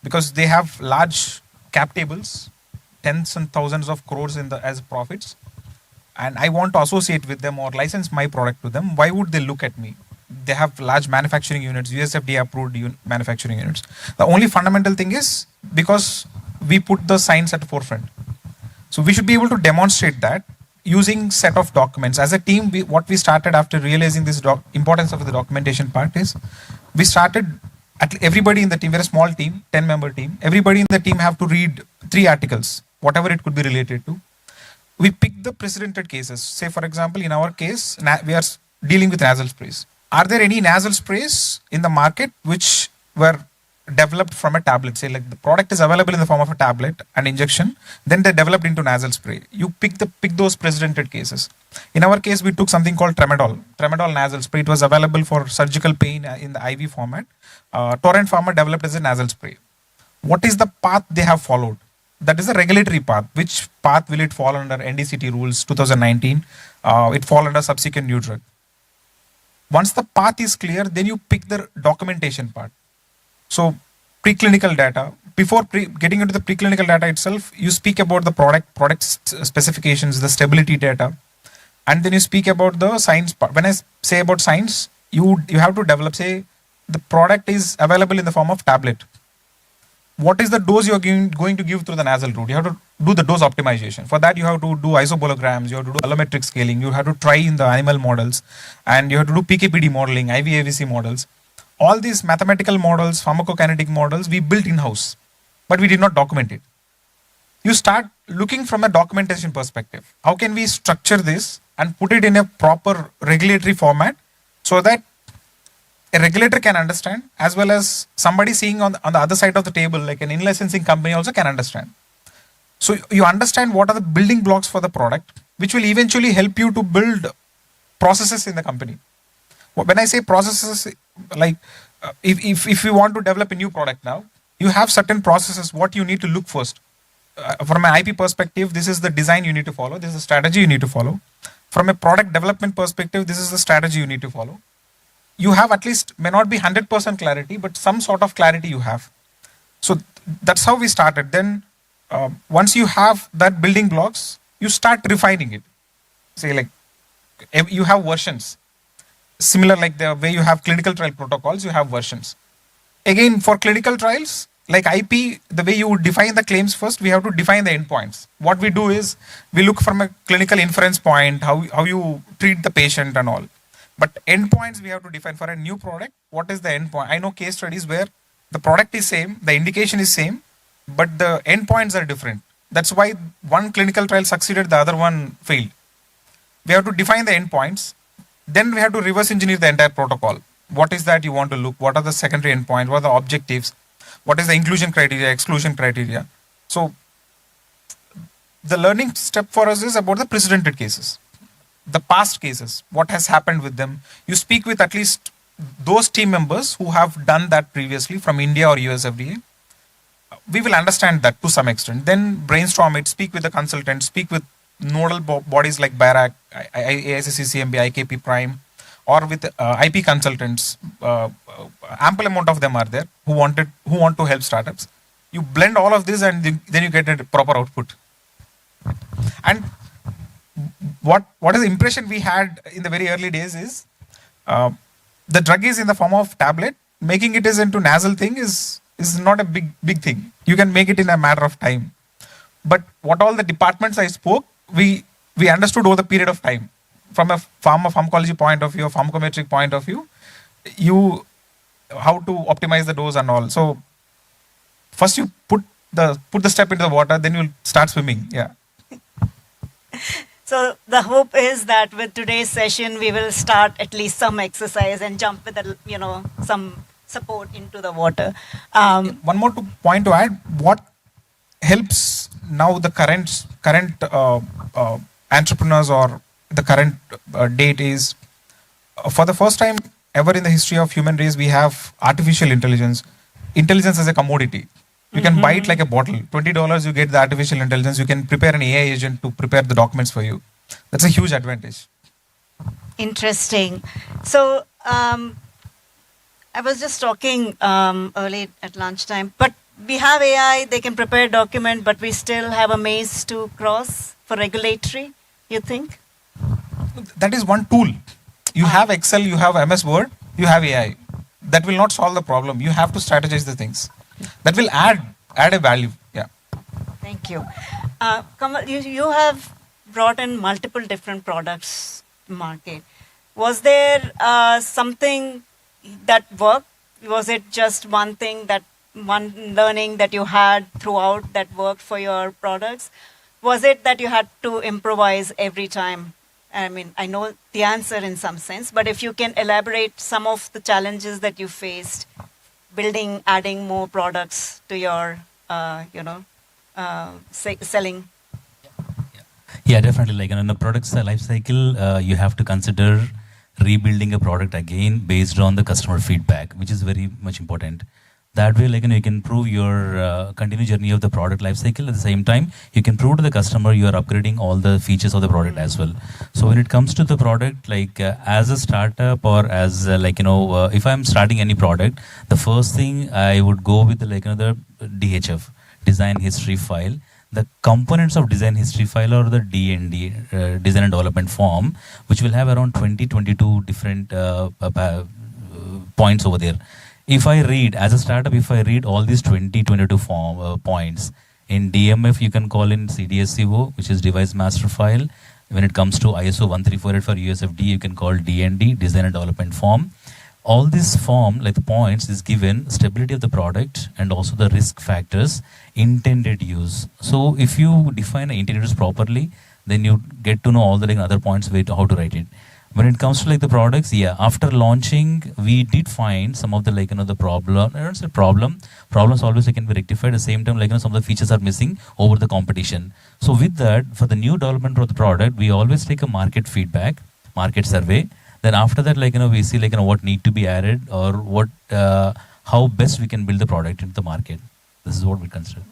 Because they have large cap tables, tens and thousands of crores as profits, and I want to associate with them or license my product to them. Why would they look at me? They have large manufacturing units, USFDA approved manufacturing units. The only fundamental thing is because we put the science at the forefront. So we should be able to demonstrate that using set of documents. As a team, what we started after realizing this importance of the documentation part is, we started, everybody in the team, we're a small team, 10-member team, everybody in the team have to read 3 articles, whatever it could be related to. We pick the precedented cases. Say for example, in our case, we are dealing with nasal sprays. Are there any nasal sprays in the market which were developed from a tablet? Say like the product is available in the form of a tablet and injection, then they developed into nasal spray. You pick those precedented cases. In our case, we took something called Tramadol nasal spray. It was available for surgical pain in the IV format. Torrent Pharma developed as a nasal spray. What is the path they have followed? That is the regulatory path. Which path will it fall under? NDCT rules 2019. It fall under subsequent new drug. Once the path is clear, then you pick the documentation part. So preclinical data, before getting into the preclinical data itself, you speak about the product specifications, the stability data, and then you speak about the science part. When I say about science, you have to develop, say the product is available in the form of tablet. What is the dose you are going to give through the nasal route? You have to do the dose optimization. For that, you have to do isobolograms, you have to do allometric scaling, you have to try in the animal models, and you have to do PKPD modeling, IVAVC models. All these mathematical models, pharmacokinetic models, we built in-house, but we did not document it. You start looking from a documentation perspective. How can we structure this and put it in a proper regulatory format so that a regulator can understand, as well as somebody seeing on the other side of the table, like an in-licensing company also can understand. So you understand what are the building blocks for the product, which will eventually help you to build processes in the company. When I say processes, like if you want to develop a new product now, you have certain processes, what you need to look first. From an IP perspective, this is the design you need to follow, this is the strategy you need to follow. From a product development perspective, this is the strategy you need to follow. You have at least, may not be 100% clarity, but some sort of clarity you have. So that's how we started. Then once you have that building blocks, you start refining it. Say like, you have versions. Similar like the way you have clinical trial protocols, you have versions. Again, for clinical trials, like IP, the way you would define the claims first, we have to define the endpoints. What we do is, we look from a clinical inference point, how you treat the patient and all. But endpoints we have to define for a new product. What is the endpoint? I know case studies where the product is same, the indication is same, but the endpoints are different. That's why one clinical trial succeeded, the other one failed. We have to define the endpoints. Then we have to reverse engineer the entire protocol. What is that you want to look? What are the secondary endpoints? What are the objectives? What is the inclusion criteria, exclusion criteria? So the learning step for us is about the precedented cases. The past cases, what has happened with them. You speak with at least those team members who have done that previously from India or US FDA. We will understand that to some extent. Then brainstorm it, speak with the consultant, speak with nodal bodies like BIRAC, AICCCMB, IKP Prime, or with IP consultants. Ample amount of them are there who want to help startups. You blend all of this and then you get a proper output. And what is the impression we had in the very early days is the drug is in the form of tablet. Making it is into nasal thing is not a big thing. You can make it in a matter of time. But what all the departments I spoke, we understood over the period of time. From a pharmacology point of view, a pharmacometric point of view, how to optimize the dose and all. So first you put the step into the water, then you'll start swimming. Yeah. So the hope is that with today's session, we will start at least some exercise and jump with some support into the water. One more point to add: what helps now the current entrepreneurs or the current date is, for the first time ever in the history of human race, we have artificial intelligence. Intelligence as a commodity. You can buy it like a bottle. $20, you get the artificial intelligence. You can prepare an AI agent to prepare the documents for you. That's a huge advantage. Interesting. So I was just talking early at lunchtime, but we have AI, they can prepare a document, but we still have a maze to cross for regulatory, you think? That is one tool. You have Excel, you have MS Word, you have AI. That will not solve the problem. You have to strategize the things. That will add a value. Yeah. Thank you. Kamal, you have brought in multiple different products to market. Was there something that worked? Was it just one learning that you had throughout that worked for your products? Was it that you had to improvise every time? I mean, I know the answer in some sense, but if you can elaborate some of the challenges that you faced adding more products to your, selling. Yeah, definitely. Like in the product's life cycle, you have to consider rebuilding a product again based on the customer feedback, which is very much important. That way, you can prove your continued journey of the product life cycle. At the same time, you can prove to the customer you are upgrading all the features of the product as well. So when it comes to the product, as a startup or as if I'm starting any product, the first thing I would go with the DHF, design history file. The components of design history file or the D&D, design and development form, which will have around 22 different points over there. If I read, as a startup, all these 22 points, in DMF, you can call in CDSCO, which is device master file. When it comes to ISO 13485 for USFD, you can call D&D, design and development form. All this form, the points, is given stability of the product and also the risk factors, intended use. So if you define intended use properly, then you get to know all the other points how to write it. When it comes to the products, after launching, we did find some of the the problem. I don't say problems always can be rectified. At the same time, some of the features are missing over the competition. So with that, for the new development of the product, we always take a market feedback, market survey. Then after that, we see what need to be added or what how best we can build the product into the market. This is what we consider.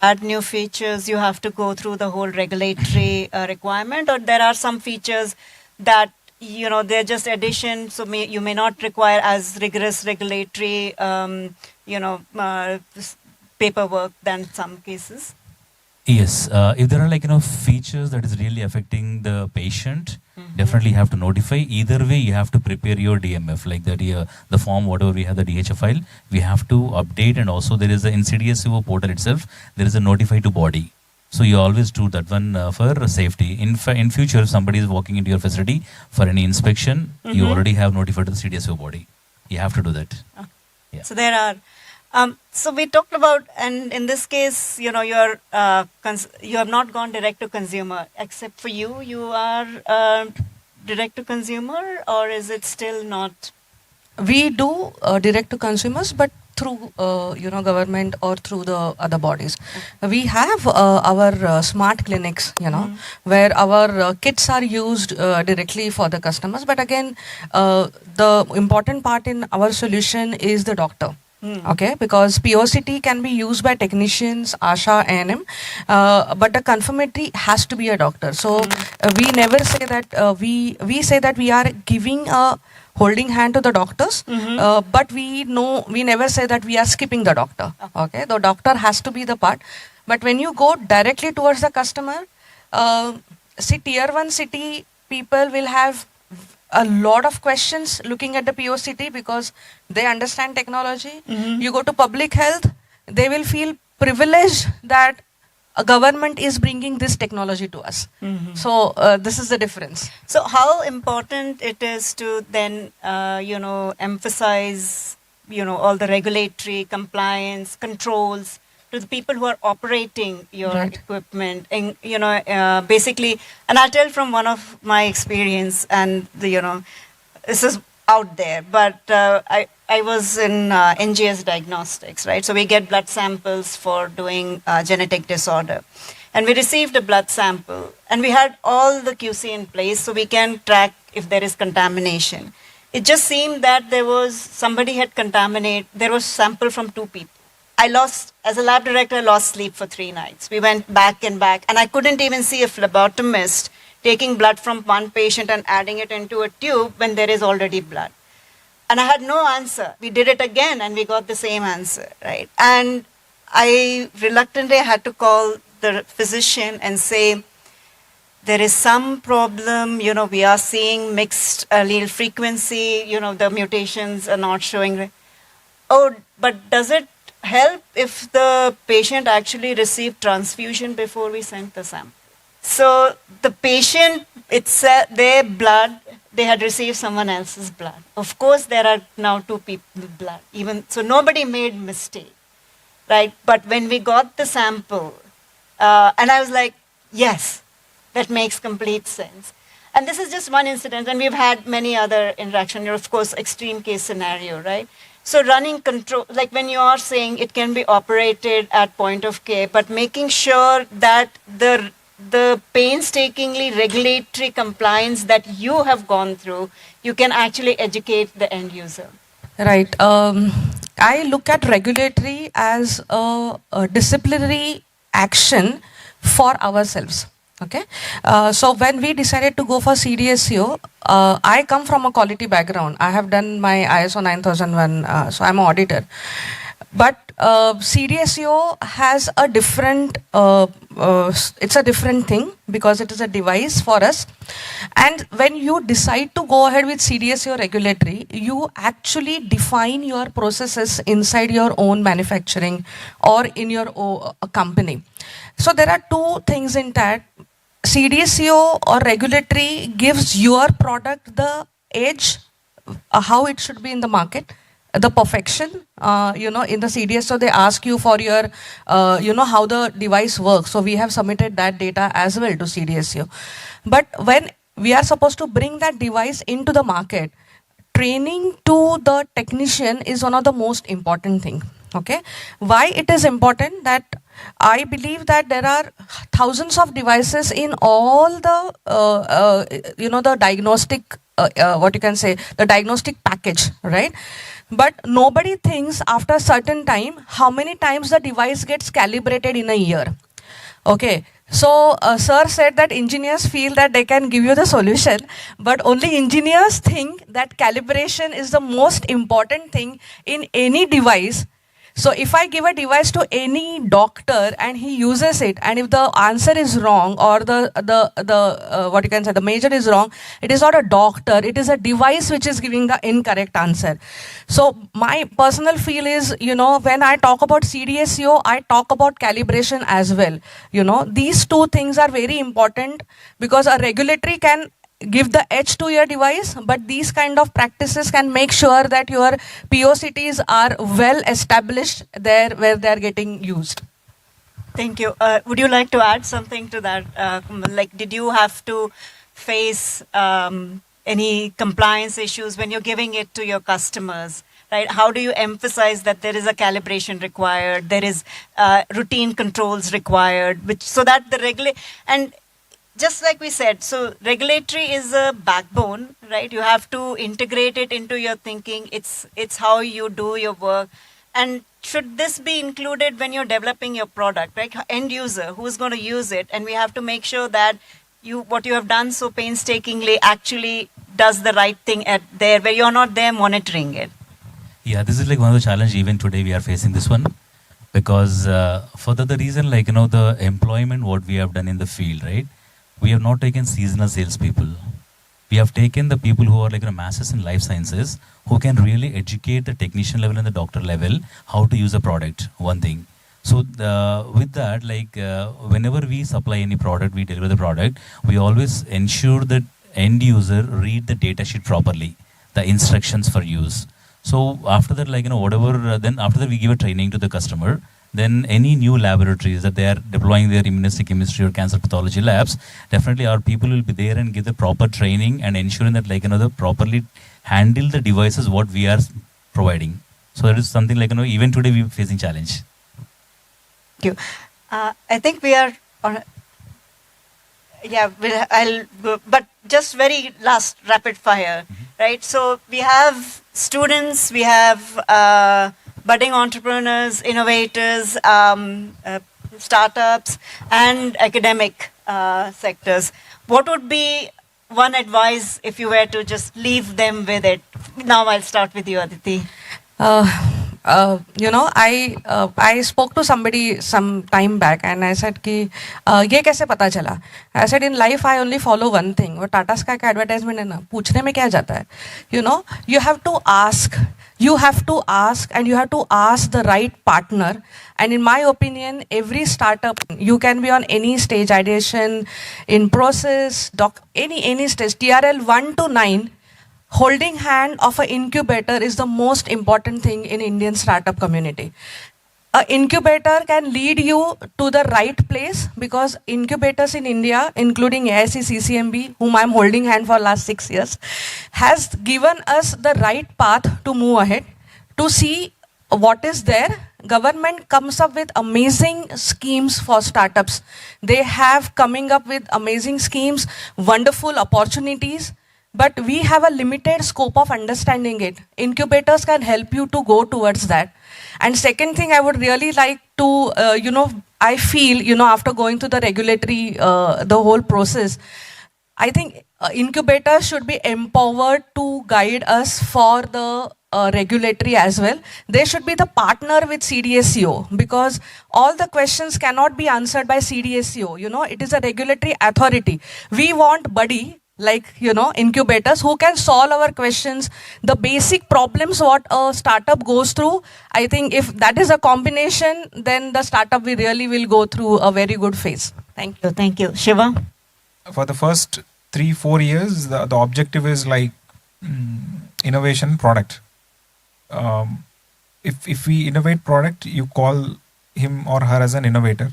Add new features, you have to go through the whole regulatory requirement, or there are some features that they're just addition, so you may not require as rigorous regulatory paperwork than some cases. Yes, if there are features that is really affecting the patient, definitely have to notify. Either way, you have to prepare your DMF, the form, whatever we have, the DHF file, we have to update. And also there is in CDSCO portal itself, there is a notify to body. So you always do that one for safety. In future, if somebody is walking into your facility for any inspection, you already have notified the CDSCO body. You have to do that. Okay. Yeah. So there are. So we talked about, and in this case, you have not gone direct to consumer. Except for you are direct to consumer, or is it still not? We do direct to consumers, but through government or through the other bodies. We have our smart clinics, where our kits are used directly for the customers. But again, the important part in our solution is the doctor. Okay, because POCT can be used by technicians, ASHA, ANM, but the confirmatory has to be a doctor. So we never say that we say that we are giving a holding hand to the doctors, but we never say that we are skipping the doctor. Okay, the doctor has to be the part. But when you go directly towards the customer, see, tier 1 city people will have a lot of questions looking at the POCT because they understand technology. You go to public health, they will feel privileged that a government is bringing this technology to us. So this is the difference. So how important it is to then, emphasize, all the regulatory compliance controls to the people who are operating your equipment, and basically, and I'll tell from one of my experience, and this is out there, but I was in NGS diagnostics, right? So we get blood samples for doing genetic disorder, and we received a blood sample, and we had all the QC in place, so we can track if there is contamination. It just seemed that somebody had contaminated. There was sample from 2 people. As a lab director, I lost sleep for 3 nights. We went back and back, and I couldn't even see a phlebotomist taking blood from one patient and adding it into a tube when there is already blood. And I had no answer. We did it again, and we got the same answer, right? And I reluctantly had to call the physician and say, there is some problem, we are seeing mixed allele frequency, the mutations are not showing. Oh, but does it help if the patient actually received transfusion before we sent the sample? So the patient, their blood, they had received someone else's blood. Of course, there are now 2 people blood. So nobody made mistake, right? But when we got the sample, and I was like, yes, that makes complete sense. And this is just one incident, and we've had many other interactions. Of course, extreme case scenario, right? So running control, like when you are saying it can be operated at point of care, but making sure that the painstakingly regulatory compliance that you have gone through, you can actually educate the end user. Right. I look at regulatory as a disciplinary action for ourselves. Okay. So when we decided to go for CDSCO, I come from a quality background. I have done my ISO 9001, so I'm an auditor. But CDSCO has a different, it's a different thing because it is a device for us. And when you decide to go ahead with CDSCO regulatory, you actually define your processes inside your own manufacturing or in your own company. So there are 2 things in that. CDSCO or regulatory gives your product the edge, how it should be in the market, the perfection, in the CDSCO they ask you for your, how the device works. So we have submitted that data as well to CDSCO. But when we are supposed to bring that device into the market, training to the technician is one of the most important thing. Okay, why it is important? That I believe that there are thousands of devices in all the the diagnostic the diagnostic package, right? But nobody thinks after a certain time how many times the device gets calibrated in a year. Okay, so sir said that engineers feel that they can give you the solution, but only engineers think that calibration is the most important thing in any device. So if I give a device to any doctor and he uses it, and if the answer is wrong or the measure is wrong, it is not a doctor, it is a device which is giving the incorrect answer. So my personal feel is, when I talk about CDSCO, I talk about calibration as well. These 2 things are very important because a regulatory can give the edge to your device, but these kind of practices can make sure that your POCTs are well established there where they are getting used. Thank you. Would you like to add something to that? Did you have to face any compliance issues when you're giving it to your customers? Right? How do you emphasize that there is a calibration required, there is routine controls required, so that the and just like we said, so regulatory is a backbone, right? You have to integrate it into your thinking. It's how you do your work. And should this be included when you're developing your product, right? End user, who's going to use it? And we have to make sure that what you have done so painstakingly actually does the right thing at there, where you're not there monitoring it. Yeah, this is like one of the challenge even today we are facing this one, because for the reason, like, the employment what we have done in the field, right? We have not taken seasonal salespeople. We have taken the people who are like masters in life sciences, who can really educate the technician level and the doctor level how to use a product, one thing. So with that, like whenever we supply any product, we deliver the product, we always ensure that end user read the data sheet properly, the instructions for use. So after that, like, whatever, then after that we give a training to the customer. Then any new laboratories that they are deploying their immunohistochemistry or cancer pathology labs, definitely our people will be there and give the proper training and ensuring that, like, they properly handle the devices what we are providing. So that is something like, even today we are facing challenge. Thank you. I think we are on. Yeah, I'll go, but just very last rapid fire, right? So we have students, we have budding entrepreneurs, innovators, startups, and academic sectors. What would be one advice if you were to just leave them with it? Now I'll start with you, Aditi. I spoke to somebody some time back and I said कि ये कैसे पता चला? I said in life I only follow one thing. वो Tata sky का advertisement है ना, पूछने में क्या जाता है? You have to ask. You have to ask, and you have to ask the right partner. And in my opinion, every startup, you can be on any stage, ideation, in process, any stage, TRL 1 to 9. Holding hand of an incubator is the most important thing in Indian startup community. An incubator can lead you to the right place, because incubators in India, including AIC CCMB, whom I'm holding hand for last 6 years, has given us the right path to move ahead, to see what is there. Government comes up with amazing schemes for startups. They have coming up with amazing schemes, wonderful opportunities. But we have a limited scope of understanding it. Incubators can help you to go towards that. And second thing I would really like to, I feel, after going through the regulatory, the whole process, I think incubators should be empowered to guide us for the regulatory as well. They should be the partner with CDSCO, because all the questions cannot be answered by CDSCO. It is a regulatory authority. We want buddy, like, incubators who can solve our questions, the basic problems what a startup goes through. I think if that is a combination, then the startup we really will go through a very good phase. Thank you. Thank you. Shiva? For the first 3-4 years, the objective is like innovation product. If we innovate product, you call him or her as an innovator.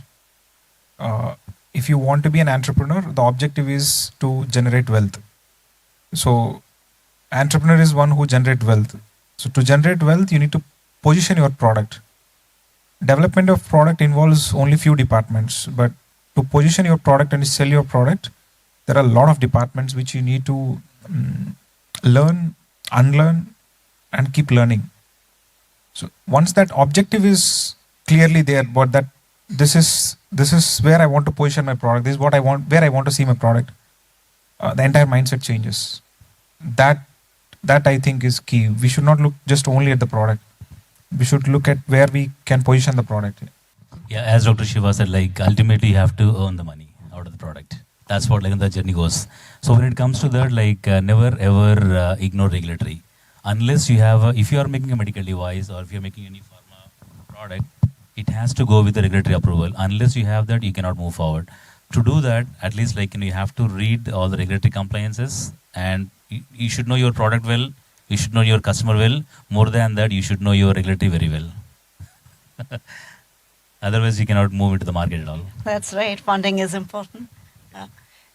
If you want to be an entrepreneur, the objective is to generate wealth. So entrepreneur is one who generates wealth. So to generate wealth, you need to position your product. Development of product involves only few departments, but to position your product and sell your product, there are a lot of departments which you need to learn, unlearn, and keep learning. So once that objective is clearly there, but that this is where I want to position my product, this is what I want, where I want to see my product, the entire mindset changes. That I think is key. We should not look just only at the product. We should look at where we can position the product. Yeah, as Dr. Shiva said, like, ultimately you have to earn the money out of the product. That's what, like, the journey goes. So when it comes to that, like, never ever ignore regulatory. Unless you have, if you are making a medical device or if you're making any pharma product, it has to go with the regulatory approval. Unless you have that, you cannot move forward. To do that, at least, like, you have to read all the regulatory compliances, and you should know your product well, you should know your customer well. More than that, you should know your regulatory very well. Otherwise, you cannot move into the market at all. That's right. Funding is important.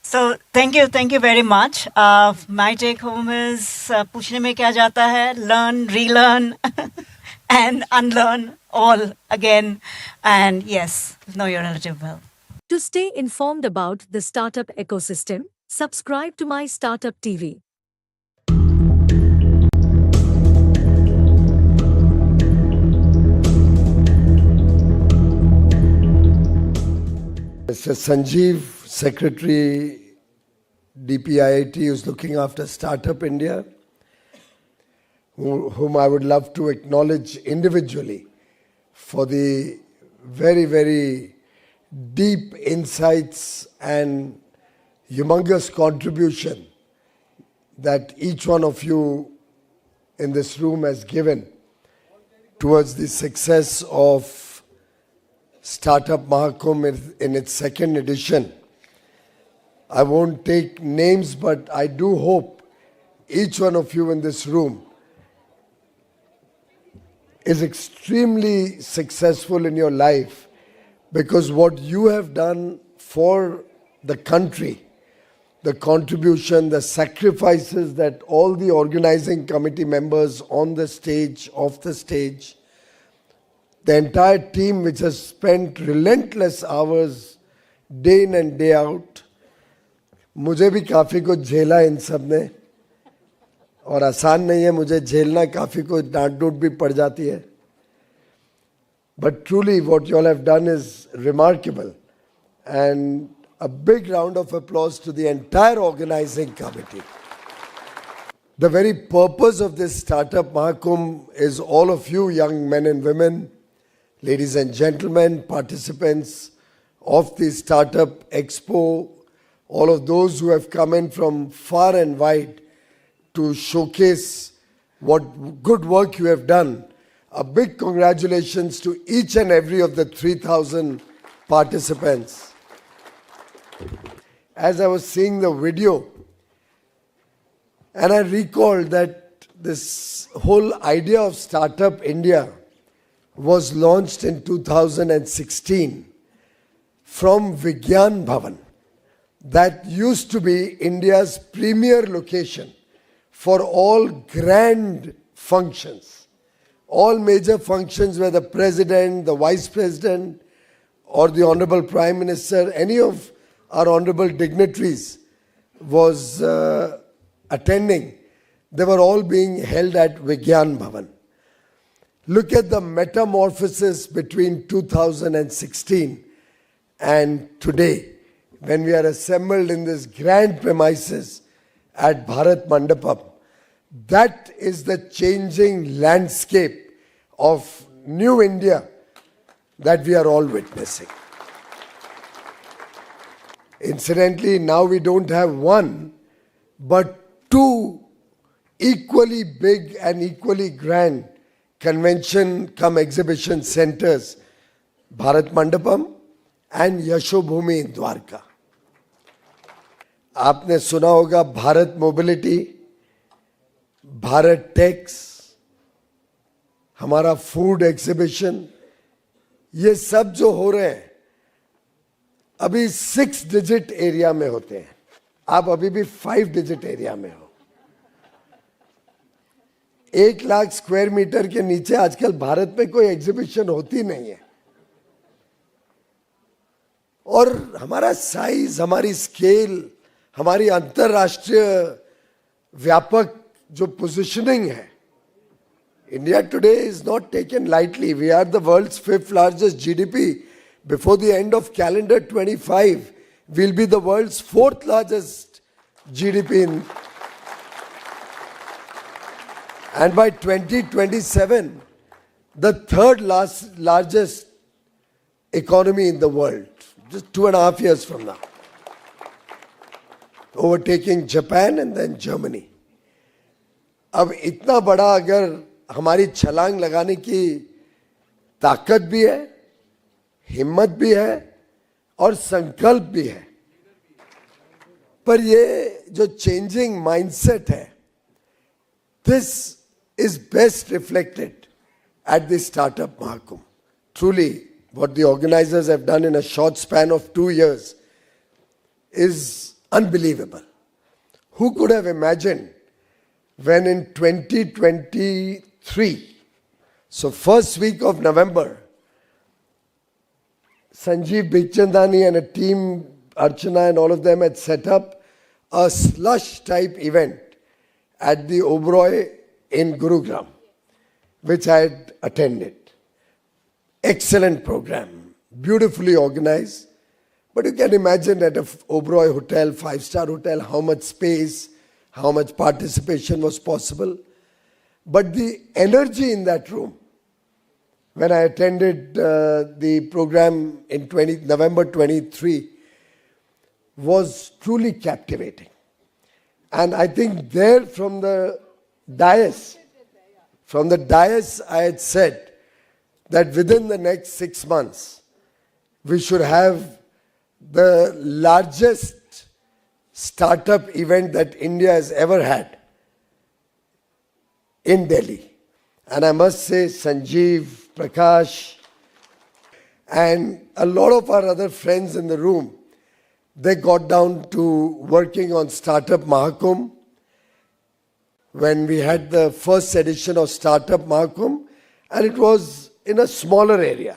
So thank you very much. My take home is पूछने में क्या जाता है, learn, relearn, and unlearn all again. And yes, know your relative well. To stay informed about the startup ecosystem, subscribe to My Startup TV. Mr. Sanjeev, Secretary, DPIIT, who's looking after Startup India, whom I would love to acknowledge individually for the very, very deep insights and humongous contribution that each one of you in this room has given towards the success of Startup Mahakumbh in its second edition. I won't take names, but I do hope each one of you in this room is extremely successful in your life, because what you have done for the country, the contribution, the sacrifices that all the organizing committee members on the stage, off the stage, the entire team which has spent relentless hours day in and day out, मुझे भी काफ़ी कुछ झेला इन सब ने, और आसान नहीं है मुझे झेलना, काफ़ी कुछ डांट डूट भी पड़ जाती है. But truly what you all have done is remarkable, and a big round of applause to the entire organizing committee. The very purpose of this Startup Mahakumbh is all of you young men and women, ladies and gentlemen, participants of the Startup Expo, all of those who have come in from far and wide to showcase what good work you have done. A big congratulations to each and every of the 3,000 participants. As I was seeing the video, and I recalled that this whole idea of Startup India was launched in 2016 from Vigyan Bhavan. That used to be India's premier location for all grand functions. All major functions where the president, the vice president, or the honorable prime minister, any of our honorable dignitaries was attending, they were all being held at Vigyan Bhavan. Look at the metamorphosis between 2016 and today, when we are assembled in this grand premises at Bharat Mandapam. That is the changing landscape of new India that we are all witnessing. Incidentally, now we don't have one, but two equally big and equally grand convention cum exhibition centers, Bharat Mandapam and Yashobhumi in Dwarka. आपने सुना होगा Bharat mobility, Bharat takes, हमारा food exhibition, ये सब जो हो रहे हैं अभी 6 डिजिट एरिया में होते हैं. आप अभी भी 5 डिजिट एरिया में हो. 1 लाख स्क्वायर मीटर के नीचे आजकल भारत में कोई एग्जीबिशन होती नहीं है. और हमारा साइज, हमारी स्केल, हमारी अंतरराष्ट्रीय व्यापक जो पोजीशनिंग है, India today is not taken lightly. We are the world's 5th largest GDP. Before the end of calendar 25, we'll be the world's 4th largest GDP. And by 2027, the 3rd largest economy in the world, just 2.5 years from now, overtaking Japan and then Germany. अब इतना बड़ा अगर हमारी छलांग लगाने की ताकत भी है, हिम्मत भी है और संकल्प भी है, पर ये जो चेंजिंग माइंडसेट है, this is best reflected at the Startup Mahakumbh. Truly, what the organizers have done in a short span of 2 years is unbelievable. Who could have imagined when in 2023, so first week of November, Sanjeev Bikhchandani and a team, Archana and all of them had set up a slush type event at the Oberoi in Gurugram, which I had attended. Excellent program, beautifully organized. But you can imagine at a Oberoi hotel, 5-star hotel, how much space, how much participation was possible. But the energy in that room, when I attended the program in November 23, was truly captivating. And I think there from the dais, I had said that within the next 6 months, we should have the largest startup event that India has ever had in Delhi. And I must say, Sanjeev, Prakash, and a lot of our other friends in the room, they got down to working on Startup Mahakumbh. When we had the first edition of Startup Mahakumbh, and it was in a smaller area,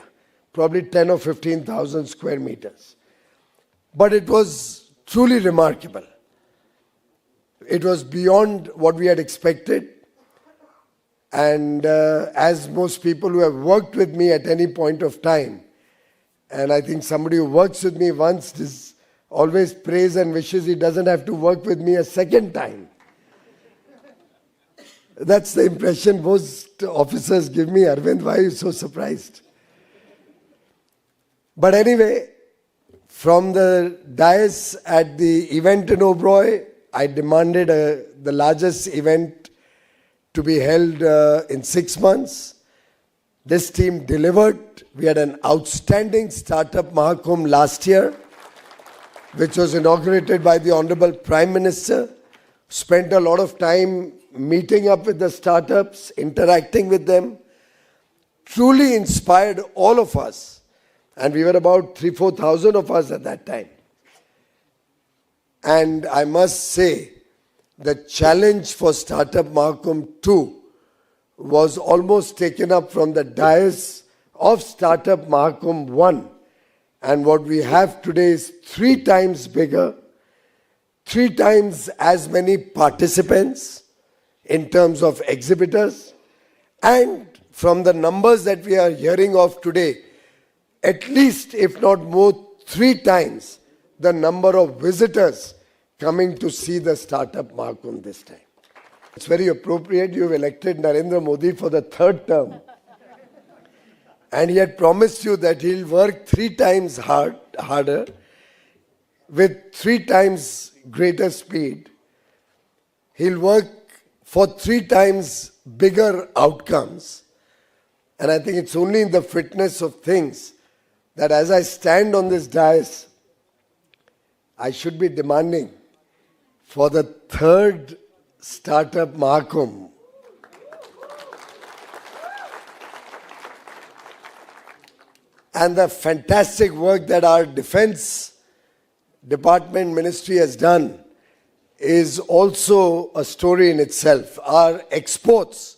probably 10 or 15,000 square meters. But it was truly remarkable. It was beyond what we had expected. And as most people who have worked with me at any point of time, and I think somebody who works with me once is always prays and wishes he doesn't have to work with me a second time. That's the impression most officers give me. Arvind, why are you so surprised? But anyway, from the dais at the event in Oberoi, I demanded the largest event to be held in 6 months. This team delivered. We had an outstanding Startup Mahakumbh last year, which was inaugurated by the Honorable Prime Minister. Spent a lot of time meeting up with the startups, interacting with them. Truly inspired all of us. And we were about 3,000-4,000 of us at that time. And I must say, the challenge for Startup Mahakumbh 2 was almost taken up from the dais of Startup Mahakumbh 1. And what we have today is 3 times bigger, 3 times as many participants in terms of exhibitors. And from the numbers that we are hearing of today, at least, if not more, 3 times the number of visitors coming to see the Startup Mahakumbh this time. It's very appropriate you have elected Narendra Modi for the 3rd term. And he had promised you that he'll work 3 times harder, with 3 times greater speed. He'll work for 3 times bigger outcomes. And I think it's only in the fitness of things that as I stand on this dais, I should be demanding for the 3rd Startup Mahakumbh. And the fantastic work that our Defense Department Ministry has done is also a story in itself. Our exports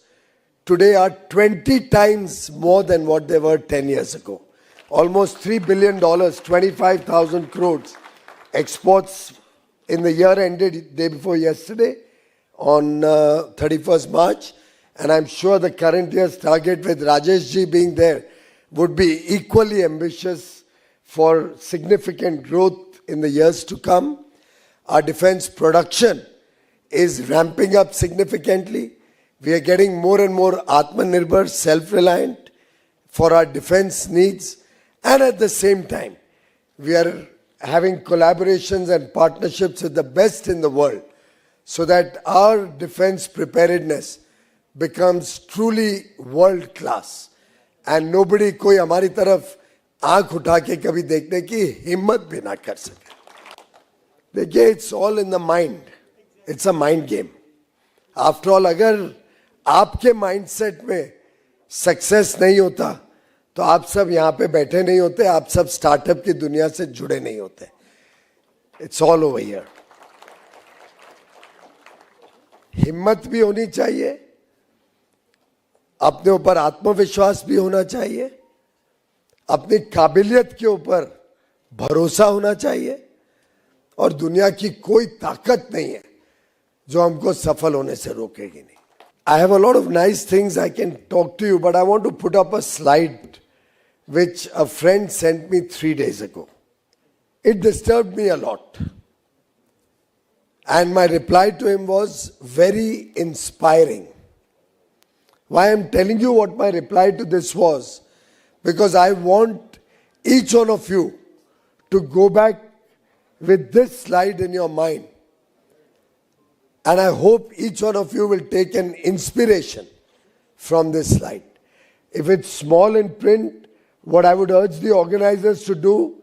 today are 20 times more than what they were 10 years ago. Almost $3 billion, 25,000 crores exports in the year ended day before yesterday on 31st March. And I'm sure the current year's target with Rajesh ji being there would be equally ambitious for significant growth in the years to come. Our defense production is ramping up significantly. We are getting more and more Atmanirbhar, self-reliant for our defense needs. And at the same time, we are having collaborations and partnerships with the best in the world so that our defense preparedness becomes truly world-class. And nobody कोई हमारी तरफ आंख उठा के कभी देखने की हिम्मत भी ना कर सके. देखिए, it's all in the mind. It's a mind game. After all, अगर आपके mindset में success नहीं होता, तो आप सब यहाँ पे बैठे नहीं होते, आप सब startup की दुनिया से जुड़े नहीं होते. It's all over here. हिम्मत भी होनी चाहिए, अपने ऊपर आत्मविश्वास भी होना चाहिए, अपनी काबिलियत के ऊपर भरोसा होना चाहिए, और दुनिया की कोई ताकत नहीं है जो हमको सफल होने से रोकेगी नहीं. I have a lot of nice things I can talk to you, but I want to put up a slide which a friend sent me 3 days ago. it disturbed me a lot. And my reply to him was very inspiring. Why I'm telling you what my reply to this was, because I want each one of you to go back with this slide in your mind. And I hope each one of you will take an inspiration from this slide. If it's small in print, what I would urge the organizers to do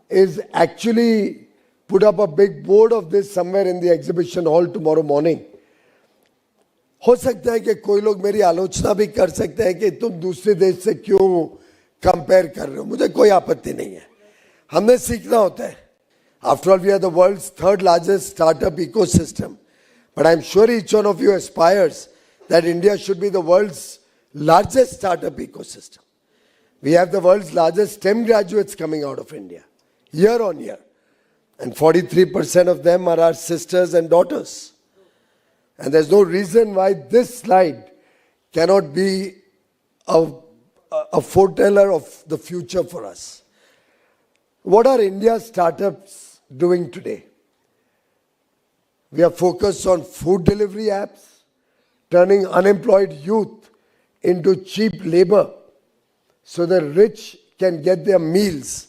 is actually put up a big board of this somewhere in the exhibition hall tomorrow morning. हो सकता है कि कोई लोग मेरी आलोचना भी कर सकते हैं कि तुम दूसरे देश से क्यों कंपेयर कर रहे हो. मुझे कोई आपत्ति नहीं है. हमने सीखना होता है. After all, we are the world's third largest startup ecosystem. But I'm sure each one of you aspires that India should be the world's largest startup ecosystem. We have the world's largest STEM graduates coming out of India, year on year. And 43% of them are our sisters and daughters. And there's no reason why this slide cannot be a foreteller of the future for us. What are India's startups doing today? We are focused on food delivery apps, turning unemployed youth into cheap labor so the rich can get their meals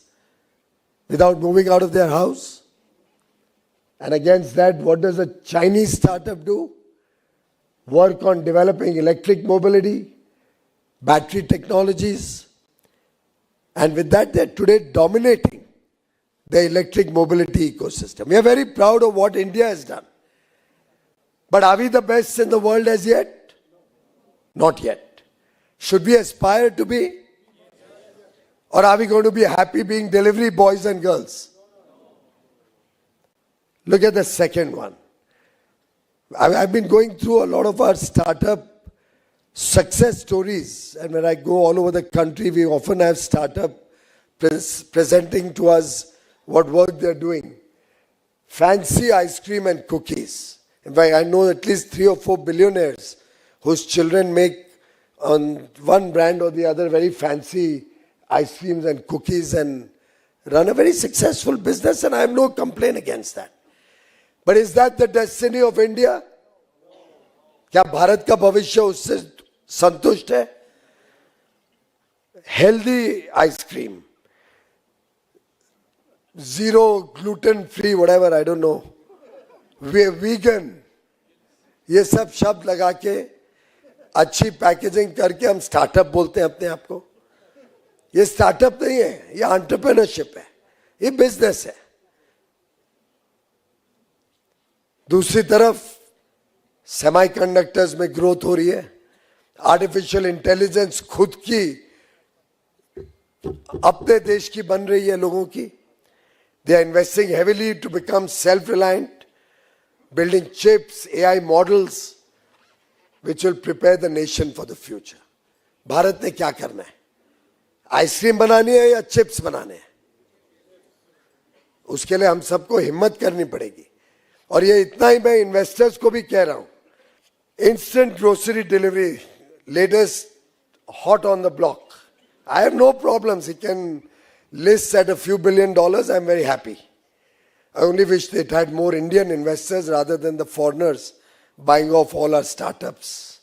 without moving out of their house. And against that, what does a Chinese startup do? Work on developing electric mobility, battery technologies. And with that, they're today dominating the electric mobility ecosystem. We are very proud of what India has done. But are we the best in the world as yet? Not yet. Should we aspire to be? Or are we going to be happy being delivery boys and girls? Look at the second one. I've been going through a lot of our startup success stories. And when I go all over the country, we often have startup presenting to us what work they're doing. Fancy ice cream and cookies. In fact, I know at least 3 or 4 billionaires whose children make on one brand or the other very fancy ice creams and cookies and run a very successful business, and I have no complaint against that. But is that the destiny of India? क्या भारत का भविष्य उससे संतुष्ट है? Healthy ice cream, zero gluten free, whatever, I don't know. Vegan, ये सब शब्द लगा के अच्छी पैकेजिंग करके हम स्टार्टअप बोलते हैं अपने आप को. ये स्टार्टअप नहीं है, ये एंटरप्रेन्योरशिप है, ये बिजनेस है. दूसरी तरफ सेमीकंडक्टर्स में ग्रोथ हो रही है. आर्टिफिशियल इंटेलिजेंस खुद की अपने देश की बन रही है लोगों की. They are investing heavily to become self reliant, building chips, AI models, which will prepare the nation for the future. Bharat ने क्या करना है? आइसक्रीम बनानी है या चिप्स बनाने हैं? उसके लिए हम सबको हिम्मत करनी पड़ेगी. और ये इतना ही मैं इन्वेस्टर्स को भी कह रहा हूं. Instant grocery delivery, latest hot on the block. I have no problems. He can list at a few $1 billion. I'm very happy. I only wish they had more Indian investors rather than the foreigners buying off all our startups.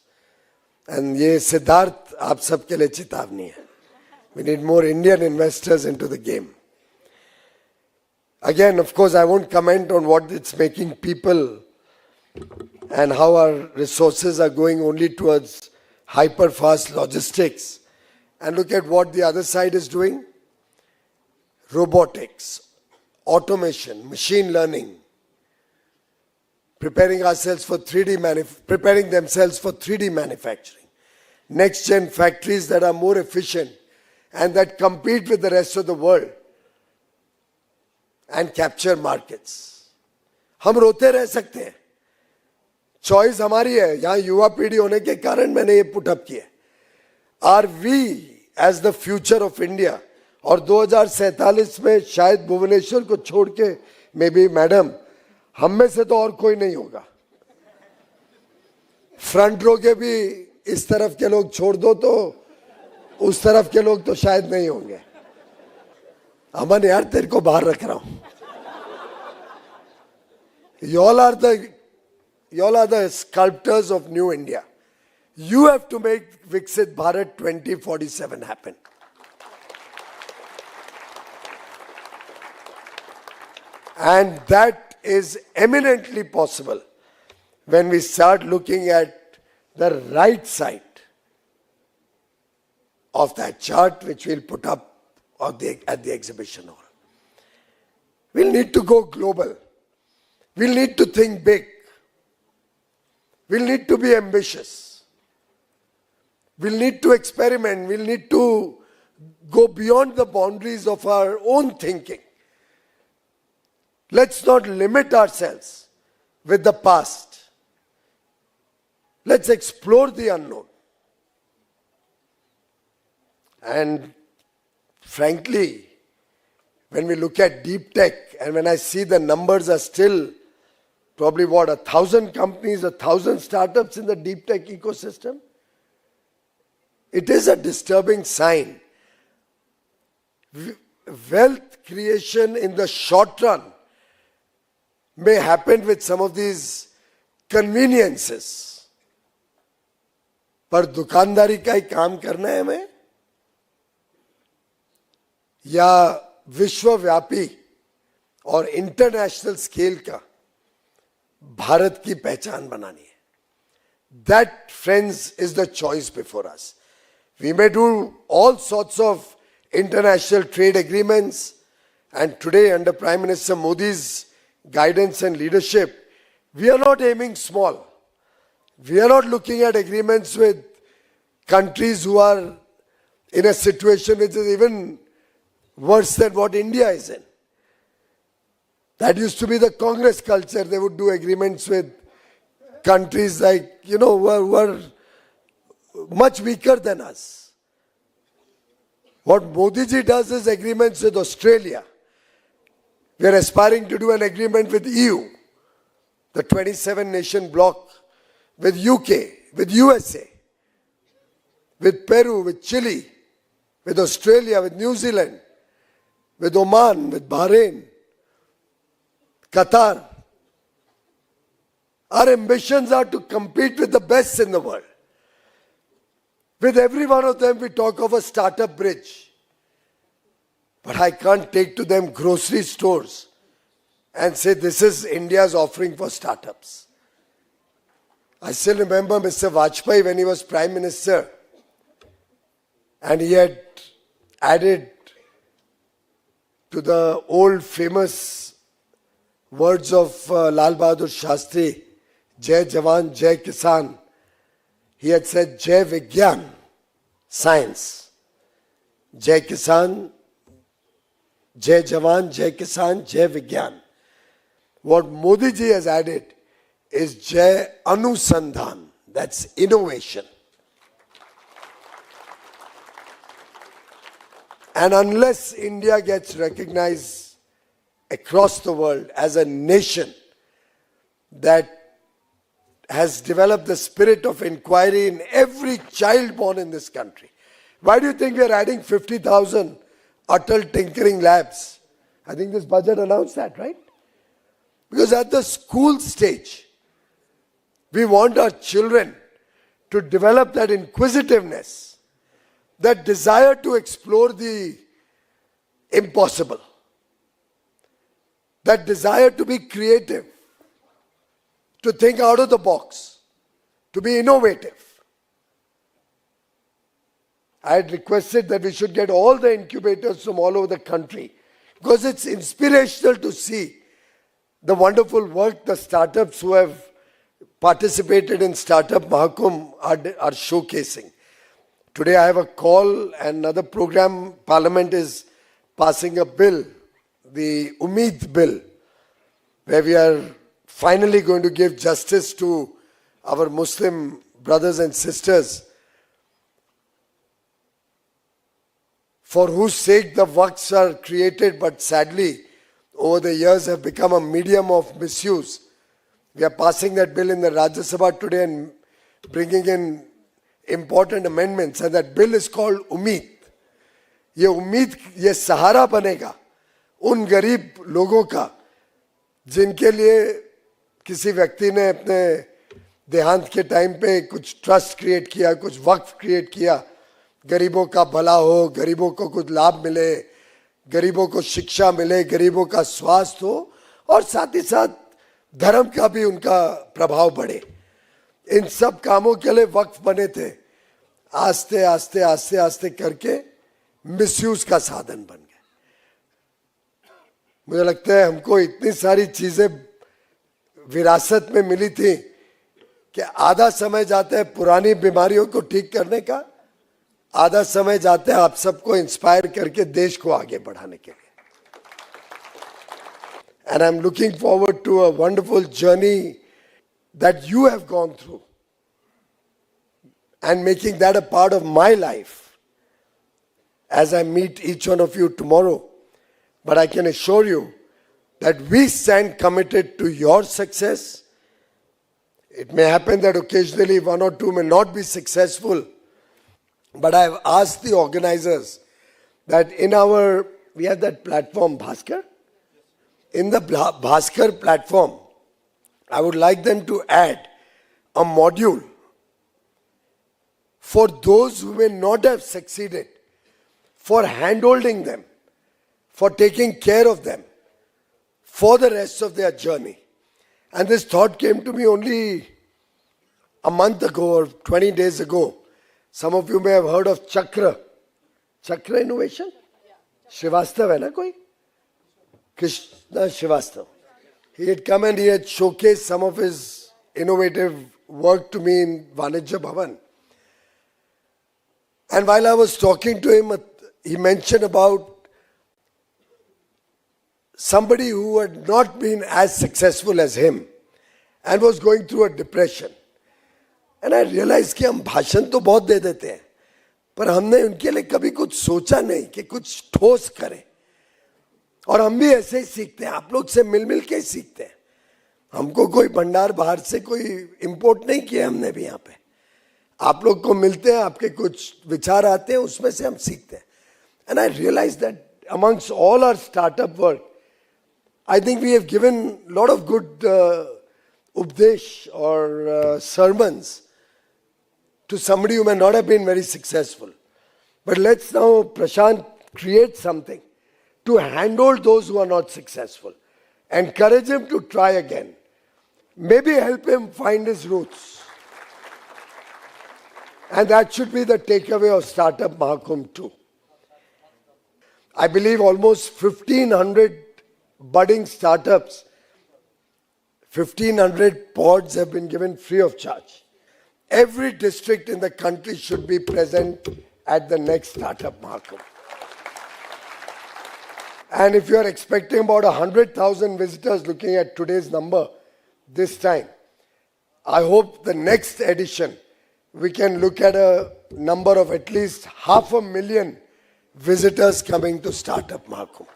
And ये सिद्धार्थ आप सबके लिए चेतावनी है. We need more Indian investors into the game. Again, of course, I won't comment on what it's making people and how our resources are going only towards hyper-fast logistics. And look at what the other side is doing. Robotics, automation, machine learning, preparing themselves for 3D manufacturing, next-gen factories that are more efficient and that compete with the rest of the world and capture markets. हम रोते रह सकते हैं. Choice हमारी है. यहाँ युवा पीढ़ी होने के कारण मैंने ये पुटअप किया. Are we as the future of India? और 2047 में शायद भुवनेश्वर को छोड़ के मे बी मैडम हम में से तो और कोई नहीं होगा. फ्रंट रो के भी इस तरफ के लोग छोड़ दो तो उस तरफ के लोग तो शायद नहीं होंगे. अमन यार तेरे को बाहर रख रहा हूं. Y'all are the sculptors of New India. You have to make Viksit Bharat 2047 happen. And that is eminently possible when we start looking at the right side of that chart, which we'll put up at the exhibition hall. We'll need to go global. We'll need to think big. We'll need to be ambitious. We'll need to experiment. We'll need to go beyond the boundaries of our own thinking. Let's not limit ourselves with the past. Let's explore the unknown. And frankly, when we look at deep tech, and when I see the numbers are still probably 1,000 companies, 1,000 startups in the deep tech ecosystem, it is a disturbing sign. Wealth creation in the short run may happen with some of these conveniences. पर दुकानदारी का ही काम करना है हमें या विश्वव्यापी और इंटरनेशनल स्केल का भारत की पहचान बनानी है. That, friends, is the choice before us. We may do all sorts of international trade agreements, and today under Prime Minister Modi's guidance and leadership, we are not aiming small. We are not looking at agreements with countries who are in a situation which is even worse than what India is in. That used to be the Congress culture. They would do agreements with countries like, who are much weaker than us. What Modi ji does is agreements with Australia. We are aspiring to do an agreement with EU, the 27-nation bloc, with UK, with USA, with Peru, with Chile, with Australia, with New Zealand, with Oman, with Bahrain, Qatar. Our ambitions are to compete with the best in the world. With every one of them, we talk of a startup bridge. But I can't take to them grocery stores and say this is India's offering for startups. I still remember Mr. Vajpayee when he was Prime Minister, and he had added to the old famous words of Lal Bahadur Shastri, Jai Jawan, Jai Kisan. He had said Jai Vigyan, science. Jai Kisan, Jai Jawan, Jai Kisan, Jai Vigyan. What Modi ji has added is Jai Anusandhan, that's innovation. And unless India gets recognized across the world as a nation that has developed the spirit of inquiry in every child born in this country. Why do you think we are adding 50,000 Atal Tinkering Labs? I think this budget announced that, right? Because at the school stage, we want our children to develop that inquisitiveness, that desire to explore the impossible, that desire to be creative, to think out of the box, to be innovative. I had requested that we should get all the incubators from all over the country because it's inspirational to see the wonderful work the startups who have participated in Startup Mahakumbh are showcasing. Today I have a call and another program. Parliament is passing a bill, the Umeed bill, where we are finally going to give justice to our Muslim brothers and sisters for whose sake the waqfs are created, but sadly over the years have become a medium of misuse. We are passing that bill in the Rajya Sabha today and bringing in important amendments, and that bill is called Umeed. ये उम्मीद, ये सहारा बनेगा उन गरीब लोगों का जिनके लिए किसी व्यक्ति ने अपने देहांत के टाइम पे कुछ ट्रस्ट क्रिएट किया, कुछ वक्फ क्रिएट किया, गरीबों का भला हो, गरीबों को कुछ लाभ मिले, गरीबों को शिक्षा मिले, गरीबों का स्वास्थ्य हो और साथ ही साथ धर्म का भी उनका प्रभाव बढ़े। इन सब कामों के लिए वक्फ बने थे। आस्ते आस्ते आस्ते आस्ते करके मिसयूज का साधन बन गए। मुझे लगता है हमको इतनी सारी चीजें विरासत में मिली थी कि आधा समय जाता है पुरानी बीमारियों को ठीक करने का, आधा समय जाता है आप सबको इंस्पायर करके देश को आगे बढ़ाने के लिए। And I'm looking forward to a wonderful journey that you have gone through and making that a part of my life as I meet each one of you tomorrow. But I can assure you that we stand committed to your success. It may happen that occasionally one or two may not be successful, but I have asked the organizers that we have that platform, Bhaskar. In the Bhaskar platform, I would like them to add a module for those who may not have succeeded, for handholding them, for taking care of them, for the rest of their journey. And this thought came to me only a month ago or 20 days ago. Some of you may have heard of Chakra Innovation? Srivastav hai na koi? Krishna Srivastav. He had come and he had showcased some of his innovative work to me in Vanijya Bhavan. And while I was talking to him, he mentioned about somebody who had not been as successful as him and was going through a depression. And I realized कि हम भाषण तो बहुत दे देते हैं, पर हमने उनके लिए कभी कुछ सोचा नहीं कि कुछ ठोस करें। और हम भी ऐसे ही सीखते हैं, आप लोग से मिल के सीखते हैं। हमको कोई भंडार बाहर से कोई इंपोर्ट नहीं किया हमने भी यहाँ पे। आप लोग को मिलते हैं, आपके कुछ विचार आते हैं, उसमें से हम सीखते हैं। And I realized that amongst all our startup work, I think we have given a lot of good updesh or sermons to somebody who may not have been very successful. But let's now, Prashant, create something to handhold those who are not successful. Encourage him to try again. Maybe help him find his roots. And that should be the takeaway of Startup Mahakumbh too. I believe almost 1,500 budding startups, 1,500 pods have been given free of charge. Every district in the country should be present at the next Startup Mahakumbh. And if you are expecting about 100,000 visitors looking at today's number this time, I hope the next edition we can look at a number of at least 500,000 visitors coming to Startup Mahakumbh.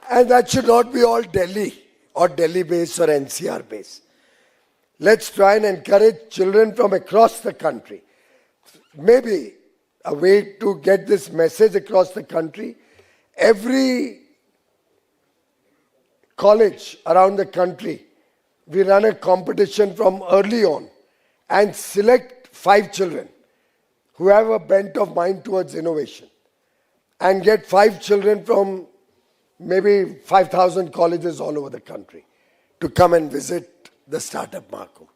And that should not be all Delhi or Delhi based or NCR based. Let's try and encourage children from across the country. Maybe a way to get this message across the country. Every college around the country, we run a competition from early on and select 5 children who have a bent of mind towards innovation and get 5 children from maybe 5,000 colleges all over the country to come and visit the Startup Mahakumbh.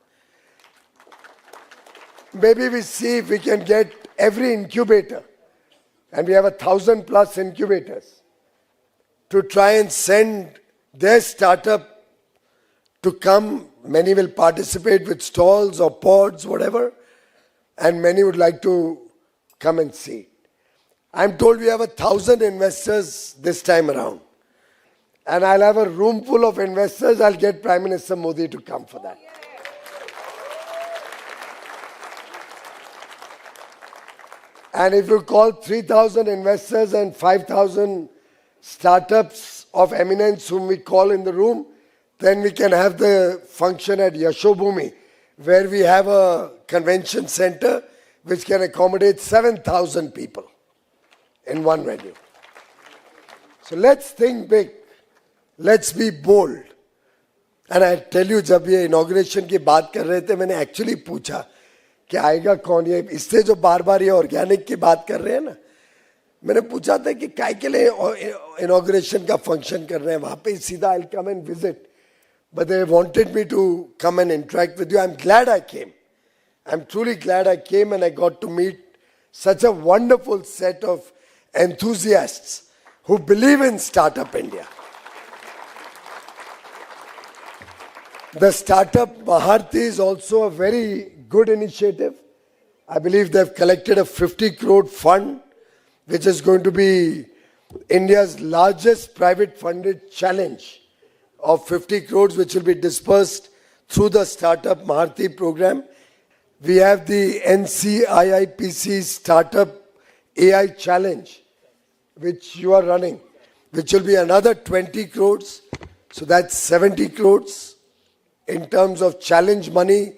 Maybe we see if we can get every incubator, and we have 1,000+ incubators, to try and send their startup to come. Many will participate with stalls or pods, whatever, and many would like to come and see. I'm told we have 1,000 investors this time around. And I'll have a room full of investors. I'll get Prime Minister Modi to come for that. And if you call 3,000 investors and 5,000 startups of eminence whom we call in the room, then we can have the function at Yashobhumi, where we have a convention center which can accommodate 7,000 people in one venue. So let's think big. Let's be bold. And I tell you, जब ये inauguration की बात कर रहे थे, मैंने actually पूछा कि आएगा कौन ये, इससे जो बार-बार ये organic की बात कर रहे हैं ना, मैंने पूछा था कि काय के लिए inauguration का function कर रहे हैं, वहाँ पे सीधा I'll come and visit. But they wanted me to come and interact with you. I'm glad I came. I'm truly glad I came and I got to meet such a wonderful set of enthusiasts who believe in Startup India. The Startup Maharti is also a very good initiative. I believe they've collected a 50 crore fund, which is going to be India's largest private funded challenge of 50 crores, which will be dispersed through the Startup Maharti program. We have the NCIIPC Startup AI Challenge, which you are running, which will be another 20 crores. So that's 70 crores in terms of challenge money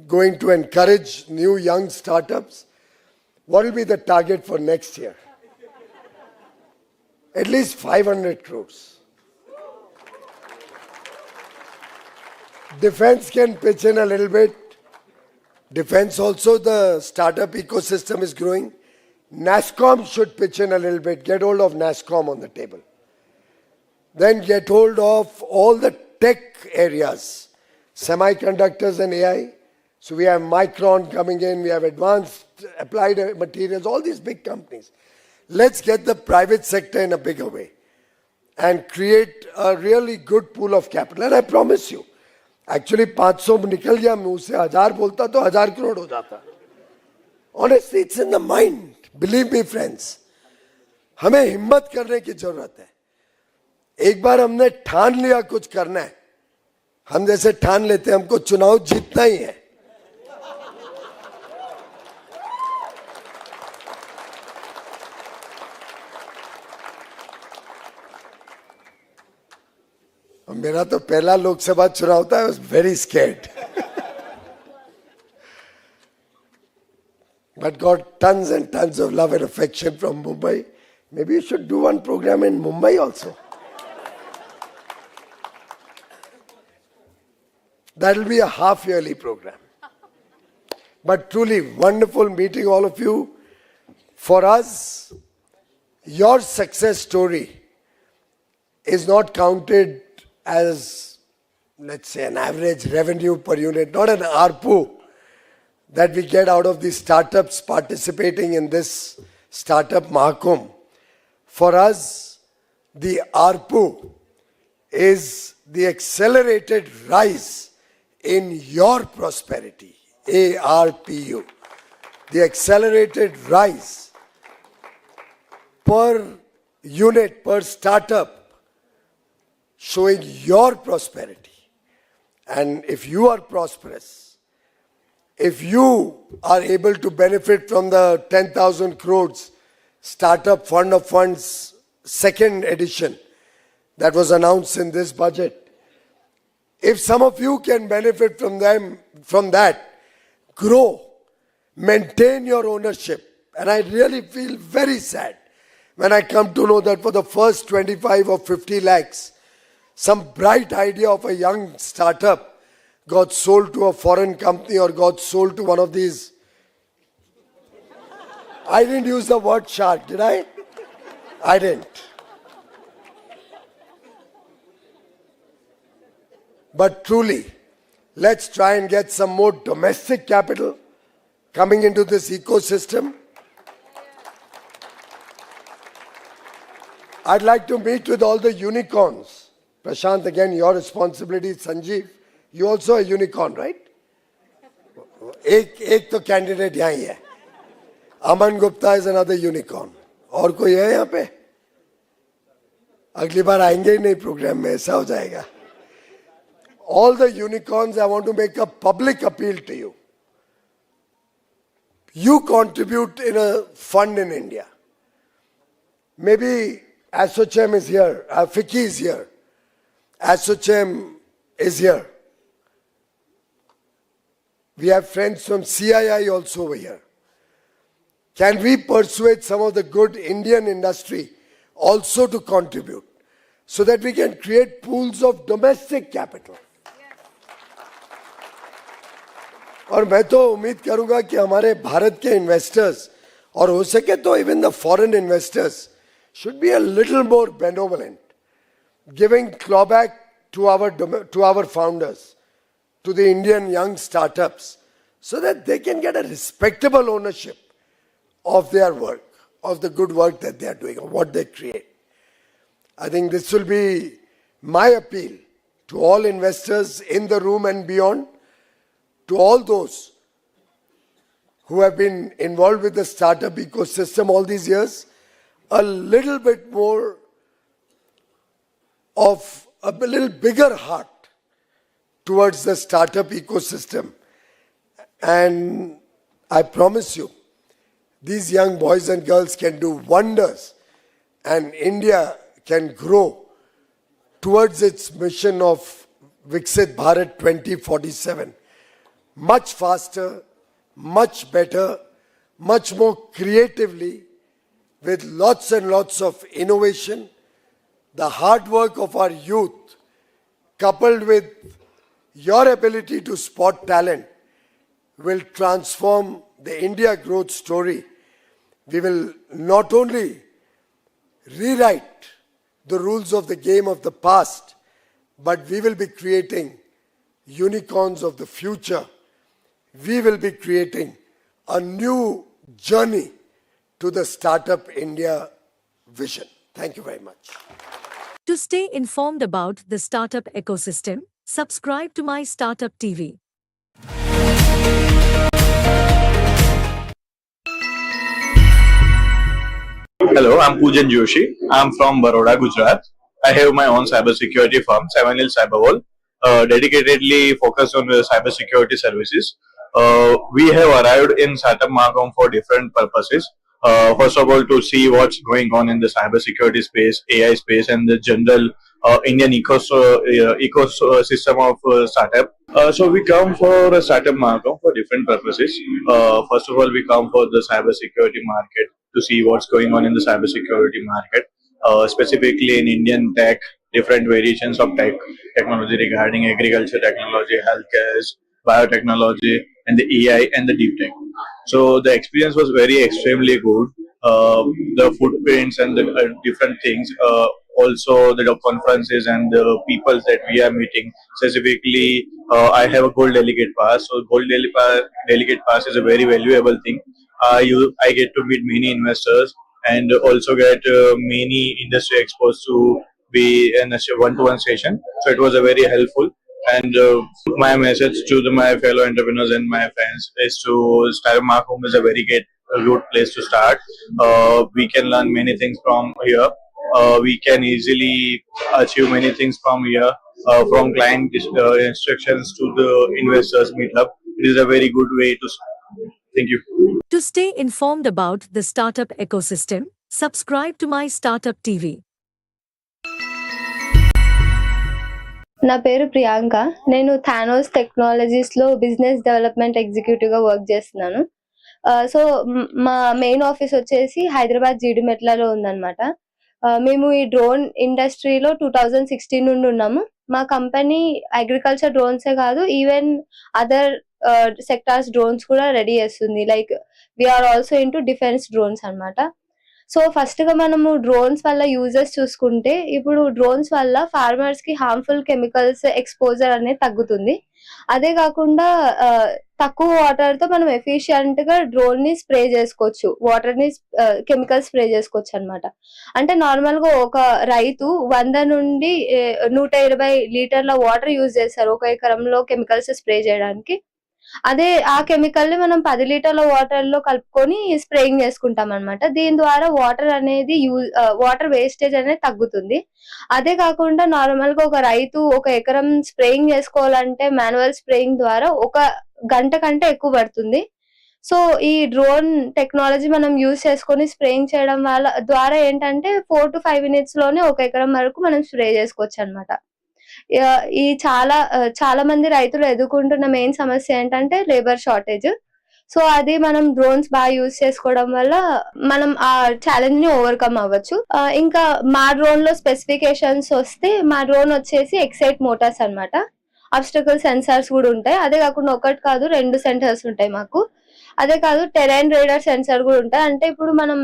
going to encourage new young startups. What will be the target for next year? At least 500 crores. Defense can pitch in a little bit. Defense also, the startup ecosystem is growing. NASSCOM should pitch in a little bit. Get hold of NASSCOM on the table. Then get hold of all the tech areas, semiconductors and AI. So we have Micron coming in, we have advanced applied materials, all these big companies. Let's get the private sector in a bigger way and create a really good pool of capital. And I promise you, actually 500 निकल गया मुंह से, 1000 बोलता तो 1000 crore हो जाता. Honestly, it's in the mind. Believe me, friends. हमें हिम्मत करने की जरूरत है. एक बार हमने ठान लिया कुछ करना है, हम जैसे ठान लेते हैं हमको चुनाव जीतना ही है. मेरा तो पहला लोकसभा चुनाव था. I was very scared. But got tons and tons of love and affection from Mumbai. Maybe you should do one program in Mumbai also. That will be a half-yearly program. But truly wonderful meeting all of you. For us, your success story is not counted as, let's say, an average revenue per unit, not an ARPU that we get out of the startups participating in this Startup Mahakumbh. For us, the ARPU is the accelerated rise in your prosperity, ARPU. The accelerated rise per unit, per startup, showing your prosperity. And if you are prosperous, if you are able to benefit from the 10,000 crores Startup Fund of Funds second edition that was announced in this budget, if some of you can benefit from that, grow, maintain your ownership. And I really feel very sad when I come to know that for the first 25 or 50 lakhs, some bright idea of a young startup got sold to a foreign company or got sold to one of these. I didn't use the word shark, did I? I didn't. But truly, let's try and get some more domestic capital coming into this ecosystem. I'd like to meet with all the unicorns. Prashant, again, your responsibility. Sanjeev, you also a unicorn, right? एक तो candidate यहाँ ही है. Aman Gupta is another unicorn. और कोई है यहाँ पे? अगली बार आएंगे ही नहीं program में, ऐसा हो जाएगा. All the unicorns, I want to make a public appeal to you. You contribute in a fund in India. Maybe ASSOCHAM is here, FICCI is here. ASSOCHAM is here. We have friends from CII also over here. Can we persuade some of the good Indian industry also to contribute? so that we can create pools of domestic capital. और मैं तो उम्मीद करूंगा कि हमारे भारत के investors और हो सके तो even the foreign investors should be a little more benevolent, giving clawback to our founders, to the Indian young startups, so that they can get a respectable ownership of their work, of the good work that they are doing, of what they create. I think this will be my appeal to all investors in the room and beyond, to all those who have been involved with the startup ecosystem all these years, a little bit more of a little bigger heart towards the startup ecosystem. And I promise you, these young boys and girls can do wonders, and India can grow towards its mission of Viksit Bharat 2047 much faster, much better, much more creatively, with lots and lots of innovation. The hard work of our youth, coupled with your ability to spot talent, will transform the India growth story. We will not only rewrite the rules of the game of the past, but we will be creating unicorns of the future. We will be creating a new journey to the Startup India vision. Thank you very much. To stay informed about the startup ecosystem, subscribe to My Startup TV. Hello, I'm Poojan Joshi. I'm from Baroda, Gujarat. I have my own cybersecurity firm, 7L Cyberwall, dedicatedly focused on cybersecurity services. We have arrived in Startup Marcom for different purposes. First of all, to see what's going on in the cybersecurity space, AI space, and the general Indian ecosystem of startup. So we come for a Startup Marcom for different purposes. First of all, we come for the cybersecurity market to see what's going on in the cybersecurity market, specifically in Indian tech, different variations of technology regarding agriculture technology, healthcare, biotechnology, and the AI and the deep tech. So the experience was very extremely good. The footprints and the different things, also the conferences and the people that we are meeting. Specifically, I have a gold delegate pass. So gold delegate pass is a very valuable thing. I get to meet many investors and also get many industry experts to be in a one-to-one session. So it was a very helpful. And my message to my fellow entrepreneurs and my friends is to Startup Marcom is a very good place to start. We can learn many things from here. We can easily achieve many things from here, from client instructions to the investors meetup. It is a very good way to start. Thank you. To stay informed about the startup ecosystem, subscribe to My Startup TV. నా పేరు ప్రియాంక. నేను Thanos టెక్నాలజీస్లో business development ఎగ్జిక్యూటివ్గా work చేస్తున్నాను. So మా main office వచ్చేసి హైదరాబాద్ జీడిమెట్లలో ఉందన్నమాట. మేము ఈ drone ఇండస్ట్రీలో 2016 నుండి ఉన్నాము. మా కంపెనీ అగ్రికల్చర్ డ్రోన్సే కాదు, ఈవెన్ అదర్ సెక్టార్స్ డ్రోన్స్ కూడా రెడీ చేస్తుంది. Like we're also into defence drones అన్నమాట. సో ఫస్ట్ గా మనము డ్రోన్స్ వల్ల యూజెస్ చూసుకుంటే, ఇప్పుడు డ్రోన్స్ వల్ల ఫార్మర్స్ కి హార్మ్ఫుల్ కెమికల్స్ ఎక్స్పోజర్ అనేది తగ్గుతుంది. అదే కాకుండా తక్కువ వాటర్ తో మనం ఎఫిషియంట్ గా డ్రోన్ ని స్ప్రే చేసుకోవచ్చు, వాటర్ ని కెమికల్ స్ప్రే చేసుకోవచ్చు అన్నమాట. అంటే నార్మల్ గా ఒక రైతు 100 నుండి 120 లీటర్ల వాటర్ యూజ్ చేస్తారు ఒక ఎకరంలో కెమికల్స్ స్ప్రే చేయడానికి. అదే ఆ కెమికల్ ని మనం 10 లీటర్ల వాటర్ లో కలుపుకొని స్ప్రేయింగ్ చేసుకుంటాం అన్నమాట. దీని ద్వారా వాటర్ వేస్టేజ్ అనేది తగ్గుతుంది. అదే కాకుండా నార్మల్ గా ఒక రైతు ఒక ఎకరం స్ప్రేయింగ్ చేసుకోవాలంటే మాన్యువల్ స్ప్రేయింగ్ ద్వారా 1 గంట కంటే ఎక్కువ పడుతుంది. సో ఈ డ్రోన్ టెక్నాలజీ మనం యూజ్ చేసుకొని స్ప్రేయింగ్ చేయడం ద్వారా ఏంటంటే 4 to 5 minutes లోనే 1 ఎకరం వరకు మనం స్ప్రే చేసుకోవచ్చు అన్నమాట. ఈ చాలా మంది రైతులు ఎదుర్కొంటున్న మెయిన్ సమస్య ఏంటంటే లేబర్ షార్టేజ్. సో అది మనం డ్రోన్స్ బాగా యూజ్ చేసుకోవడం వల్ల మనం ఆ ఛాలెంజ్ ని ఓవర్కమ్ అవ్వచ్చు. ఇంకా మా డ్రోన్ లో స్పెసిఫికేషన్స్ వస్తే, మా డ్రోన్ వచ్చేసి ఎక్సైట్ మోటార్స్ అన్నమాట. ఆబ్స్టకల్ సెన్సార్స్ కూడా ఉంటాయి. అదే కాకుండా ఒకటి కాదు 2 సెన్సార్స్ ఉంటాయి మాకు. అదే కాదు టెరైన్ రేడార్ సెన్సార్ కూడా ఉంటాయి. అంటే ఇప్పుడు మనం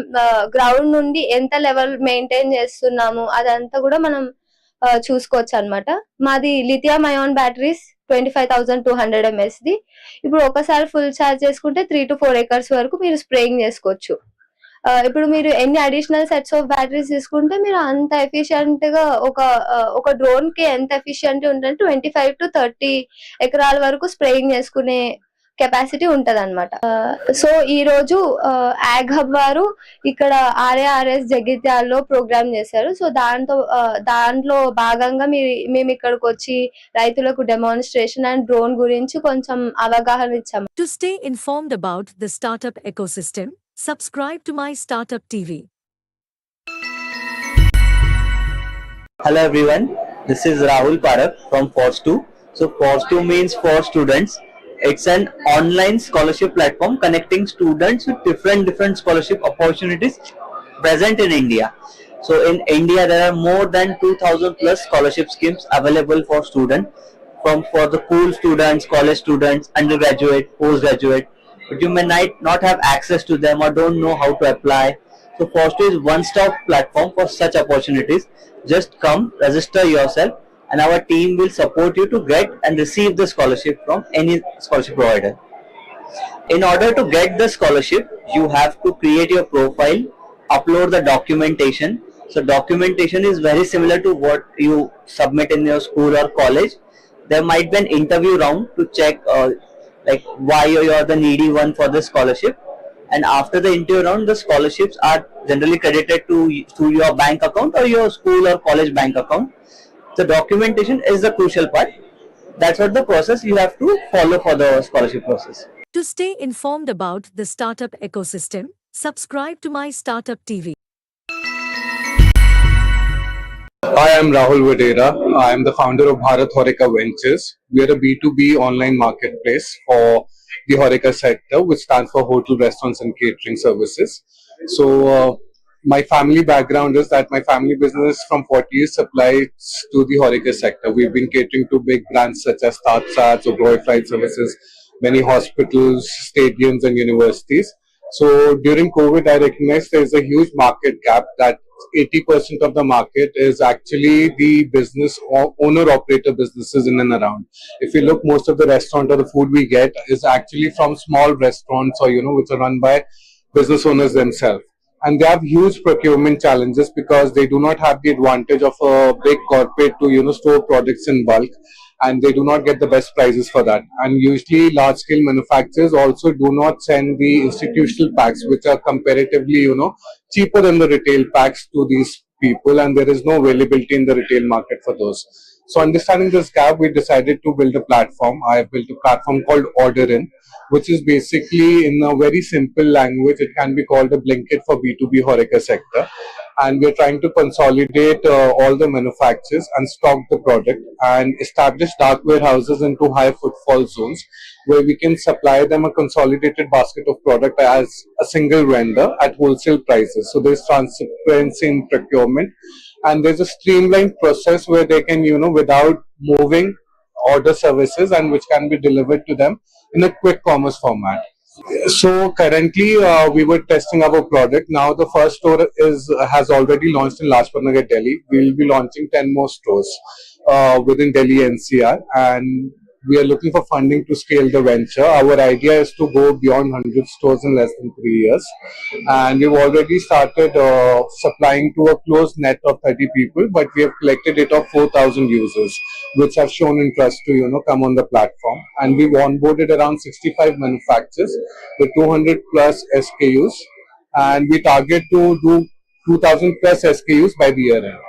గ్రౌండ్ నుండి ఎంత లెవెల్ మెయింటైన్ చేస్తున్నాము అదంతా కూడా మనం చూసుకోవచ్చు అన్నమాట. మాది లిథియం అయాన్ బ్యాటరీస్ 25,200 mAh ది. ఇప్పుడు ఒకసారి ఫుల్ ఛార్జ్ చేసుకుంటే 3 to 4 acres వరకు మీరు స్ప్రేయింగ్ చేసుకోవచ్చు. ఇప్పుడు మీరు ఎన్ని అడిషనల్ సెట్స్ ఆఫ్ బ్యాటరీస్ తీసుకుంటే మీరు అంత ఎఫిషియెంట్ గా ఒక డ్రోన్ కి ఎంత ఎఫిషియెంట్ ఉంటుందంటే 25 to 30 ఎకరాల వరకు స్ప్రేయింగ్ చేసుకునే కెపాసిటీ ఉంటదన్నమాట. సో ఈ రోజు యాగ్ హబ్ వారు ఇక్కడ ఆర్ఏఆర్ఎస్ జగిత్యాలలో ప్రోగ్రామ్ చేశారు. సో దాంట్లో భాగంగా మేము ఇక్కడికి వచ్చి రైతులకు డెమాన్స్ట్రేషన్ అండ్ డ్రోన్ గురించి కొంచెం అవగాహన ఇచ్చాము. To stay informed about the startup ecosystem, subscribe to My Startup TV. Hello everyone, this is Rahul Parak from FORCE2. So FORCE2 means for students. It's an online scholarship platform connecting students with different scholarship opportunities present in India. So in India there are more than 2,000 plus scholarship schemes available for students, for the school students, college students, undergraduate, postgraduate. But you may not have access to them or don't know how to apply. So FORCE2 is one-stop platform for such opportunities. Just come, register yourself, and our team will support you to get and receive the scholarship from any scholarship provider. In order to get the scholarship, you have to create your profile, upload the documentation. So documentation is very similar to what you submit in your school or college. There might be an interview round to check like why you are the needy one for the scholarship. And after the interview round, the scholarships are generally credited to your bank account or your school or college bank account. The documentation is the crucial part. That's what the process you have to follow for the scholarship process. To stay informed about the startup ecosystem, subscribe to My Startup TV. Hi, I'm Rahul Vadera. I am the founder of Bharat Horeca Ventures. We are a B2B online marketplace for the Horeca sector, which stands for hotel, restaurants and catering services. So my family background is that my family business from 40 years supplies to the Horeca sector. We've been catering to big brands such as TajSATS or Broy Flight Services, many hospitals, stadiums and universities. So during COVID, I recognized there's a huge market gap, that 80% of the market is actually the business or owner-operator businesses in and around. If you look, most of the restaurant or the food we get is actually from small restaurants or, which are run by business owners themselves. And they have huge procurement challenges because they do not have the advantage of a big corporate to, store products in bulk. And they do not get the best prices for that. And usually large-scale manufacturers also do not send the institutional packs, which are comparatively, cheaper than the retail packs to these people, and there is no availability in the retail market for those. So understanding this gap, we decided to build a platform. I have built a platform called Order-In, which is basically, in a very simple language, it can be called a Blinkit for B2B Horeca sector. And we're trying to consolidate all the manufacturers and stock the product and establish dark warehouses into high footfall zones where we can supply them a consolidated basket of product as a single vendor at wholesale prices. So there's transparency in procurement, and there's a streamlined process where they can, without moving, order services and which can be delivered to them in a quick commerce format. So currently we were testing our product. Now the first store has already launched in Lajpat Nagar, Delhi. We will be launching 10 more stores within Delhi NCR, and we are looking for funding to scale the venture. Our idea is to go beyond 100 stores in less than 3 years, and we've already started supplying to a close net of 30 people, but we have collected it of 4,000 users which have shown interest to come on the platform, and we've onboarded around 65 manufacturers with 200 plus SKUs, and we target to do 2,000 plus SKUs by the year end.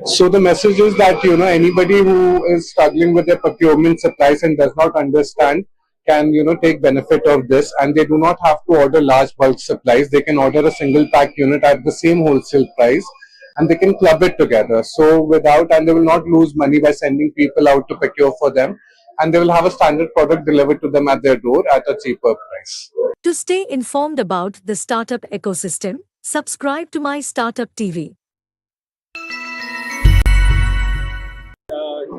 So the message is that anybody who is struggling with their procurement supplies and does not understand can take benefit of this, and they do not have to order large bulk supplies. They can order a single pack unit at the same wholesale price, and they can club it together. So and they will not lose money by sending people out to procure for them, and they will have a standard product delivered to them at their door at a cheaper price. To stay informed about the startup ecosystem, subscribe to My Startup TV.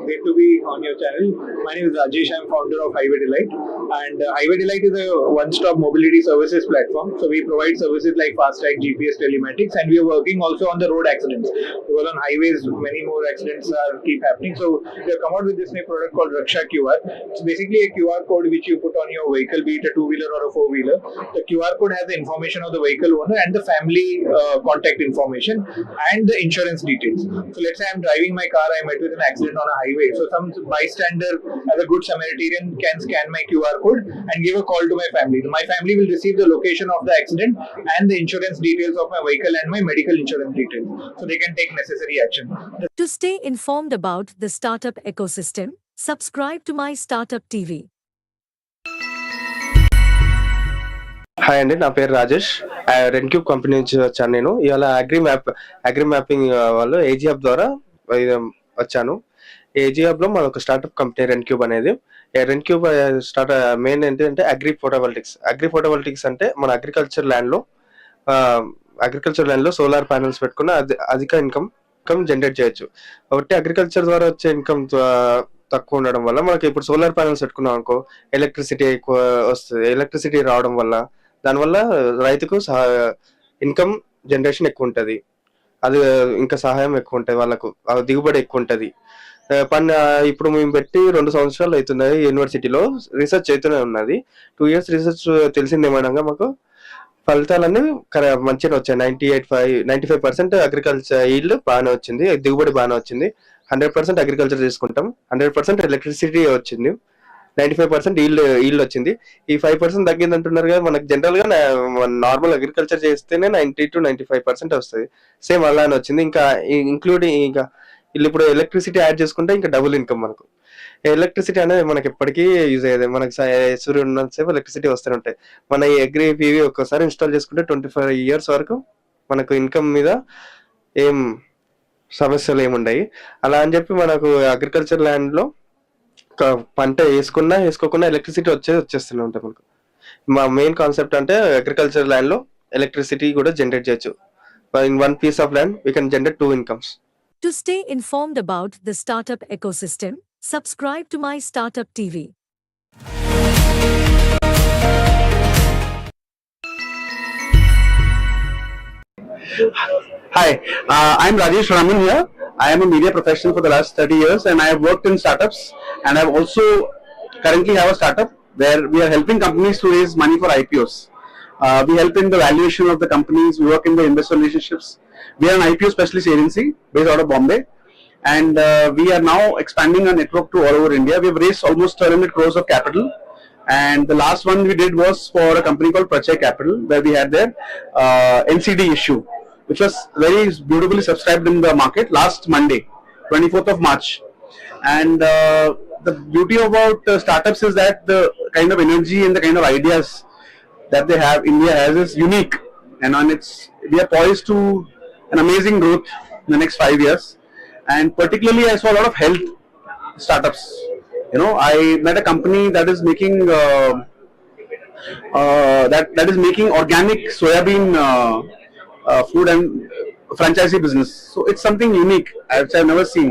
Great to be on your channel. My name is Rajesh. I'm founder of Highway Delight, and Highway Delight is a one-stop mobility services platform. So we provide services like FASTag, GPS, telematics, and we are working also on the road accidents, because on highways many more accidents keep happening. So we have come out with this new product called Raksha QR. It's basically a QR code which you put on your vehicle, be it a two-wheeler or a four-wheeler. The QR code has the information of the vehicle owner and the family contact information and the insurance details. So let's say I'm driving my car, I met with an accident on a highway. So some bystander, as a good Samaritan, can scan my QR code and give a call to my family. My family will receive the location of the accident and the insurance details of my vehicle and my medical insurance details, so they can take necessary action. To stay informed about the startup ecosystem, subscribe to My Startup TV. Hi అండి, నా పేరు Rajesh. రెన్క్యూబ్ company నుంచి వచ్చాను. నేను ఇవాళ agri mapping వాళ్ళు AG hub ద్వారా వచ్చాను. ఏజీ హబ్ లో మన ఒక స్టార్ట్అప్ కంపెనీ రెన్క్యూబ్ అనేది. రెన్క్యూబ్ మెయిన్ ఏంటంటే అగ్రి ఫోటోవోల్టిక్స్ అంటే మన అగ్రికల్చర్ ల్యాండ్ లో సోలార్ ప్యానెల్స్ పెట్టుకున్న అధిక ఇన్కమ్ జనరేట్ చేయొచ్చు. కాబట్టి అగ్రికల్చర్ ద్వారా వచ్చే ఇన్కమ్ తక్కువ ఉండడం వల్ల మనకి ఇప్పుడు సోలార్ ప్యానెల్స్ పెట్టుకున్నాం అనుకో, ఎలక్ట్రిసిటీ ఎక్కువ వస్తుంది. ఎలక్ట్రిసిటీ రావడం వల్ల దానివల్ల రైతుకు ఇన్కమ్ జనరేషన్ ఎక్కువ ఉంటుంది. అది ఇంకా సహాయం ఎక్కువ ఉంటుంది, వాళ్ళకు దిగుబడి ఎక్కువ ఉంటుంది. ఇప్పుడు మేము పెట్టి 2 సంవత్సరాలు అవుతున్నాయి. యూనివర్సిటీలో రీసెర్చ్ అవుతూనే ఉన్నది. 2 years రీసెర్చ్ తెలిసింది ఏమనగా మాకు ఫలితాలన్నీ మంచిగా వచ్చాయి. 95% అగ్రికల్చర్ ఈల్డ్ బాగానే వచ్చింది, దిగుబడి బాగానే వచ్చింది. 100% అగ్రికల్చర్ తీసుకుంటాం, 100% ఎలక్ట్రిసిటీ వచ్చింది, 95% ఈల్డ్ వచ్చింది. ఈ 5% తగ్గింది అంటున్నారు కదా. మనకు జనరల్ గా నార్మల్ అగ్రికల్చర్ చేస్తేనే 90 to 95% వస్తుంది. సేమ్ అలానే వచ్చింది. ఇంకా ఇంక్లూడింగ్ ఇంకా ఇప్పుడు ఎలక్ట్రిసిటీ యాడ్ చేసుకుంటే ఇంకా డబుల్ ఇన్కమ్ మనకు. ఎలక్ట్రిసిటీ అనేది మనకి ఎప్పటికీ యూజ్ అయ్యేది. మనకి సూర్యుడు ఉన్నంతసేపు ఎలక్ట్రిసిటీ వస్తూనే ఉంటాయి. మన ఈ అగ్రి పీవీ ఒక్కసారి ఇన్స్టాల్ చేసుకుంటే 25 years వరకు మనకు ఇన్కమ్ మీద ఏం సమస్యలు ఏముండయి. అలా అని చెప్పి మనకు అగ్రికల్చర్ ల్యాండ్ లో పంట వేసుకోకుండా ఎలక్ట్రిసిటీ వచ్చేస్తూనే ఉంటాయి మనకు. మా మెయిన్ కాన్సెప్ట్ అంటే అగ్రికల్చర్ ల్యాండ్ లో ఎలక్ట్రిసిటీ కూడా జనరేట్ చేయొచ్చు. In one piece of land we can generate 2 incomes. To stay informed about the startup ecosystem, subscribe to My Startup TV. Hi, I'm Rajesh Raman here. I am a media professional for the last 30 years and I have worked in startups, and I also currently have a startup where we are helping companies to raise money for IPOs. We help in the valuation of the companies, we work in the investor relationships. We are an IPO specialist agency based out of Bombay, and we are now expanding our network to all over India. We have raised almost 1,200 crores of capital, and the last one we did was for a company called Prachay Capital, where we had their NCD issue, which was very beautifully subscribed in the market last Monday, 24th of March. And the beauty about startups is that the kind of energy and the kind of ideas that they have, India has, is unique, and we are poised to an amazing growth in the next 5 years. And particularly I saw a lot of health startups. I met a company that is making that is making organic soybean food and franchisee business. So it's something unique which I've never seen.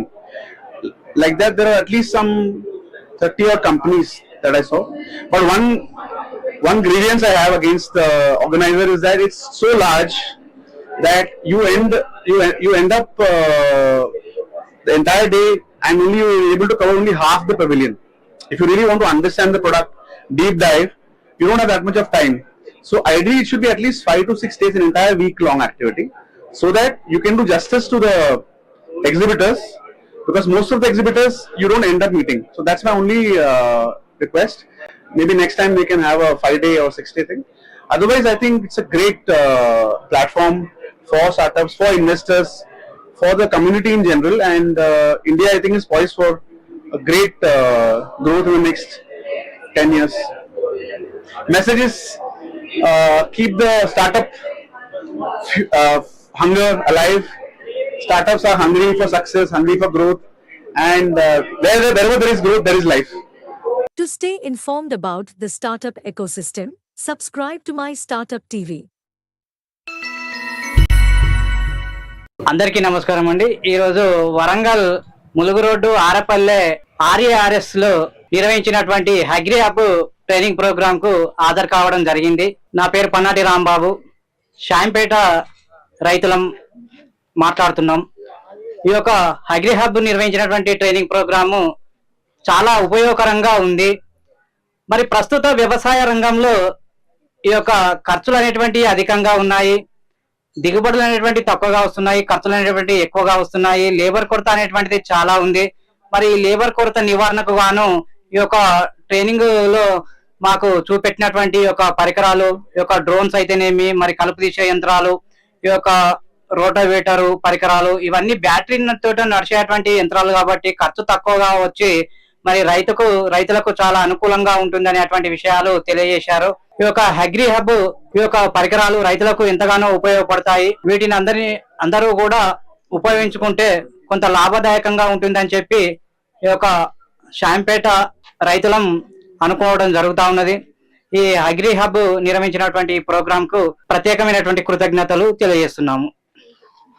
Like that, there are at least some 30 odd companies that I saw. But one grievance I have against the organizer is that it's so large that you end up the entire day and only you're able to cover only half the pavilion. If you really want to understand the product, deep dive, you don't have that much of time. So ideally it should be at least 5 to 6 days, an entire week long activity, so that you can do justice to the exhibitors, because most of the exhibitors you don't end up meeting. So that's my only request. Maybe next time we can have a 5-day or 6-day thing. Otherwise I think it's a great platform for startups, for investors, for the community in general, and India I think is poised for a great growth in the next 10 years. Messages: keep the startup hunger alive. Startups are hungry for success, hungry for growth, and wherever there is growth, there is life. To stay informed about the startup ecosystem, subscribe to My Startup TV. అందరికీ నమస్కారం అండి. ఈరోజు Warangal Mulugu road Arapalle RARS లో నిర్వహించినటువంటి agri hub training programme కు హాజరు కావడం జరిగింది. నా పేరు పన్నాటి రాంబాబు, షాంపేట రైతులం మాట్లాడుతున్నాం. ఈ యొక్క అగ్రి హబ్ నిర్వహించినటువంటి ట్రైనింగ్ ప్రోగ్రాము చాలా ఉపయోగకరంగా ఉంది. మరి ప్రస్తుత వ్యవసాయ రంగంలో ఈ యొక్క ఖర్చులు అనేటువంటివి అధికంగా ఉన్నాయి, దిగుబడులు అనేటువంటి తక్కువగా వస్తున్నాయి, ఖర్చులు అనేటువంటి ఎక్కువగా వస్తున్నాయి, లేబర్ కొరత అనేటువంటిది చాలా ఉంది. మరి ఈ లేబర్ కొరత నివారణకు గాను ఈ యొక్క ట్రైనింగ్ లో మాకు చూపెట్టినటువంటి యొక్క పరికరాలు, ఈ యొక్క డ్రోన్స్ అయితేనేమి, మరి కలుపు తీసే యంత్రాలు, ఈ యొక్క రోటోవేటరు పరికరాలు, ఇవన్నీ బ్యాటరీ తోటి నడిచేటువంటి యంత్రాలు కాబట్టి ఖర్చు తక్కువగా వచ్చి మరి రైతులకు చాలా అనుకూలంగా ఉంటుంది అనేటువంటి విషయాలు తెలియజేశారు. ఈ యొక్క అగ్రి హబ్ ఈ యొక్క పరికరాలు రైతులకు ఎంతగానో ఉపయోగపడతాయి. వీటిని అందరూ కూడా ఉపయోగించుకుంటే కొంత లాభదాయకంగా ఉంటుందని చెప్పి ఈ యొక్క షాంపేట రైతులం అనుకోవడం జరుగుతా ఉన్నది. ఈ అగ్రి హబ్ నిర్వహించినటువంటి ప్రోగ్రామ్ కు ప్రత్యేకమైనటువంటి కృతజ్ఞతలు తెలియజేస్తున్నాము.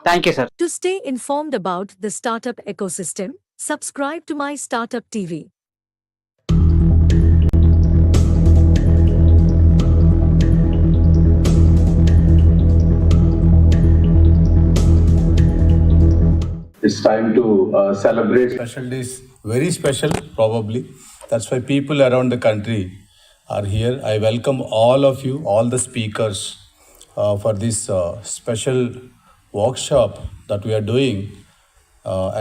Thank you, sir. To stay informed about the startup ecosystem, subscribe to My Startup TV. It's time to celebrate. Special days, very special, probably. That's why people around the country are here. I welcome all of you, all the speakers, for this special workshop that we are doing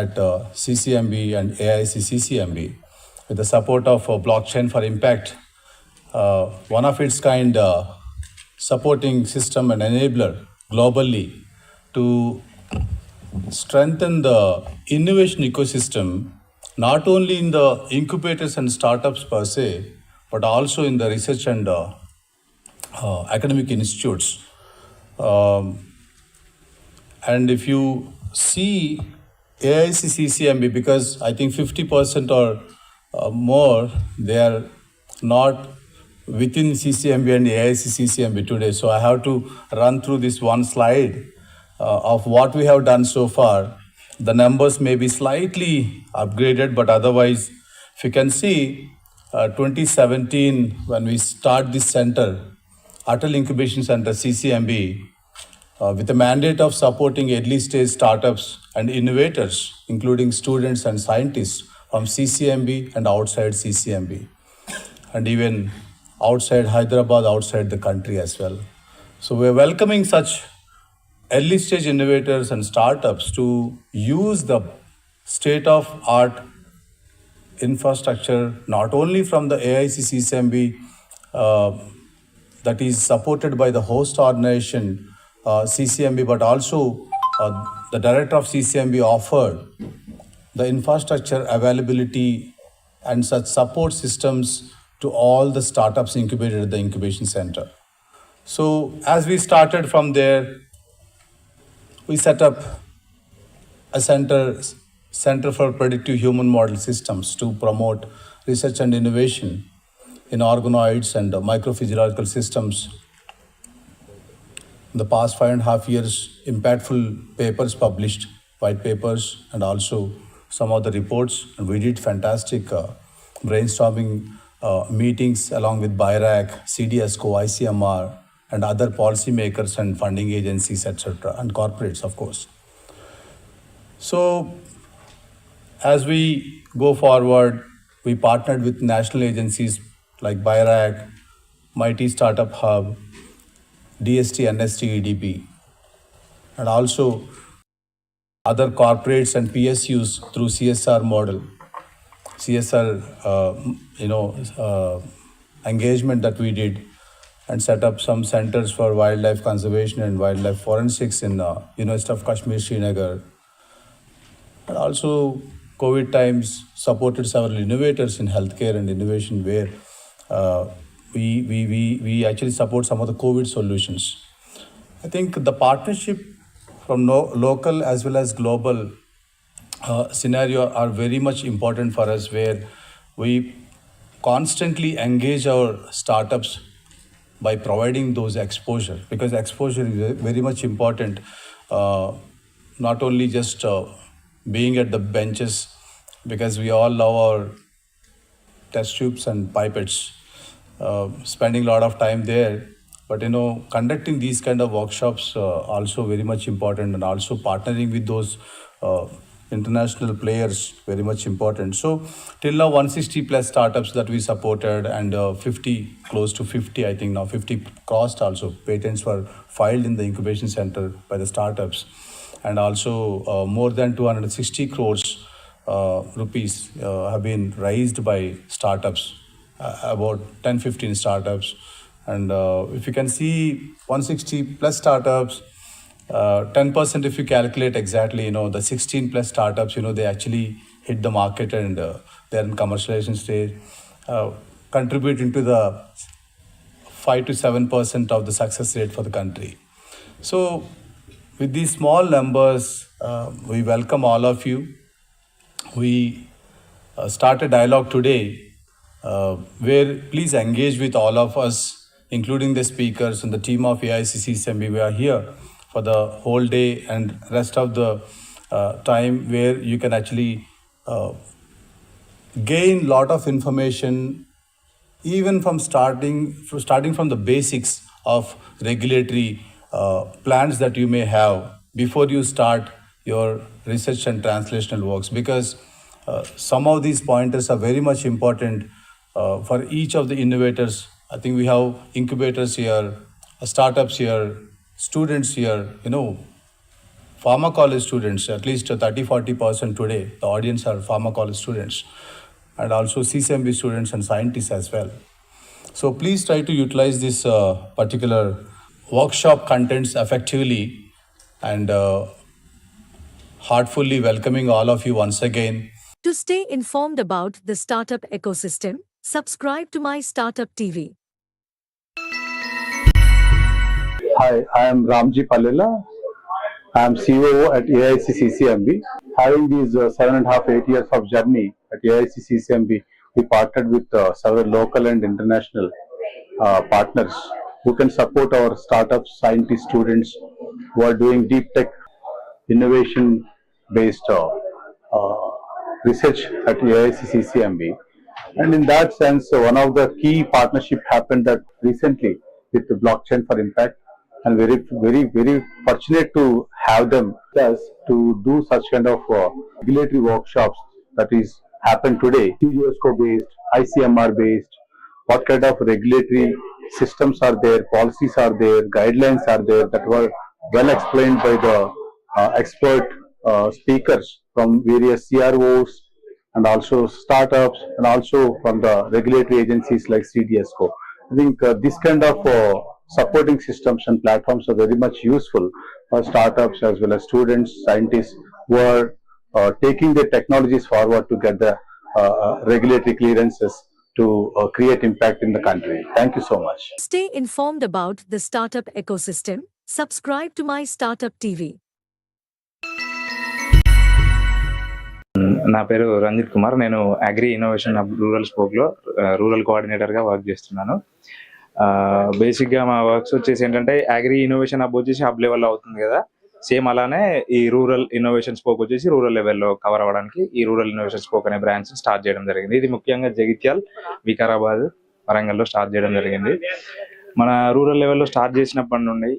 at CCMB and AIC CCMB with the support of Blockchain for Impact, one of its kind supporting system and enabler globally to strengthen the innovation ecosystem, not only in the incubators and startups per se, but also in the research and academic institutes. And if you see AIC CCMB, because I think 50% or more, they are not within CCMB and AIC CCMB today. So I have to run through this one slide of what we have done so far. The numbers may be slightly upgraded, but otherwise, if you can see, 2017, when we start this center, Atal Incubation Center, CCMB, with the mandate of supporting early stage startups and innovators, including students and scientists from CCMB and outside CCMB, and even outside Hyderabad, outside the country as well. So we're welcoming such early stage innovators and startups to use the state of art infrastructure, not only from the AIC CCMB that is supported by the host organization CCMB, but also the director of CCMB offered the infrastructure availability and such support systems to all the startups incubated at the incubation center. So as we started from there, we set up a center for predictive human model systems to promote research and innovation in organoids and microphysiological systems. In the past 5.5 years, impactful papers published, white papers, and also some of the reports. And we did fantastic brainstorming meetings along with BIRAC, CDSCO, ICMR, and other policymakers and funding agencies, etc., and corporates, of course. So, as we go forward, we partnered with national agencies like BIRAC, Mighty Startup Hub, DST, NST, EDP, and also other corporates and PSUs through CSR model, CSR, engagement that we did, and set up some centers for wildlife conservation and wildlife forensics in University of Kashmir, Srinagar. And also COVID times supported several innovators in healthcare and innovation where we actually support some of the COVID solutions. I think the partnership from local as well as global scenario are very much important for us, where we constantly engage our startups by providing those exposure, because exposure is very much important. Not only just being at the benches, because we all love our test tubes and pipettes, spending a lot of time there. But conducting these kind of workshops also very much important, and also partnering with those international players very much important. So till now 160 plus startups that we supported, and 50, close to 50, I think now 50 crossed also. Patents were filed in the incubation center by the startups, and also more than 260 crores rupees have been raised by startups, about 10-15 startups. And if you can see 160 plus startups, 10% if you calculate exactly, the 16 plus startups, they actually hit the market, and they're in commercialization stage, contributing to the 5 to 7% of the success rate for the country. So with these small numbers, we welcome all of you. We start a dialogue today where please engage with all of us, including the speakers and the team of AICCCMB. We are here for the whole day and rest of the time, where you can actually gain lot of information, even from starting from the basics of regulatory plans that you may have before you start your research and translational works, because some of these pointers are very much important for each of the innovators. I think we have incubators here, startups here, students here, pharma college students, at least 30-40% today, the audience are pharma college students, and also CCMB students and scientists as well. So please try to utilize this particular workshop contents effectively, and heartfully welcoming all of you once again. To stay informed about the startup ecosystem, subscribe to My Startup TV. Hi, I am Ramji Pallela. I am COO at AICCCMB. Having these 7.5, 8 years of journey at AICCCMB, we partnered with several local and international partners who can support our startups, scientists, students who are doing deep tech innovation based research at AICCCMB. And in that sense, one of the key partnership happened that recently with the Blockchain for Impact, and very fortunate to have them with us to do such kind of regulatory workshops that is happen today, UNESCO based, ICMR based, what kind of regulatory systems are there, policies are there, guidelines are there, that were well explained by the expert speakers from various CROs and also startups, and also from the regulatory agencies like CDSCO. I think this kind of supporting systems and platforms are very much useful for startups as well as students, scientists who are taking their technologies forward to get the regulatory clearances to create impact in the country. Thank you so much. Stay informed about the startup ecosystem. Subscribe to My Startup TV. నా పేరు రంజిత్ కుమార్. నేను agri innovation rural స్పోక్లో rural కోఆర్డినేటర్గా work చేస్తున్నాను. బేసిక్గా మా works వచ్చేసి ఏంటంటే, అగ్రి ఇన్నోవేషన్ హబ్ వచ్చేసి హబ్ లెవెల్లో అవుతుంది కదా, సేమ్ అలానే ఈ రూరల్ ఇన్నోవేషన్ స్పోక్ వచ్చేసి రూరల్ లెవెల్లో కవర్ అవ్వడానికి ఈ రూరల్ ఇన్నోవేషన్ స్పోక్ అనే బ్రాంచ్ స్టార్ట్ చేయడం జరిగింది. ఇది ముఖ్యంగా జగిత్యాల్, వికారాబాద్, వరంగల్లో స్టార్ట్ చేయడం జరిగింది. మన రూరల్ లెవెల్లో స్టార్ట్ చేసినప్పటి నుండి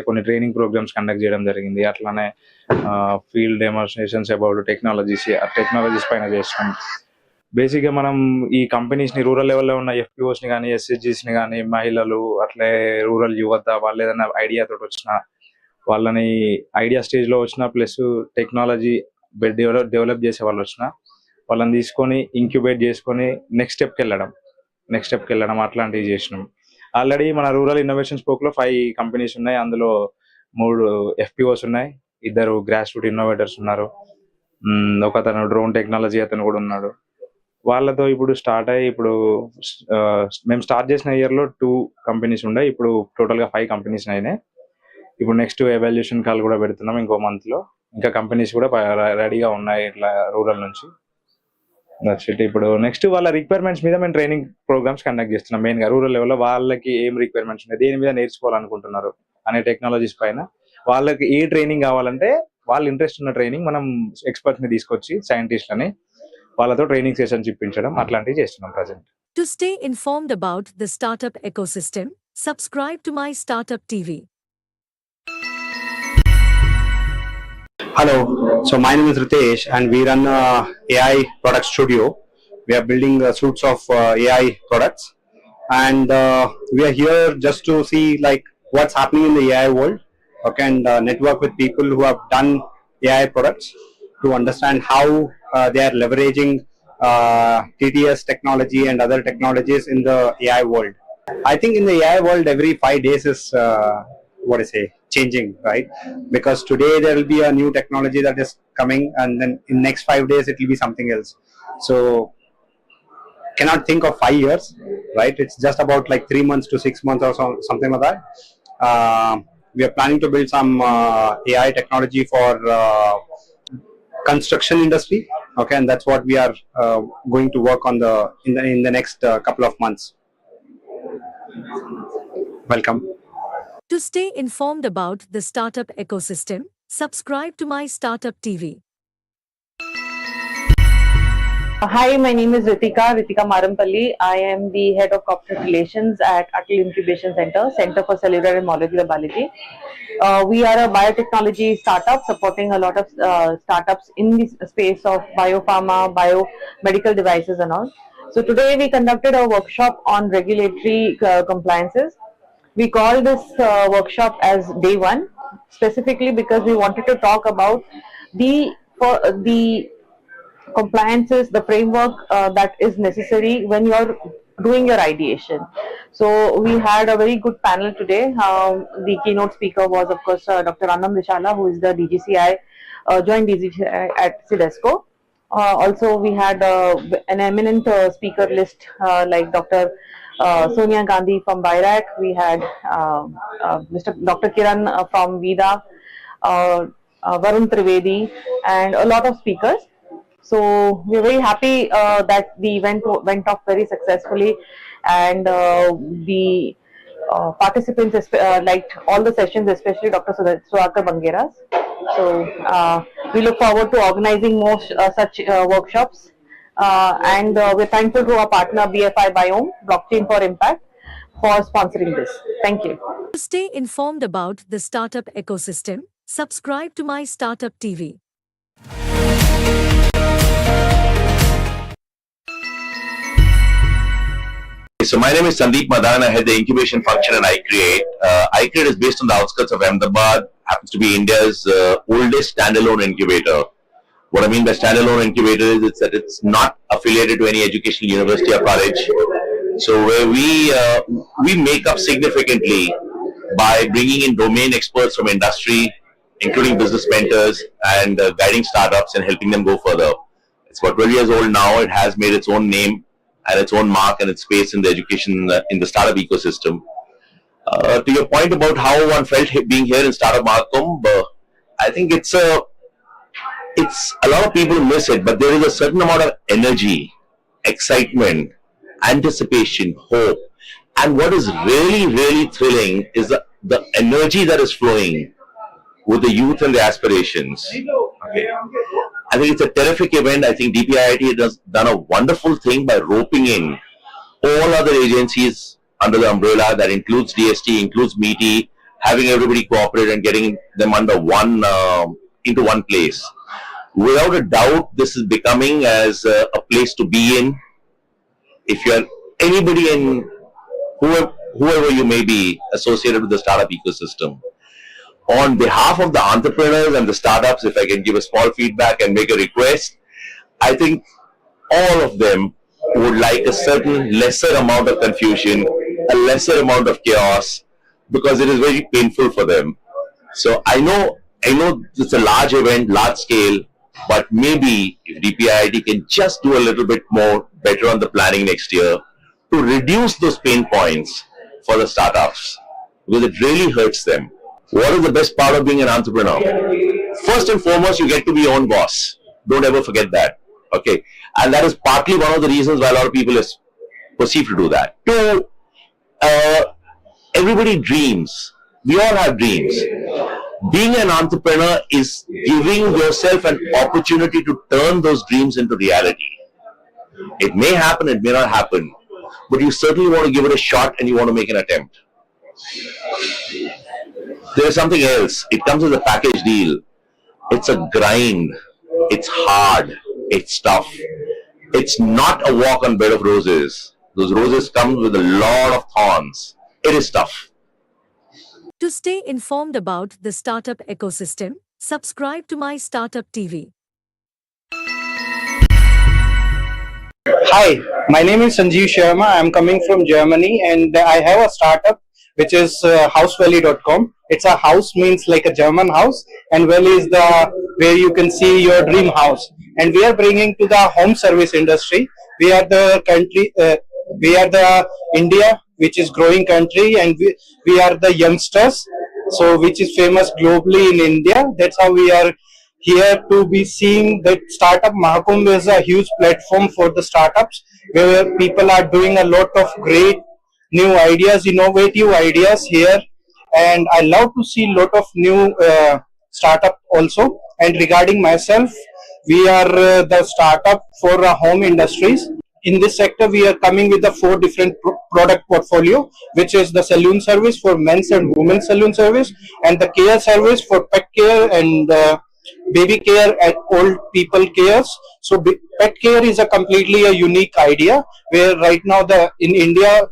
కొన్ని ట్రైనింగ్ ప్రోగ్రామ్స్ కండక్ట్ చేయడం జరిగింది. అట్లానే ఫీల్డ్ డెమోన్స్ట్రేషన్స్ అబౌట్ టెక్నాలజీస్ పైన చేస్తున్నాం. బేసిక్గా మనం ఈ కంపెనీస్ని రూరల్ లెవెల్లో ఉన్న FPOస్ని కానీ, SHGస్ని కానీ, మహిళలు, అట్లే రూరల్ యువత, వాళ్ళు ఏదైనా ఐడియాతో వచ్చిన వాళ్ళని, ఐడియా స్టేజ్లో వచ్చిన ప్లస్ టెక్నాలజీ డెవలప్ చేసే వాళ్ళు వచ్చిన వాళ్ళని తీసుకొని ఇంక్యుబేట్ చేసుకొని నెక్స్ట్ స్టెప్కి వెళ్ళడం అట్లాంటివి చేసినాం. ఆల్రెడీ మన రూరల్ ఇన్నోవేషన్ స్పోక్లో 5 కంపెనీస్ ఉన్నాయి. అందులో 3 FPOస్ ఉన్నాయి, 2 గ్రాస్ రూట్ ఇన్నోవేటర్స్ ఉన్నారు, ఒకతను డ్రోన్ టెక్నాలజీ అతను కూడా ఉన్నాడు. వాళ్ళతో ఇప్పుడు స్టార్ట్ అయ్యి, ఇప్పుడు మేము స్టార్ట్ చేసిన ఇయర్లో 2 కంపెనీస్ ఉన్నాయి, ఇప్పుడు టోటల్గా 5 కంపెనీస్ అయినాయి. ఇప్పుడు నెక్స్ట్ ఎవాల్యుయేషన్ కాల్ కూడా పెడుతున్నాం ఇంకో మంత్లో. ఇంకా కంపెనీస్ కూడా రెడీగా ఉన్నాయి ఇట్లా రూరల్ నుంచి. నచ్చితే ఇప్పుడు నెక్స్ట్ వాళ్ళ రిక్వైర్మెంట్స్ మీద మేము ట్రైనింగ్ ప్రోగ్రామ్స్ కండక్ట్ చేస్తున్నాం. మెయిన్గా రూరల్ లెవెల్లో వాళ్ళకి ఏం రిక్వైర్మెంట్స్ ఉన్నాయి, దేని మీద నేర్చుకోవాలనుకుంటున్నారు అనే టెక్నాలజీస్ పైన వాళ్ళకి ఏ ట్రైనింగ్ కావాలంటే వాళ్ళ ఇంట్రెస్ట్ ఉన్న ట్రైనింగ్ మనం ఎక్స్పర్ట్స్ ని తీసుకొచ్చి సైంటిస్ట్లని వాళ్ళతో ట్రైనింగ్ సెషన్స్ ఇప్పించడం అట్లాంటివి చేస్తున్నాం present. To stay informed about the startup ecosystem, subscribe to My Startup TV. Hello, so my name is Ritesh and we run a AI product studio. We are building suites of AI products and we are here just to see like what's happening in the AI world, okay, and network with people who have done AI products to understand how they are leveraging TTS technology and other technologies in the AI world. I think in the AI world every 5 days is what I say changing, right? Because today there will be a new technology that is coming and then in next 5 days it will be something else. So cannot think of 5 years, right? It's just about like 3 months to 6 months or something like that. We are planning to build some AI technology for construction industry, okay, and that's what we are going to work on in the next couple of months. Welcome. To stay informed about the startup ecosystem, subscribe to My Startup TV. Hi, my name is Ritika Marampalli. I am the head of corporate relations at Atal Incubation Center, Center for Cellular and Molecular Biology. We are a biotechnology startup supporting a lot of startups in the space of biopharma, biomedical devices and all. So today we conducted a workshop on regulatory compliances. We call this workshop as Day 1, specifically because we wanted to talk about the compliances, the framework that is necessary when you are doing your ideation. So we had a very good panel today. The keynote speaker was of course Dr. Annam Vishala, who is the DGCI, joint DGCI at CDESCO. Also we had an eminent speaker list like Sonia Gandhi from BIRAC. We had Dr. Kiran from VIDA, Varun Trivedi, and a lot of speakers. So we're very happy that the event went off very successfully, and the participants liked all the sessions, especially Dr. Sudhakar Bangeras. So we look forward to organizing more such workshops, and we're thankful to our partner BFI Biome, Blockchain for Impact, for sponsoring this. Thank you. To stay informed about the startup ecosystem, subscribe to My Startup TV. So my name is Sandeep Madan. I head the incubation function in iCreate. iCreate is based on the outskirts of Ahmedabad, happens to be India's oldest standalone incubator. What I mean by standalone incubator is that it's not affiliated to any educational university or college. So where we make up significantly by bringing in domain experts from industry, including business mentors and guiding startups and helping them go further. It's about 12 years old now. It has made its own name and its own mark and its space in the education, in the startup ecosystem. To your point about how one felt being here in Startup Mahakumbh, I think it's a lot of people miss it, but there is a certain amount of energy, excitement, anticipation, hope. And what is really, really thrilling is the energy that is flowing with the youth and the aspirations. Okay. I think it's a terrific event. I think DPIIT has done a wonderful thing by roping in all other agencies under the umbrella. That includes DST, includes METI, having everybody cooperate and getting them under into one place. Without a doubt, this is becoming as a place to be in. If you're anybody in whoever you may be associated with the startup ecosystem. On behalf of the entrepreneurs and the startups, if I can give a small feedback and make a request, I think all of them would like a certain lesser amount of confusion, a lesser amount of chaos, because it is very painful for them. So I know it's a large event, large scale, but maybe if DPIIT can just do a little bit more better on the planning next year to reduce those pain points for the startups, because it really hurts them. What is the best part of being an entrepreneur? First and foremost, you get to be your own boss. Don't ever forget that. Okay, and that is partly one of the reasons why a lot of people is perceived to do that. Two, everybody dreams. We all have dreams. Being an entrepreneur is giving yourself an opportunity to turn those dreams into reality. It may happen, it may not happen, but you certainly want to give it a shot and you want to make an attempt. There is something else. It comes as a package deal. It's a grind. It's hard. It's tough. It's not a walk on bed of roses. Those roses come with a lot of thorns. It is tough. To stay informed about the startup ecosystem, subscribe to My Startup TV. Hi, my name is Sanjeev Sharma. I am coming from Germany and I have a startup which is housevalley.com. It's a house means like a German house, and valley is the where you can see your dream house. And we are bringing to the home service industry. We are the country, we are the India, which is growing country, and we are the youngsters, so which is famous globally in India. That's how we are here to be seeing that Startup Mahakumbh is a huge platform for the startups where people are doing a lot of great new ideas, innovative ideas here, and I love to see a lot of new startup also. And regarding myself, we are the startup for home industries. In this sector, we are coming with the 4 different product portfolio, which is the saloon service for men's and women's saloon service, and the care service for pet care and baby care and old people cares. So pet care is a completely a unique idea where right now in India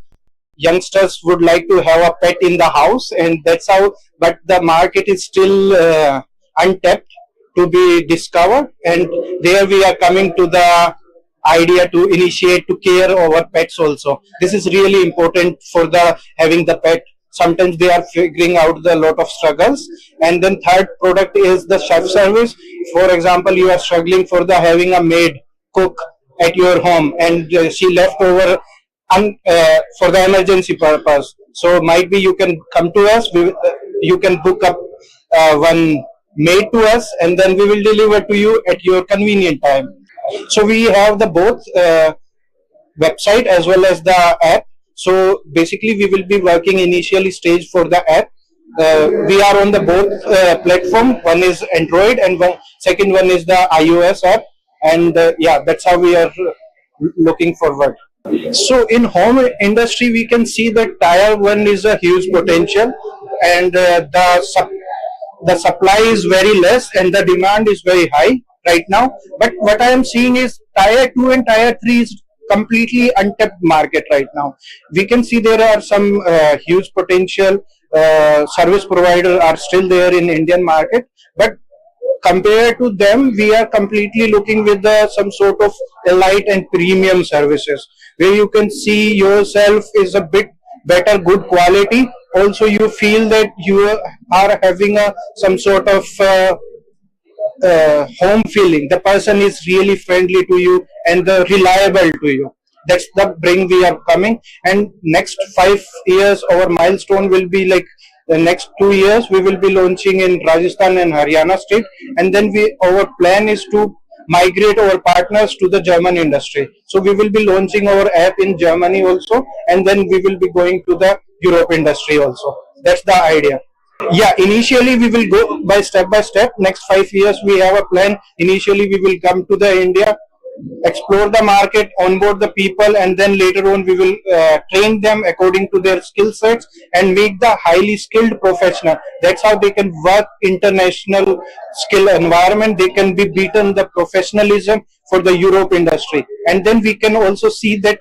youngsters would like to have a pet in the house, and that's how, but the market is still untapped to be discovered, and there we are coming to the idea to initiate to care over pets also. This is really important for the having the pet. Sometimes they are figuring out the lot of struggles. And then third product is the chef service. For example, you are struggling for the having a maid cook at your home, and she left over for the emergency purpose. So might be you can come to us, you can book up one maid to us, and then we will deliver to you at your convenient time. So we have the both website as well as the app. So basically we will be working initially stage for the app. We are on the both platform. One is Android and second one is the iOS app. And yeah, that's how we are looking forward. So in home industry, we can see that tier 1 is a huge potential, and the supply is very less and the demand is very high right now. But what I am seeing is tier 2 and tier 3 is completely untapped market right now. We can see there are some huge potential service providers are still there in Indian market, but compared to them, we are completely looking with some sort of elite and premium services where you can see yourself is a bit better, good quality. Also, you feel that you are having some sort of home feeling. The person is really friendly to you and reliable to you. That's the bring we are coming. And next 5 years, our milestone will be like the next 2 years we will be launching in Rajasthan and Haryana state, and then our plan is to migrate our partners to the German industry. So we will be launching our app in Germany also, and then we will be going to the Europe industry also. That's the idea. Yeah, initially we will go by step. Next 5 years we have a plan. Initially we will come to the India, explore the market, onboard the people, and then later on we will train them according to their skill sets and make the highly skilled professional. That's how they can work international skill environment. They can be beaten the professionalism for the Europe industry. And then we can also see that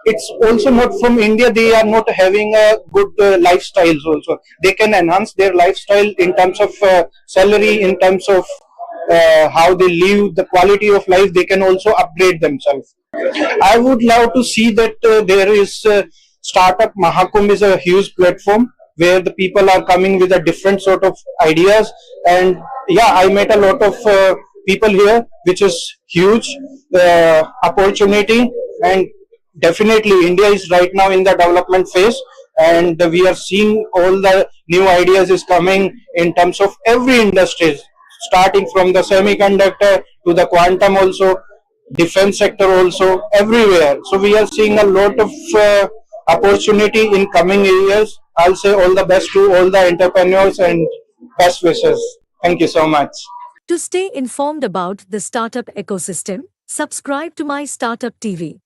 it's also not from India, they are not having a good lifestyles also. They can enhance their lifestyle in terms of salary, in terms of how they live, the quality of life. They can also upgrade themselves. I would love to see that there is Startup Mahakumbh is a huge platform where the people are coming with a different sort of ideas. And yeah, I met a lot of people here, which is huge opportunity. And definitely India is right now in the development phase, and we are seeing all the new ideas is coming in terms of every industry, starting from the semiconductor to the quantum also. defense sector also, everywhere. So we are seeing a lot of opportunity in coming years. I'll say all the best to all the entrepreneurs and best wishes. Thank you so much. To stay informed about the startup ecosystem, subscribe to My Startup TV.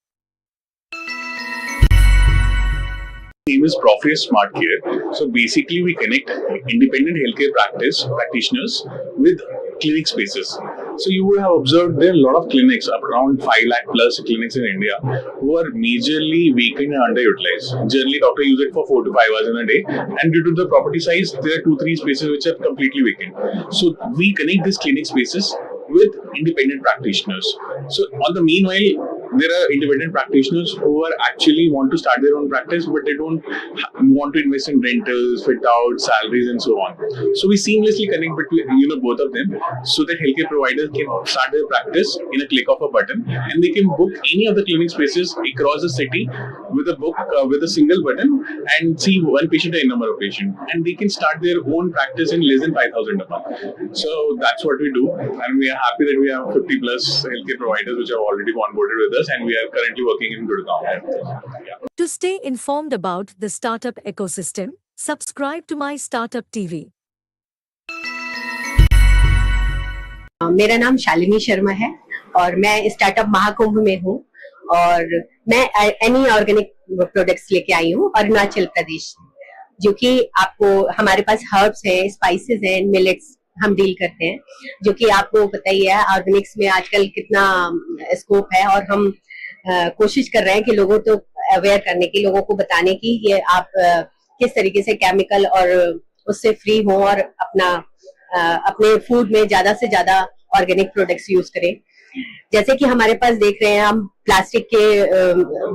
Name is Profit Smart Care. So basically, we connect independent healthcare practitioners with clinic spaces. So you would have observed there are a lot of clinics, around 5 lakh plus clinics in India, who are majorly vacant and underutilized. Generally, doctor use it for 4 to 5 hours in a day, and due to the property size, there are 2-3 spaces which are completely vacant. So we connect these clinic spaces with independent practitioners. So on the meanwhile, there are independent practitioners who are actually want to start their own practice, but they don't want to invest in rentals, fit out, salaries, and so on. So we seamlessly connect between both of them, so that healthcare providers can start their practice in a click of a button, and they can book any of the clinic spaces across the city with a single button, and see one patient and number of patients, and they can start their own practice in less than 5,000 a month. So that's what we do, and we are happy that we have 50 plus healthcare providers which have already onboarded with us, and we are currently working in Gurgaon. To stay informed about the startup ecosystem, subscribe to My Startup TV. मेरा नाम शालिनी शर्मा है और मैं startup Mahakumbh में हूँ और मैं any organic products लेके आई हूँ अरुणाचल प्रदेश, जो कि आपको हमारे पास हर्ब्स हैं, स्पाइसेस हैं, मिलेट्स हम डील करते हैं, जो कि आपको पता ही है ऑर्गेनिक्स में आजकल कितना स्कोप है, और हम कोशिश कर रहे हैं कि लोगों को अवेयर करने की, लोगों को बताने की ये आप किस तरीके से केमिकल और उससे फ्री हो और अपने फूड में ज्यादा से ज्यादा ऑर्गेनिक प्रोडक्ट्स यूज करें। जैसे कि हमारे पास देख रहे हैं, हम प्लास्टिक के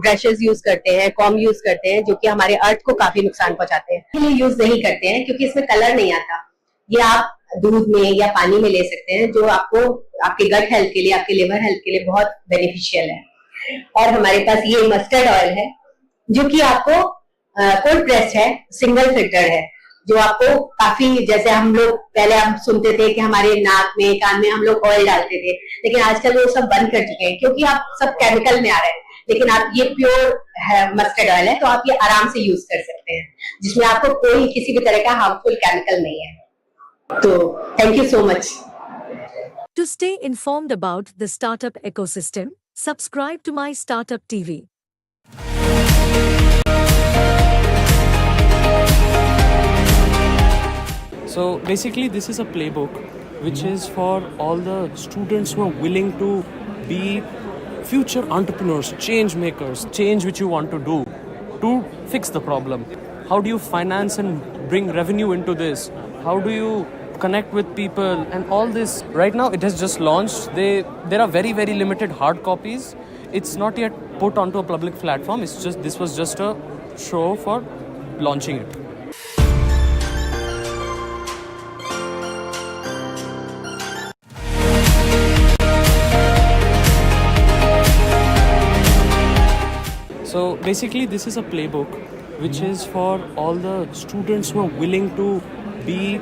ब्रशेस यूज करते हैं, कॉम यूज करते हैं, जो कि हमारे अर्थ को काफी नुकसान पहुंचाते हैं। यूज नहीं करते हैं क्योंकि इसमें कलर नहीं आता। ये आप दूध में या पानी में ले सकते हैं, जो आपको आपके गट हेल्थ के लिए, आपके लिवर हेल्थ के लिए बहुत बेनिफिशियल है। और हमारे पास ये मस्टर्ड ऑयल है, जो कि आपको कोल्ड प्रेस्ड है, सिंगल फिल्टर है, जो आपको काफी, जैसे हम लोग पहले हम सुनते थे कि हमारे नाक में, कान में हम लोग ऑयल डालते थे, लेकिन आजकल वो सब बंद कर चुके हैं क्योंकि आप सब केमिकल में आ रहे हैं। लेकिन आप ये प्योर मस्टर्ड ऑयल है, तो आप ये आराम से यूज कर सकते हैं, जिसमें आपको कोई किसी भी तरह का हार्मफुल केमिकल नहीं है। तो thank you so much. To stay informed about the startup ecosystem, subscribe to My Startup TV. So basically this is a playbook which is for all the students who are willing to be future entrepreneurs, change makers, change which you want to do to fix the problem. How do you finance and bring revenue into this? How do you connect with people and all this? Right now it has just launched. There are very, very limited hard copies. It's not yet put onto a public platform. This was just a show for launching it. So basically this is a playbook which is for all the students who are willing to be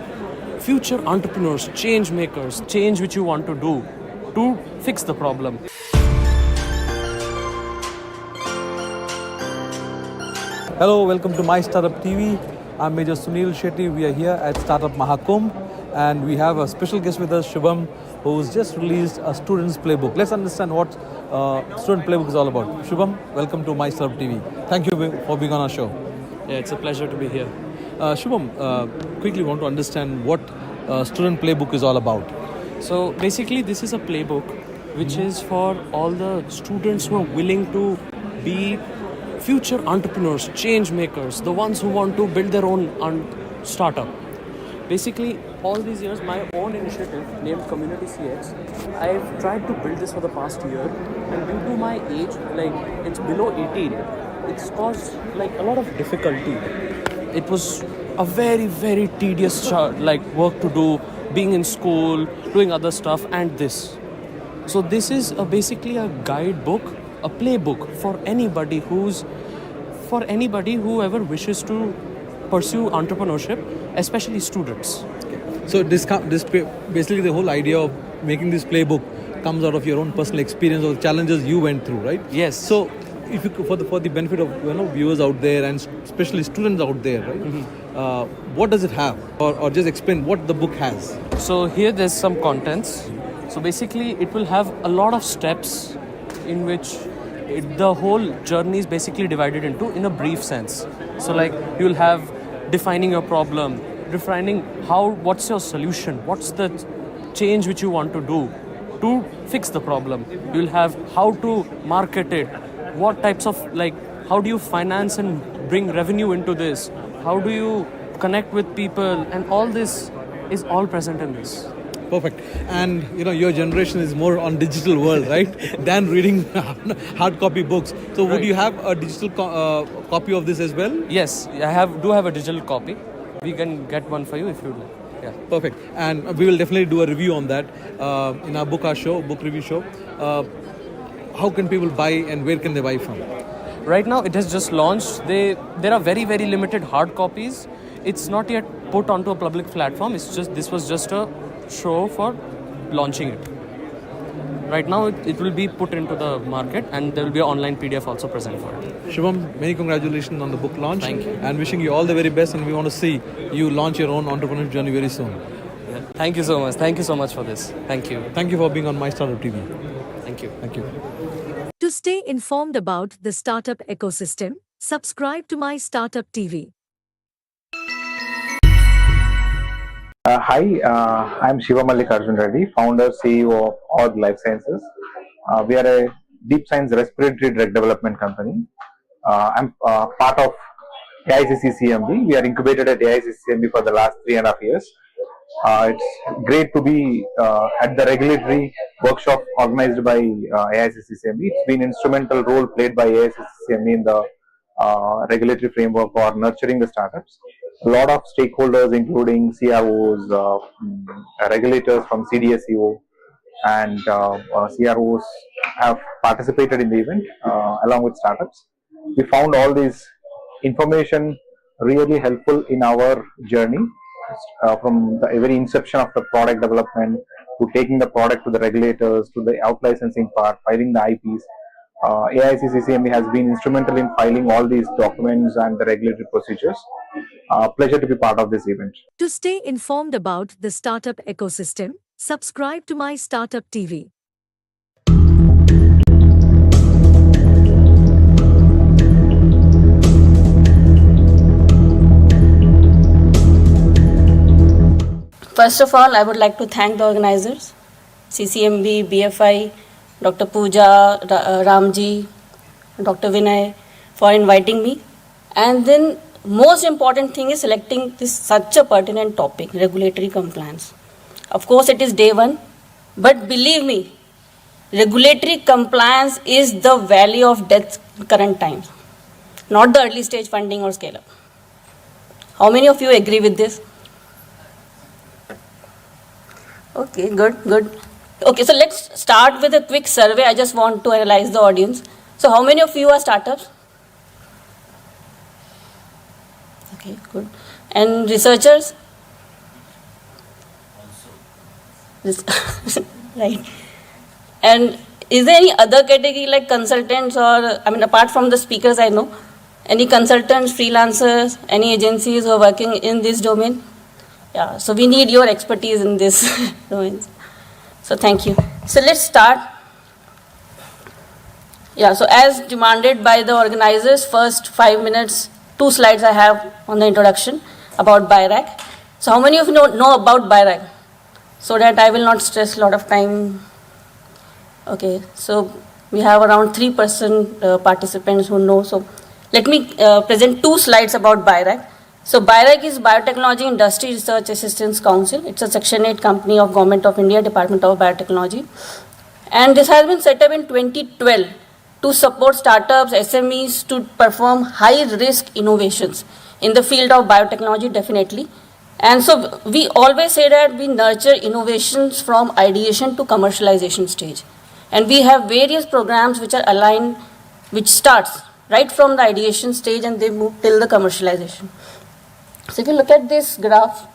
future entrepreneurs, change makers, change which you want to do to fix the problem. Hello, welcome to My Startup TV. I'm Major Sunil Shetty. We are here at Startup Mahakumbh and we have a special guest with us, Shubham, who's just released a student's playbook. Let's understand what student playbook is all about. Shubham, welcome to My Startup TV. Thank you for being on our show. Yeah, it's a pleasure to be here. Shubham, quickly want to understand what student playbook is all about. So basically this is a playbook which is for all the students who are willing to be future entrepreneurs, change makers, the ones who want to build their own startup. Basically, all these years, my own initiative named Community CX, I've tried to build this for the past year, and due to my age, like it's below 18, it's caused like a lot of difficulty. It was a very, very tedious work to do, being in school, doing other stuff, and this. So this is basically a guidebook, a playbook for anybody whoever wishes to pursue entrepreneurship, especially students. So this basically the whole idea of making this playbook comes out of your own personal experience or challenges you went through, right? Yes. So, if you for the benefit of viewers out there and especially students out there, right? What does it have, or just explain what the book has? So here there's some contents. So basically, it will have a lot of steps in which the whole journey is basically divided into in a brief sense. So like you'll have defining your problem, defining what's your solution, what's the change which you want to do to fix the problem. You'll have how to market it, what types of how do you finance and bring revenue into this, how do you connect with people, and all this is all present in this. Perfect. And your generation is more on digital world, right? Than reading hard copy books. So would you have a digital copy of this as well? Yes, I do have a digital copy. We can get one for you if you'd like. Yeah. Perfect. And we will definitely do a review on that in our book review show. How can people buy and where can they buy from? Right now it has just launched. There are very, very limited hard copies. It's not yet put onto a public platform. This was just a show for launching it. Right now it will be put into the market, and there will be an online PDF also present for it. Shivam, many congratulations on the book launch. Thank you. And wishing you all the very best, and we want to see you launch your own entrepreneurial journey very soon. Yeah. Thank you so much. Thank you so much for this. Thank you. Thank you for being on MyStartup TV. Thank you. Thank you. To stay informed about the startup ecosystem, subscribe to My Startup TV. Hi, I'm Shiva Mallikarjun Reddy, founder, CEO of Org Life Sciences. We are a deep science respiratory drug development company. I'm part of AICC-CMB. We are incubated at AICC-CMB for the last 3.5 years. It's great to be at the regulatory workshop organized by AICC-CMB. It's been an instrumental role played by AICC-CMB in the regulatory framework for nurturing the startups. A lot of stakeholders, including CROs, regulators from CDSCO, and CROs have participated in the event along with startups. We found all this information really helpful in our journey from the very inception of the product development to taking the product to the regulators, to the out-licensing part, filing the IPs. AICC-CMB has been instrumental in filing all these documents and the regulatory procedures. Pleasure to be part of this event. To stay informed about the startup ecosystem, subscribe to My Startup TV. First of all, I would like to thank the organizers, CCMB, BFI, Dr. Pooja, Ramji, Dr. Vinay, for inviting me. And then most important thing is selecting this such a pertinent topic, regulatory compliance. Of course, it is day one, but believe me, regulatory compliance is the valley of death current times, not the early stage funding or scale up. How many of you agree with this? Okay, good. Okay, so let's start with a quick survey. I just want to analyze the audience. So how many of you are startups? Okay, good. And researchers? Right. And is there any other category like consultants or, apart from the speakers I know, any consultants, freelancers, any agencies who are working in this domain? Yeah, so we need your expertise in this domain. So thank you. So let's start. Yeah, so as demanded by the organizers, first 5 minutes, 2 slides I have on the introduction about BIRAC. So how many of you know about BIRAC? So that I will not stress a lot of time. Okay, so we have around 3% participants who know. So let me present 2 slides about BIRAC. So BIRAC is Biotechnology Industry Research Assistance Council. It's a Section 8 company of Government of India, Department of Biotechnology. And this has been set up in 2012 to support startups, SMEs to perform high-risk innovations in the field of biotechnology, definitely. And so we always say that we nurture innovations from ideation to commercialization stage. And we have various programs which are aligned, which starts right from the ideation stage and they move till the commercialization. So if you look at this graph,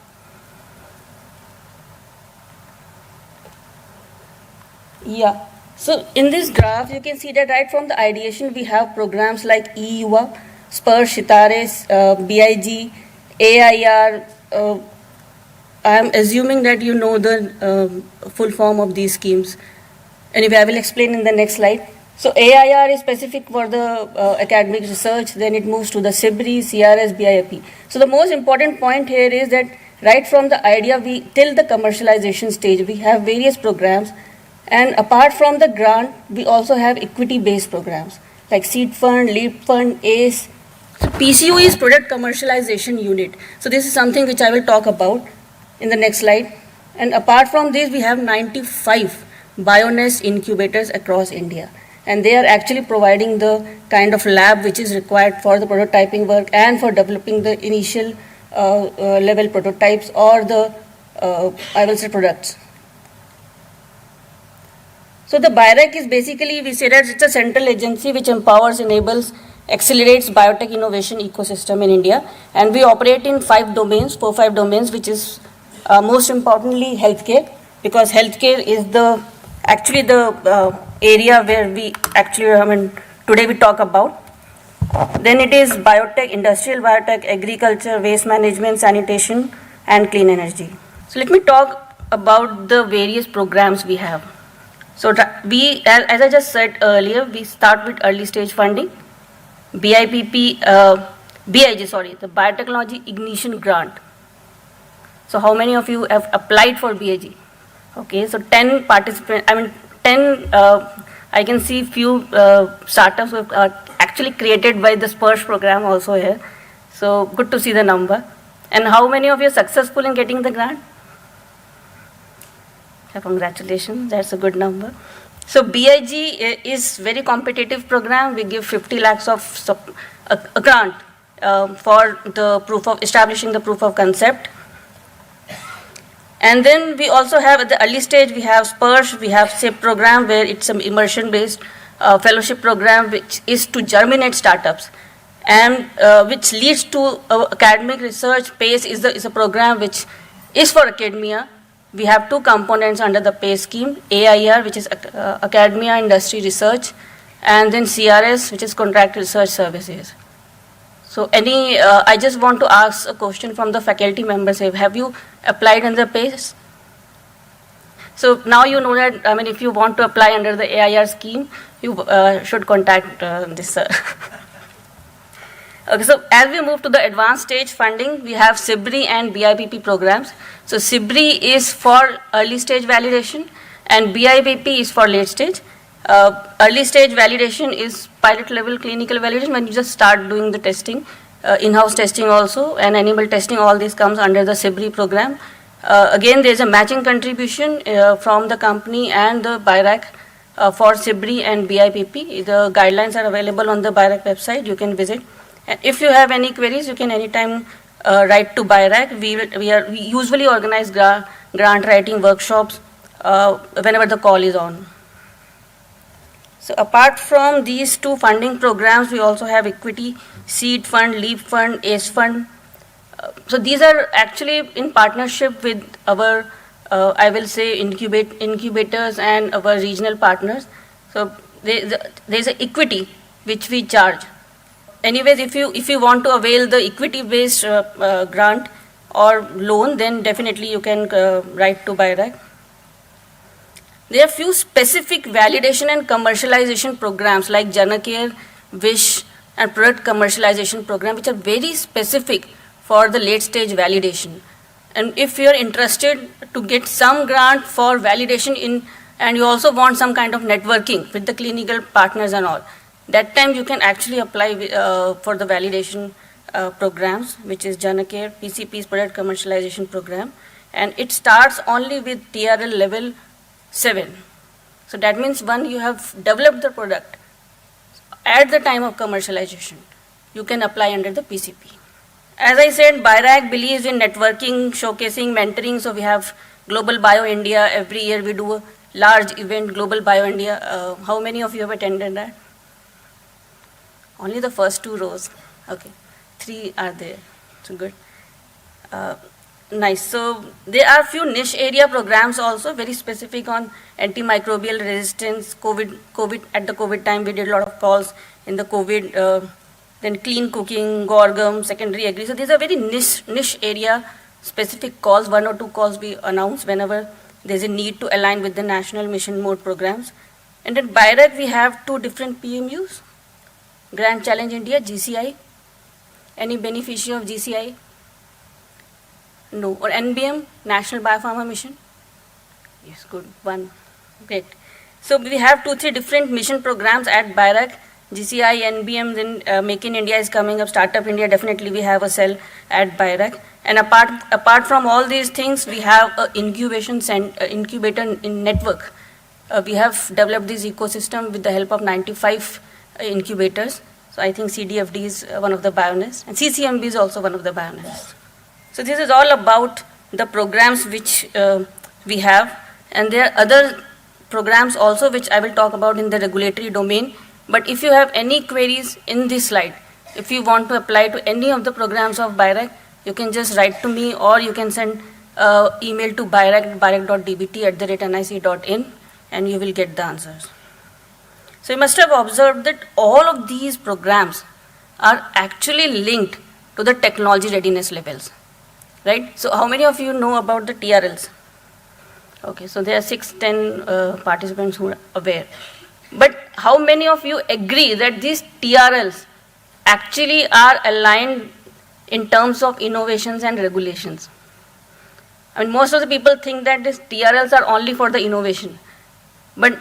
Yeah. So in this graph, you can see that right from the ideation, we have programs like EUA, Spurs, Shitares, BIG, AIR. I am assuming that you know the full form of these schemes. Anyway, I will explain in the next slide. So AIR is specific for the academic research, then it moves to the SIBRI, CRS, BIP. So the most important point here is that right from the idea till the commercialization stage, we have various programs, and apart from the grant, we also have equity-based programs like Seed Fund, Leap Fund, ACE. So PCU is Product Commercialization Unit. So this is something which I will talk about in the next slide. And apart from this, we have 95 BioNest incubators across India. And they are actually providing the kind of lab which is required for the prototyping work and for developing the initial level prototypes or the, I will say, products. So the BIRAC is basically, we say that it's a central agency which empowers, enables, accelerates biotech innovation ecosystem in India. And we operate in 5 domains, 4-5 domains, which is most importantly healthcare, because healthcare is the area where we actually, today we talk about. Then it is biotech, industrial biotech, agriculture, waste management, sanitation, and clean energy. So let me talk about the various programs we have. So we, as I just said earlier, we start with early stage funding, BIG, the Biotechnology Ignition Grant. So how many of you have applied for BIG? Okay, so 10 participants, I can see few startups who are actually created by the Spurs program also here. So good to see the number. And how many of you are successful in getting the grant? Congratulations, that's a good number. So BIG is very competitive program. We give 50 lakhs of a grant for the establishing the proof of concept. And then we also have at the early stage, we have Spurs, we have SIP program where it's an immersion-based fellowship program which is to germinate startups and which leads to academic research. PACE is a program which is for academia. We have 2 components under the PACE scheme, AIR, which is Academia Industry Research, and then CRS, which is Contract Research Services. So I just want to ask a question from the faculty members. Have you applied under PACE? So now you know that, if you want to apply under the AIR scheme, you should contact this. Okay, so as we move to the advanced stage funding, we have SIBRI and BIPP programs. So SIBRI is for early stage validation and BIPP is for late stage. Early stage validation is pilot level clinical validation when you just start doing the testing, in-house testing also, and animal testing, all this comes under the SIBRI program. Again, there is a matching contribution from the company and the BIRAC for SIBRI and BIPP. The guidelines are available on the BIRAC website. You can visit. And if you have any queries, you can anytime write to BIRAC. We usually organize grant writing workshops whenever the call is on. So apart from these 2 funding programs, we also have equity, Seed Fund, Leap Fund, ACE Fund. So these are actually in partnership with our, I will say, incubators and our regional partners. So there's an equity which we charge. Anyways, if you want to avail the equity-based grant or loan, then definitely you can write to BIRAC. There are few specific validation and commercialization programs like Janacare, WISH, and product commercialization program, which are very specific for the late stage validation. And if you are interested to get some grant for validation and you also want some kind of networking with the clinical partners and all, that time you can actually apply for the validation programs, which is Janacare, PCP's product commercialization program, and it starts only with TRL level 7. So that means when you have developed the product at the time of commercialization, you can apply under the PCP. As I said, BIRAC believes in networking, showcasing, mentoring. So we have Global Bio India. Every year we do a large event, Global Bio India. How many of you have attended that? Only the first 2 rows. Okay, 3 are there. So good. Nice. So there are few niche area programs also very specific on antimicrobial resistance. COVID at the COVID time we did a lot of calls in the COVID. Then clean cooking, Gorgum, secondary agri. So these are very niche area specific calls. 1 or 2 calls we announce whenever there's a need to align with the national mission mode programs. And at BIRAC we have 2 different PMUs. Grand Challenge India, GCI. Any beneficiary of GCI? No. Or NBM, National Biopharma Mission? Yes, good. 1. Great. So we have 2-3 different mission programs at BIRAC. GCI, NBM, then Make in India is coming up. Startup India, definitely we have a cell at BIRAC. And apart from all these things, we have an incubator in network. We have developed this ecosystem with the help of 95 incubators. So I think CDFD is one of the pioneers, and CCMB is also one of the pioneers. So this is all about the programs which we have, and there are other programs also which I will talk about in the regulatory domain. But if you have any queries in this slide, if you want to apply to any of the programs of BIRAC, you can just write to me, or you can send email to birac.dbt@nic.in, and you will get the answers. So you must have observed that all of these programs are actually linked to the technology readiness levels, right? So how many of you know about the TRLs? Okay, so there are 6-10 participants who are aware. But how many of you agree that these TRLs actually are aligned in terms of innovations and regulations? I mean, most of the people think that these TRLs are only for the innovation. But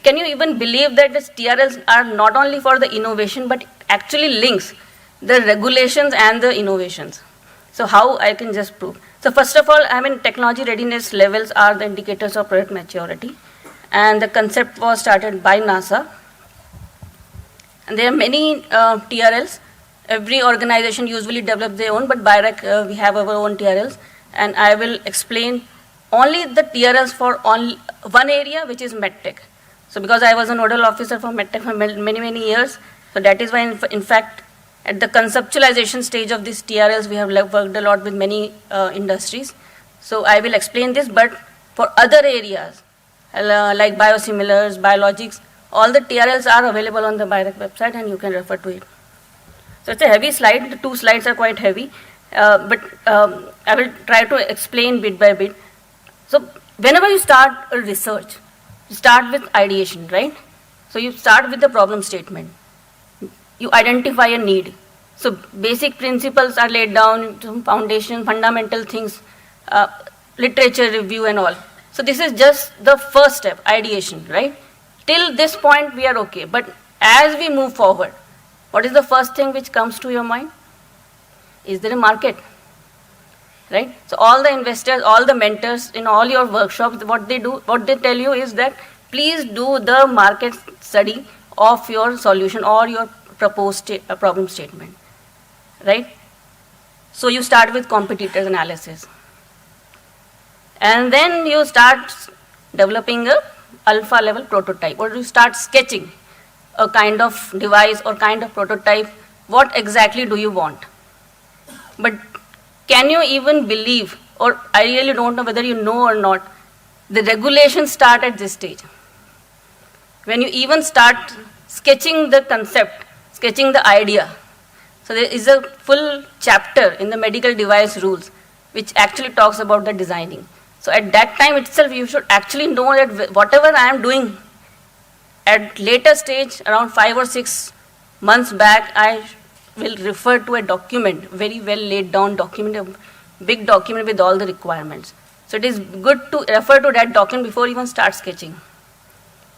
can you even believe that these TRLs are not only for the innovation, but actually links the regulations and the innovations? So how I can just prove? So first of all, I mean, technology readiness levels are the indicators of product maturity. And the concept was started by NASA. And there are many TRLs. Every organization usually develops their own, but BIRAC, we have our own TRLs. And I will explain only the TRLs for only one area, which is MedTech. So because I was a nodal officer for MedTech for many years, so that is why, in fact, at the conceptualization stage of these TRLs, we have worked a lot with many industries. So I will explain this, but for other areas, like biosimilars, biologics, all the TRLs are available on the BIRAC website, and you can refer to it. So it's a heavy slide. The 2 slides are quite heavy, but I will try to explain bit by bit. So whenever you start a research, you start with ideation, right? So you start with the problem statement. You identify a need. So basic principles are laid down, some foundation, fundamental things, literature review and all. So this is just the first step, ideation, right? Till this point we are okay. But as we move forward, what is the first thing which comes to your mind? Is there a market? Right? So all the investors, all the mentors in all your workshops, what they tell you is that please do the market study of your solution or your proposed problem statement. Right? So you start with competitors analysis. And then you start developing a alpha level prototype, or you start sketching a kind of device or kind of prototype. What exactly do you want? But can you even believe, or I really don't know whether you know or not, the regulations start at this stage. When you even start sketching the concept, sketching the idea. So there is a full chapter in the medical device rules which actually talks about the designing. So at that time itself, you should actually know that whatever I am doing at later stage, around 5 or 6 months back, I will refer to a document, very well laid down document, a big document with all the requirements. So it is good to refer to that document before you even start sketching.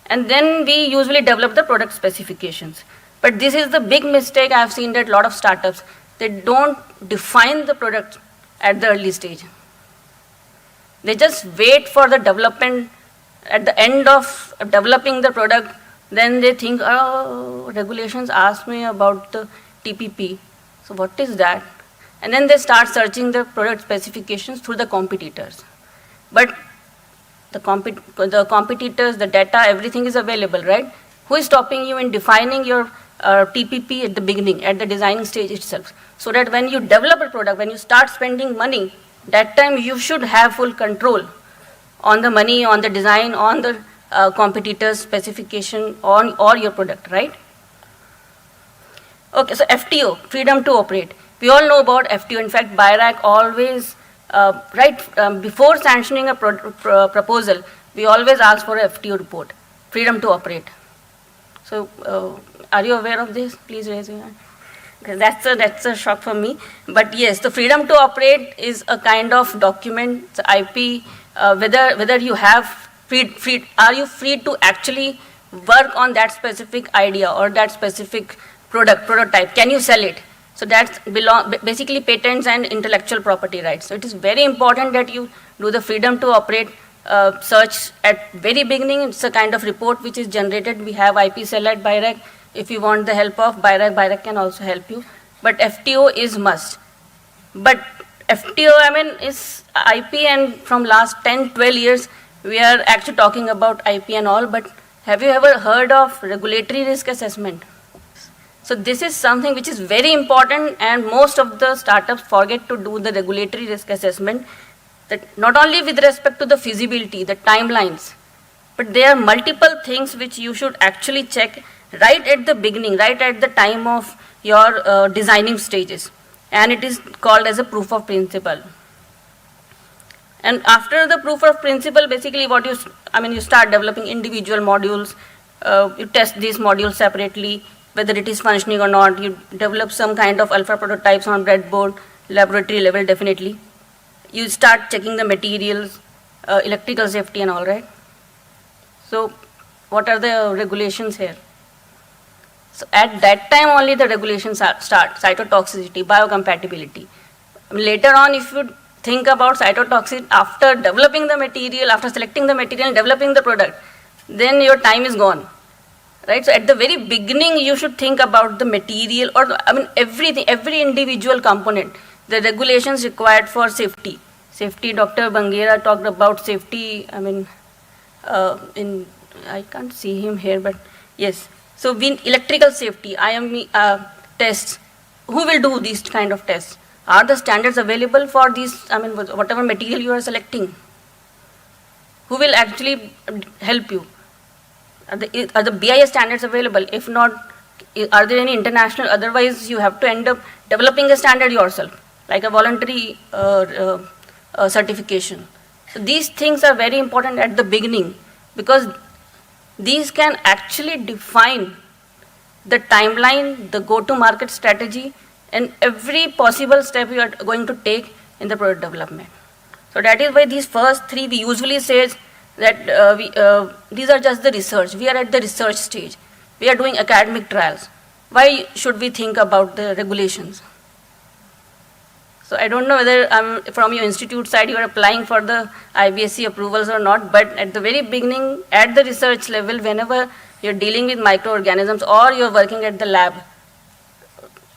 And then we usually develop the product specifications. But this is the big mistake I have seen that a lot of startups, they don't define the product at the early stage. They just wait for the development. At the end of developing the product, then they think, oh, regulations ask me about the TPP. So what is that? And then they start searching the product specifications through the competitors. But the competitors, the data, everything is available, right? Who is stopping you in defining your TPP at the beginning, at the designing stage itself? So that when you develop a product, when you start spending money, that time you should have full control on the money, on the design, on the competitor's specification, on or your product, right? Okay, so FTO, freedom to operate. We all know about FTO. In fact, BIRAC always, before sanctioning a proposal, we always ask for a FTO report, freedom to operate. So, are you aware of this? Please raise your hand. Okay, that's a shock for me. But yes, the freedom to operate is a kind of document, it's IP, whether you have are you free to actually work on that specific idea or that specific prototype? Can you sell it? So that's basically patents and intellectual property rights. So it is very important that you do the freedom to operate search at very beginning. It's a kind of report which is generated. We have IP cell at BIRAC. If you want the help of BIRAC can also help you. But FTO is must. But FTO, is IP, and from last 10, 12 years, we are actually talking about IP and all, but have you ever heard of regulatory risk assessment? So this is something which is very important, and most of the startups forget to do the regulatory risk assessment, that not only with respect to the feasibility, the timelines, but there are multiple things which you should actually check right at the beginning, right at the time of your designing stages. And it is called as a proof of principle. And after the proof of principle, basically what you start developing individual modules, you test these modules separately, whether it is functioning or not, you develop some kind of alpha prototypes on breadboard, laboratory level definitely. You start checking the materials, electrical safety and all, right? So what are the regulations here? So at that time only the regulations start, cytotoxicity, biocompatibility. Later on, if you think about cytotoxicity after developing the material, after selecting the material and developing the product, then your time is gone, right? So at the very beginning, you should think about the material or everything, every individual component, the regulations required for safety. Safety, Dr. Bangera talked about safety, I can't see him here, but yes. So electrical safety, IME tests, who will do these kind of tests? Are the standards available for these, whatever material you are selecting? Who will actually help you? Are the BIS standards available? If not, are there any international? Otherwise, you have to end up developing a standard yourself, like a voluntary certification. So these things are very important at the beginning, because these can actually define the timeline, the go-to-market strategy, and every possible step you are going to take in the product development. So that is why these first three we usually say that these are just the research. We are at the research stage. We are doing academic trials. Why should we think about the regulations? So I don't know whether from your institute side you are applying for the IBSC approvals or not, but at the very beginning, at the research level, whenever you're dealing with microorganisms or you're working at the lab,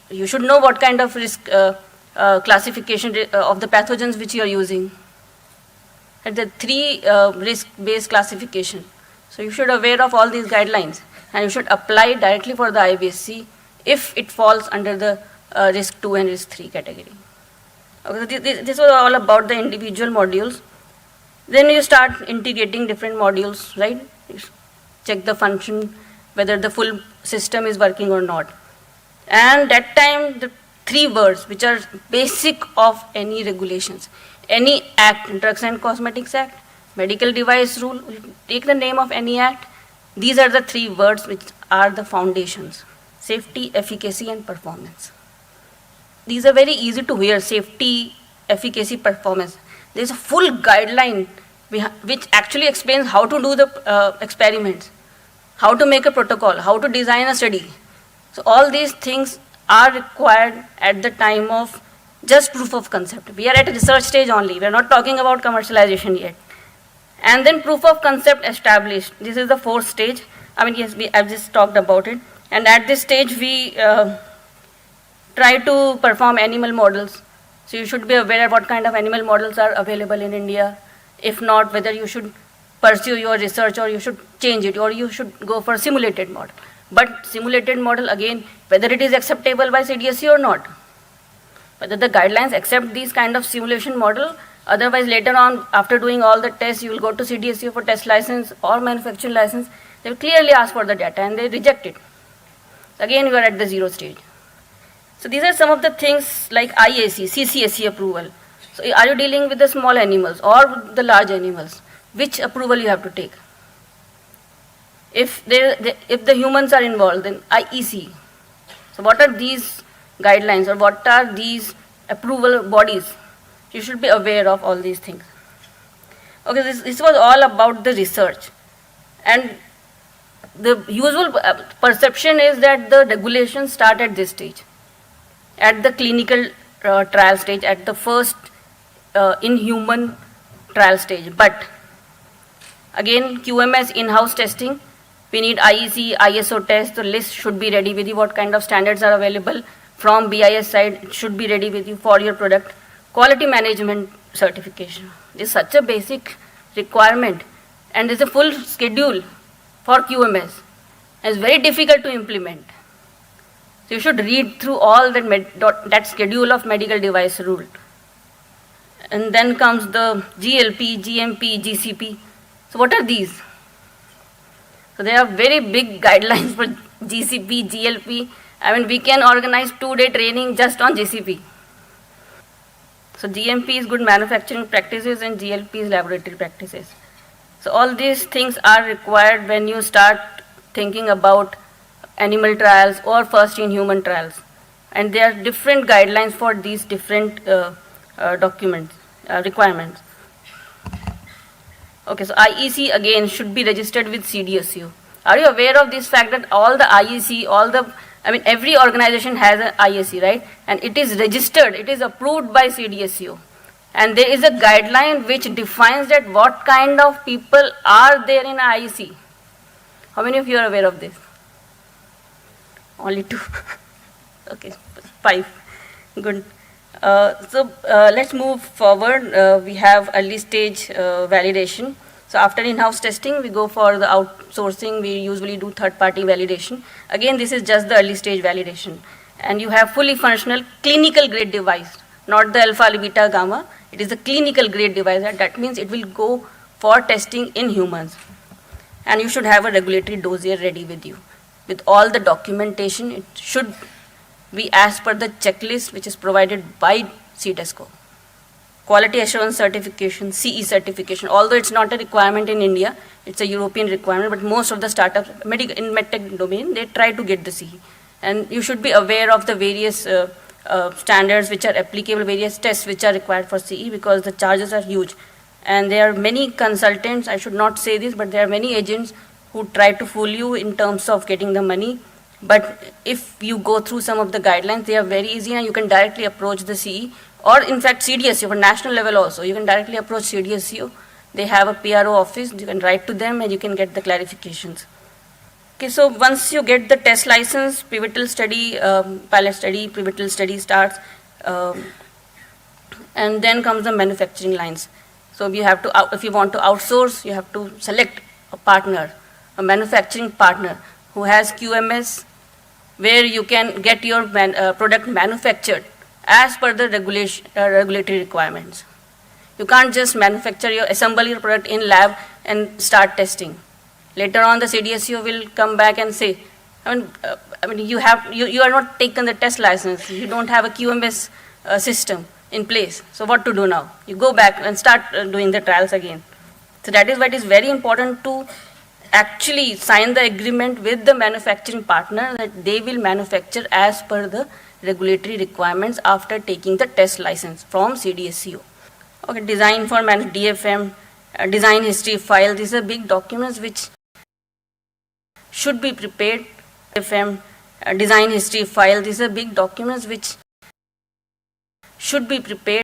you should know what kind of risk classification of the pathogens which you are using. At the 3 risk-based classification. So you should be aware of all these guidelines, and you should apply directly for the IBSC if it falls under the risk 2 and risk 3 category. Okay, this was all about the individual modules. Then you start integrating different modules, right? You check the function, whether the full system is working or not. And that time, the 3 words which are basic of any regulations, any act, Drugs and Cosmetics Act, Medical Device Rule, take the name of any act. These are the 3 words which are the foundations: safety, efficacy, and performance. These are very easy to hear: safety, efficacy, performance. There is a full guideline which actually explains how to do the experiments, how to make a protocol, how to design a study. So all these things are required at the time of just proof of concept. We are at a research stage only. We are not talking about commercialization yet. And then proof of concept established. This is the 4th stage. I've just talked about it. And at this stage, we try to perform animal models. So you should be aware what kind of animal models are available in India. If not, whether you should pursue your research or you should change it, or you should go for simulated model. But simulated model, again, whether it is acceptable by CDSC or not. whether the guidelines accept these kind of simulation model. Otherwise, later on, after doing all the tests, you will go to CDSCO for test license or manufacturing license. They will clearly ask for the data and they reject it. Again, you are at the zero stage. So these are some of the things like IAC, CCSE approval. So are you dealing with the small animals or with the large animals? Which approval you have to take? If the humans are involved, then IEC. So what are these guidelines or what are these approval bodies? You should be aware of all these things. Okay, this was all about the research. And the usual perception is that the regulations start at this stage, at the clinical trial stage, at the first in-human trial stage. But again, QMS in-house testing, we need IEC, ISO test, the list should be ready with you, what kind of standards are available from BIS side, it should be ready with you for your product. Quality management certification is such a basic requirement and there's a full schedule for QMS. It's very difficult to implement. So you should read through all that schedule of medical device rule. And then comes the GLP, GMP, GCP. So what are these? So there are very big guidelines for GCP, GLP. I mean, we can organize 2-day training just on GCP. So GMP is good manufacturing practices and GLP is laboratory practices. So all these things are required when you start thinking about animal trials or first in human trials. And there are different guidelines for these different requirements. Okay, so IEC again should be registered with CDSCO. Are you aware of this fact that all the IEC, every organization has an IEC, right? And it is registered, it is approved by CDSCO. And there is a guideline which defines that what kind of people are there in IEC. How many of you are aware of this? Only 2. Okay, 5. Good. Let's move forward. We have early stage validation. So after in-house testing, we go for the outsourcing. We usually do third-party validation. Again, this is just the early stage validation. And you have fully functional clinical grade device, not the alpha, beta, gamma. It is a clinical grade device. And that means it will go for testing in humans. And you should have a regulatory dossier ready with you. With all the documentation, it should be as per the checklist which is provided by CDSCO. Quality assurance certification, CE certification, although it's not a requirement in India, it's a European requirement, but most of the startups in medtech domain, they try to get the CE. And you should be aware of the various standards which are applicable, various tests which are required for CE, because the charges are huge. And there are many consultants, I should not say this, but there are many agents who try to fool you in terms of getting the money. But if you go through some of the guidelines, they are very easy and you can directly approach the CE, or in fact CDSCO for national level also. You can directly approach CDSCO. They have a PRO office. You can write to them and you can get the clarifications. Okay, so once you get the test license, pivotal study, pilot study, pivotal study starts, and then comes the manufacturing lines. So you have to, if you want to outsource, you have to select a partner, a manufacturing partner who has QMS, where you can get your product manufactured as per the regulatory requirements. You can't just assemble your product in lab and start testing. Later on, the CDSCO will come back and say, you are not taken the test license. You don't have a QMS system in place. So what to do now? You go back and start doing the trials again. So that is why it is very important to actually sign the agreement with the manufacturing partner that they will manufacture as per the regulatory requirements after taking the test license from CDSCO. Okay, design for DFM, design history file. These are big documents which should be prepared. DFM, design history file. These are big documents which should be prepared.